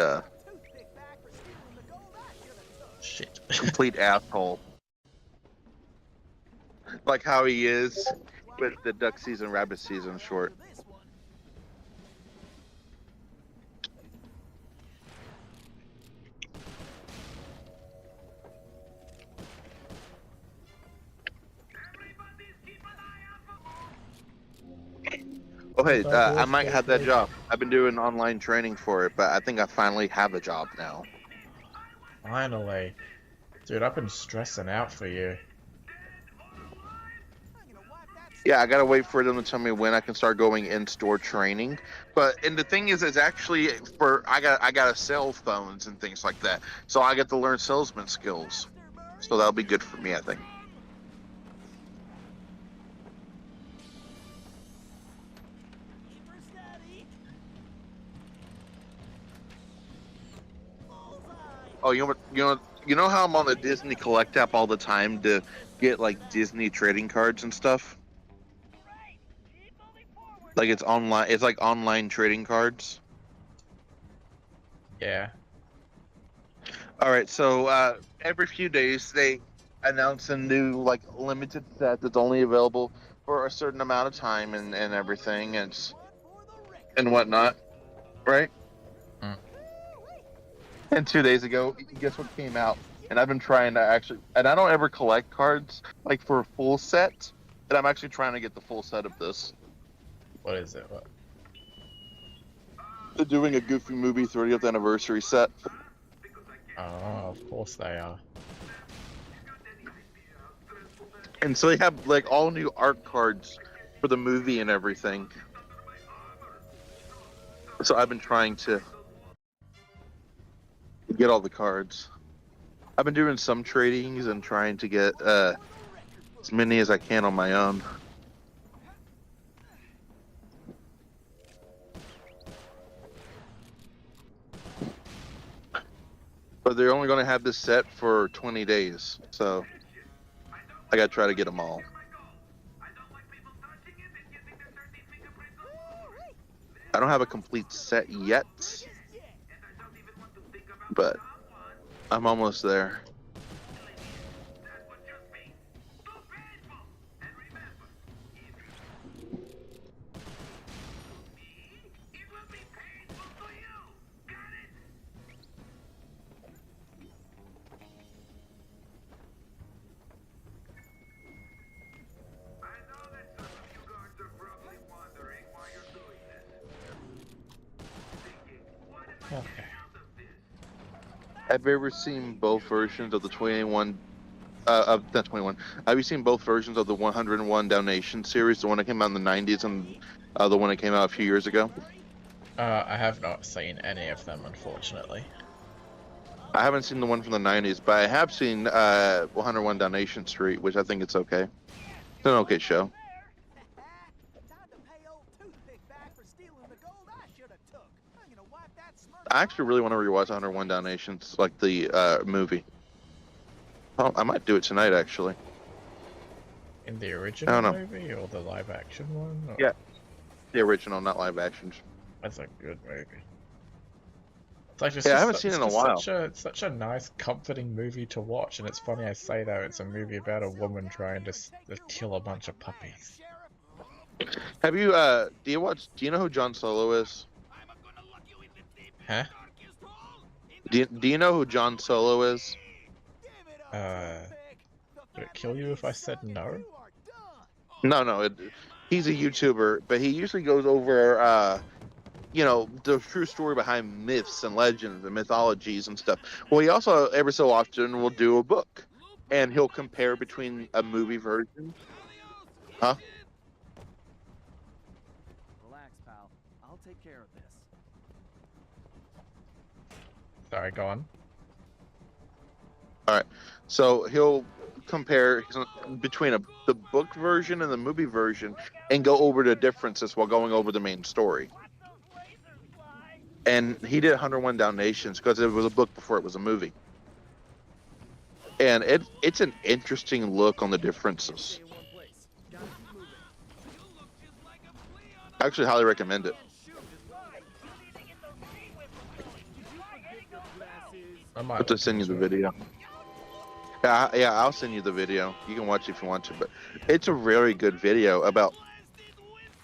shit, complete asshole. Like how he is with the duck season, rabbit season short. Oh hey, I might have that job. I've been doing online training for it, but I think I finally have a job now. Finally. Dude, I've been stressing out for you. Yeah, I gotta wait for them to tell me when I can start going in-store training. And the thing is, it's actually I got cell phones and things like that, so I get to learn salesman skills. So that'll be good for me, I think. Oh, you know how I'm on the Disney Collect app all the time to get like Disney trading cards and stuff. Like it's online. It's like online trading cards. Yeah. All right. So every few days they announce a new like limited set that's only available for a certain amount of time and everything and whatnot. Right. Mm. And 2 days ago, guess what came out? And I've been trying to actually, and I don't ever collect cards like for a full set, and I'm actually trying to get the full set of this. What is it? What? They're doing a Goofy Movie 30th anniversary set. Oh, of course they are. And so they have like all new art cards for the movie and everything. So I've been trying to get all the cards. I've been doing some tradings and trying to get as many as I can on my own. But they're only going to have this set for 20 days, so I got to try to get them all. I don't have a complete set yet, but I'm almost there. Okay. Have you ever seen both versions of the 21? Not 21. Have you seen both versions of the 101 Dalmatians series? The one that came out in the 90s and the one that came out a few years ago? I have not seen any of them, unfortunately. I haven't seen the one from the 90s, but I have seen 101 Dalmatian Street, which I think it's okay. It's an okay show. Time to pay old Toothpick back for stealing the gold I should have took. I'm gonna wipe that smirk I actually really want to rewatch 101 Dalmatians, like the movie. Oh, I might do it tonight, actually. In the I original don't know. movie or the live action one? Or... Yeah. The original, not live actions. That's a good movie. It's like, Yeah, I haven't seen it in a while. Such a nice, comforting movie to watch, and it's funny I say that it's a movie about a woman trying to kill a bunch of puppies. Have you do you know who John Solo is? Huh? Do you know who John Solo is? Would it kill you if I said no? No, he's a YouTuber, but he usually goes over the true story behind myths and legends and mythologies and stuff. Well, he also every so often will do a book, and he'll compare between a movie version. Huh? Relax, pal. I'll take care of this. Sorry, go on. All right. So he'll compare between the book version and the movie version and go over the differences while going over the main story. And he did 101 Dalmatians because it was a book before it was a movie. And it's an interesting look on the differences. I actually highly recommend it. I might have to send you the video. Yeah, I'll send you the video. You can watch it if you want to, but it's a really good video about,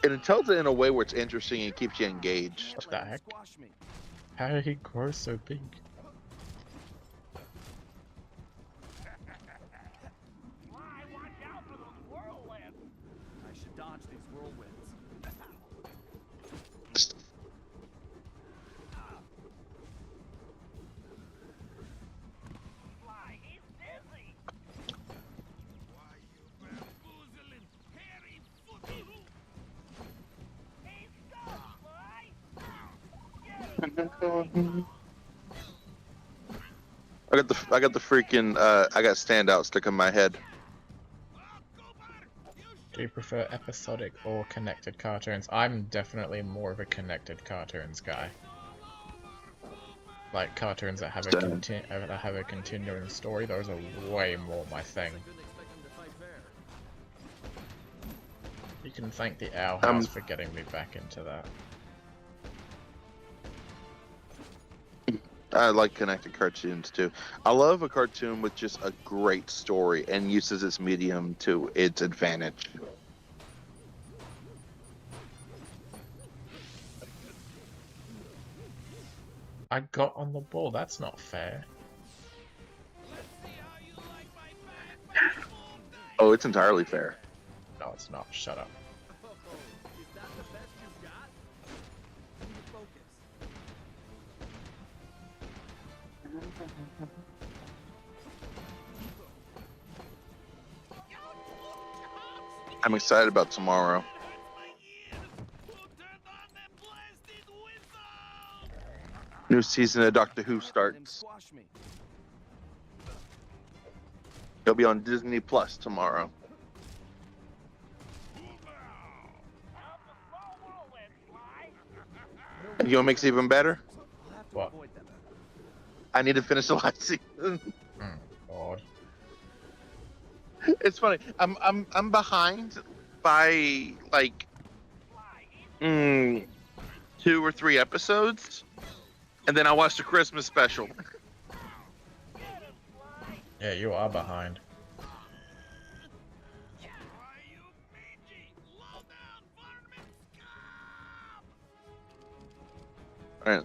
and it tells it in a way where it's interesting and keeps you engaged. What the heck? How did he grow so big? I should dodge these whirlwinds. I got the freaking I got standout stuck in my head. Do you prefer episodic or connected cartoons? I'm definitely more of a connected cartoons guy. Like cartoons that have a continuing story. Those are way more my thing. You can thank the Owl House for getting me back into that. I like connected cartoons too. I love a cartoon with just a great story and uses its medium to its advantage. I got on the ball. That's not fair. Oh, it's entirely fair. No, it's not. Shut up. Is that the best you've got? Need to focus. I'm excited about tomorrow. New season of Doctor Who starts. It'll be on Disney Plus tomorrow. You know what makes it even better? What? I need to finish the last season. God. It's funny. I'm behind by like 2 or 3 episodes, and then I watched the Christmas special. Yeah, you are behind. Alright.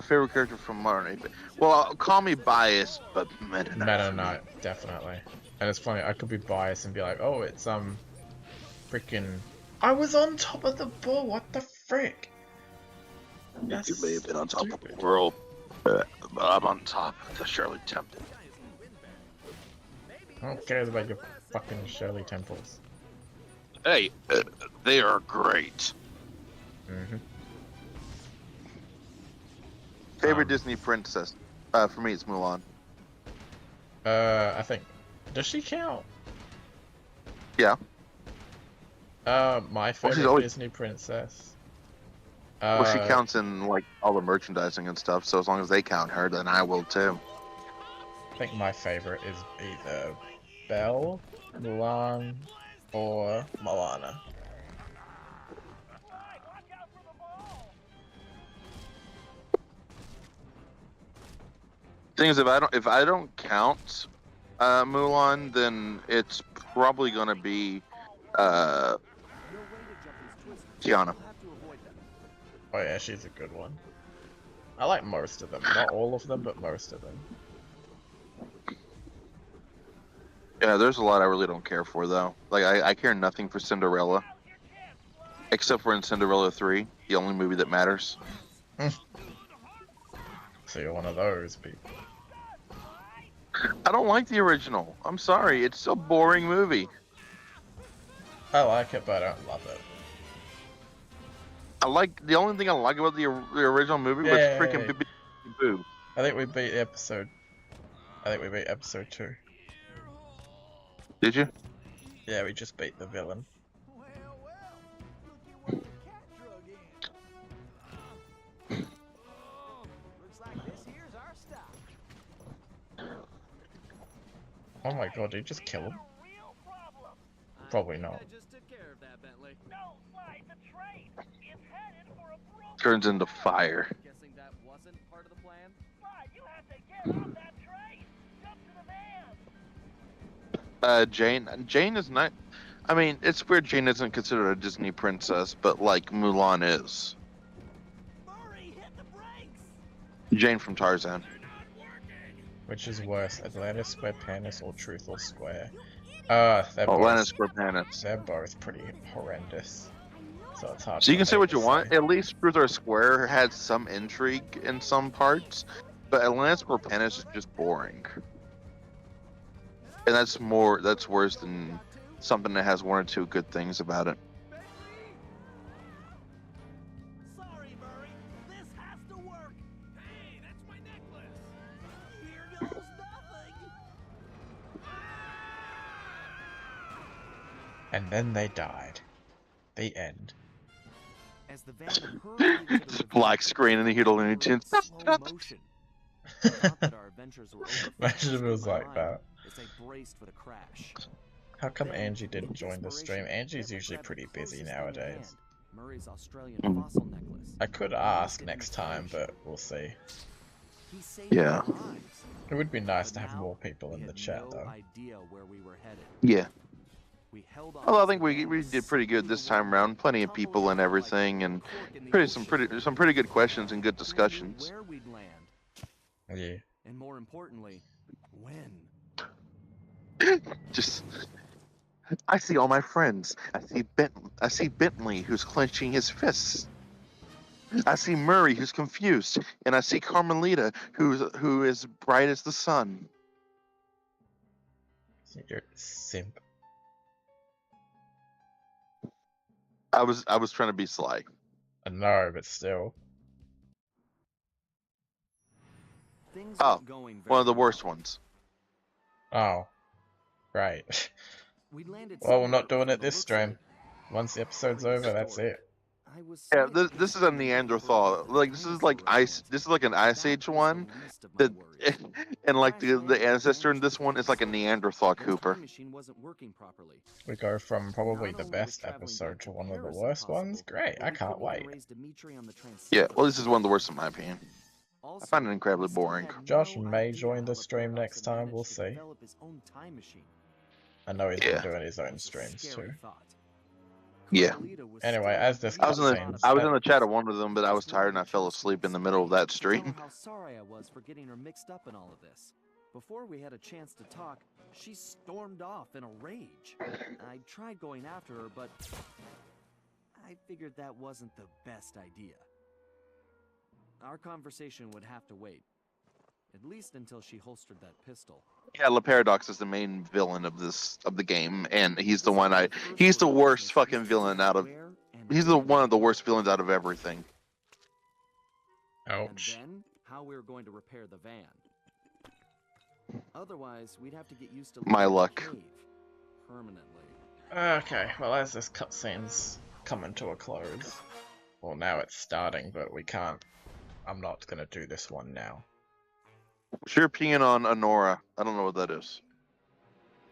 Favorite character from Modern 8-Bit. Well, call me biased, but Meta Knight Meta for me. Knight, definitely. And it's funny, I could be biased and be like, oh, it's freaking. I was on top of the ball. What the frick? That's You may have been on top of stupid. the world, but I'm on top of the Shirley Temple. Who cares about your fucking Shirley Temples? Hey, they are great. Mm-hmm. Favorite Disney princess? For me, it's Mulan. I think. Does she count? Yeah. My favorite Disney princess. Well, she counts in like all the merchandising and stuff. So as long as they count her, then I will too. I think my favorite is either Belle, Mulan, or Moana. Thing is, if I don't count Mulan, then it's probably gonna be Tiana. Oh yeah, she's a good one. I like most of them. Not all of them, but most of them. Yeah, there's a lot I really don't care for though. Like I care nothing for Cinderella, except for in Cinderella 3, the only movie that matters. So you're one of those people. I don't like the original. I'm sorry, it's a boring movie. I like it, but I don't love it. The only thing I like about the original movie was freaking Boo. I think we beat episode 2. Did you? Yeah, we just beat the villain. Oh my god, did you just kill him? Probably not. Turns into fire. Guessing that wasn't part of the plan? Jane is not. I mean, it's weird Jane isn't considered a Disney princess, but like Mulan is. Jane from Tarzan. Which is worse, Atlantis Square Panis or Truth or Square? Atlantis Square Panis. They're both pretty horrendous. So it's hard. So you can say what you want. At least Truth or Square had some intrigue in some parts, but Atlantis Square Panis is just boring. And that's worse than something that has one or two good things about it. Sorry, Murray. This has to work. Hey, that's my necklace. Here goes nothing. And then they died. The end. As the van hurried into the Black screen and the Hero Looney Tunes. slow motion. I thought that our adventures were over. Imagine if it was like that. As they braced for the crash. How come Angie didn't join the stream? Angie's usually pretty busy nowadays. Murray's Australian fossil necklace. I could ask next time, but we'll see. Yeah. It would be nice to have more people in the chat, though. Yeah. Well, I think we did pretty good this time around. Plenty of people and everything, and some pretty good questions and good discussions. Where we'd land. Yeah. And more importantly, when. Just, I see all my friends. I see Bentley, who's clenching his fists. I see Murray, who's confused, and I see Carmelita, who is bright as the sun. You're a simp. I was trying to be Sly. I know, but still. Oh, one of the worst ones. Oh. Right. Well, we're not doing it this stream. Once the episode's over, that's it. Yeah, this is a Neanderthal. Like this is like an Ice Age one. That and like the ancestor in this one is like a Neanderthal Cooper. We go from probably the best episode to one of the worst ones. Great, I can't wait. Yeah, well, this is one of the worst in my opinion. I find it incredibly boring. Josh may join the stream next time, we'll see. I know he's been doing his own streams too. Yeah. Anyway, as this I was cutscenes, in the chat of one of them, but I was tired and I fell asleep in the middle of that stream. How sorry I was for getting her mixed up in all of this. Before we had a chance to talk, she stormed off in a rage. I tried going after her, but I figured that wasn't the best idea. Our conversation would have to wait, at least until she holstered that pistol. Yeah, La Paradox is the main villain of the game, and he's the one he's the worst fucking villain out of. He's one of the worst villains out of everything. Ouch. And then, how we're going to repair the van. Otherwise, we'd have to get used to My living in a luck. cave permanently. Okay, well as this cutscene's coming to a close. Well, now it's starting, but we can't. I'm not gonna do this one now. What's your opinion on Honora? I don't know what that is.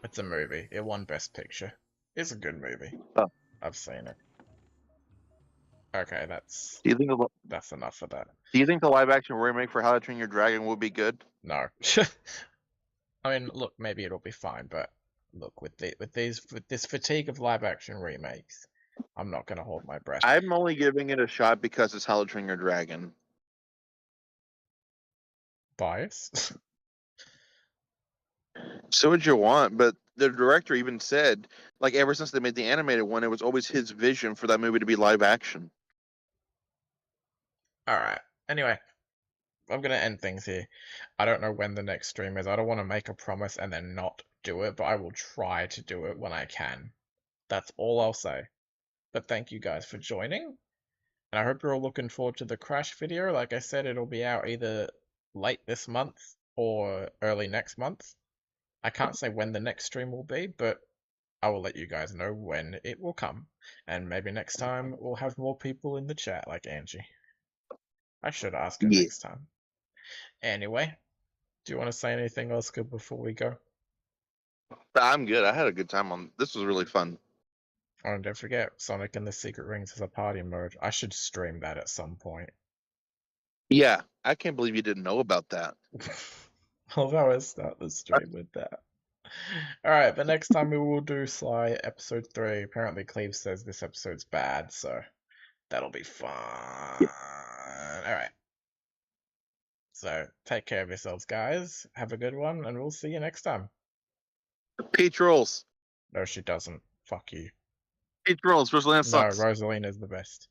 It's a movie. It won Best Picture. It's a good movie. Oh. I've seen it. Okay, that's Do you think enough of that. Do you think the live action remake for How to Train Your Dragon will be good? No. I mean, look, maybe it'll be fine, but look, with this fatigue of live action remakes, I'm not gonna hold my breath. I'm only giving it a shot because it's How to Train Your Dragon. Bias? So would you want, but the director even said, like, ever since they made the animated one, it was always his vision for that movie to be live action. Alright. Anyway, I'm gonna end things here. I don't know when the next stream is. I don't want to make a promise and then not do it, but I will try to do it when I can. That's all I'll say. But thank you guys for joining. And I hope you're all looking forward to the Crash video. Like I said, it'll be out either late this month or early next month. I can't say when the next stream will be, but I will let you guys know when it will come. And maybe next time we'll have more people in the chat, like Angie. I should ask her next time. Anyway, do you want to say anything else good before we go? I'm good. I had a good time on this. Was really fun. Oh, and don't forget, Sonic and the Secret Rings is a party mode. I should stream that at some point. Yeah, I can't believe you didn't know about that. Although I start the stream with that. Alright, but next time we will do Sly episode 3. Apparently Cleve says this episode's bad, so that'll be fun. Alright. So, take care of yourselves, guys. Have a good one, and we'll see you next time. Peach rolls. No, she doesn't. Fuck you. Peach rolls. Rosalina No, sucks. Rosalina's the best.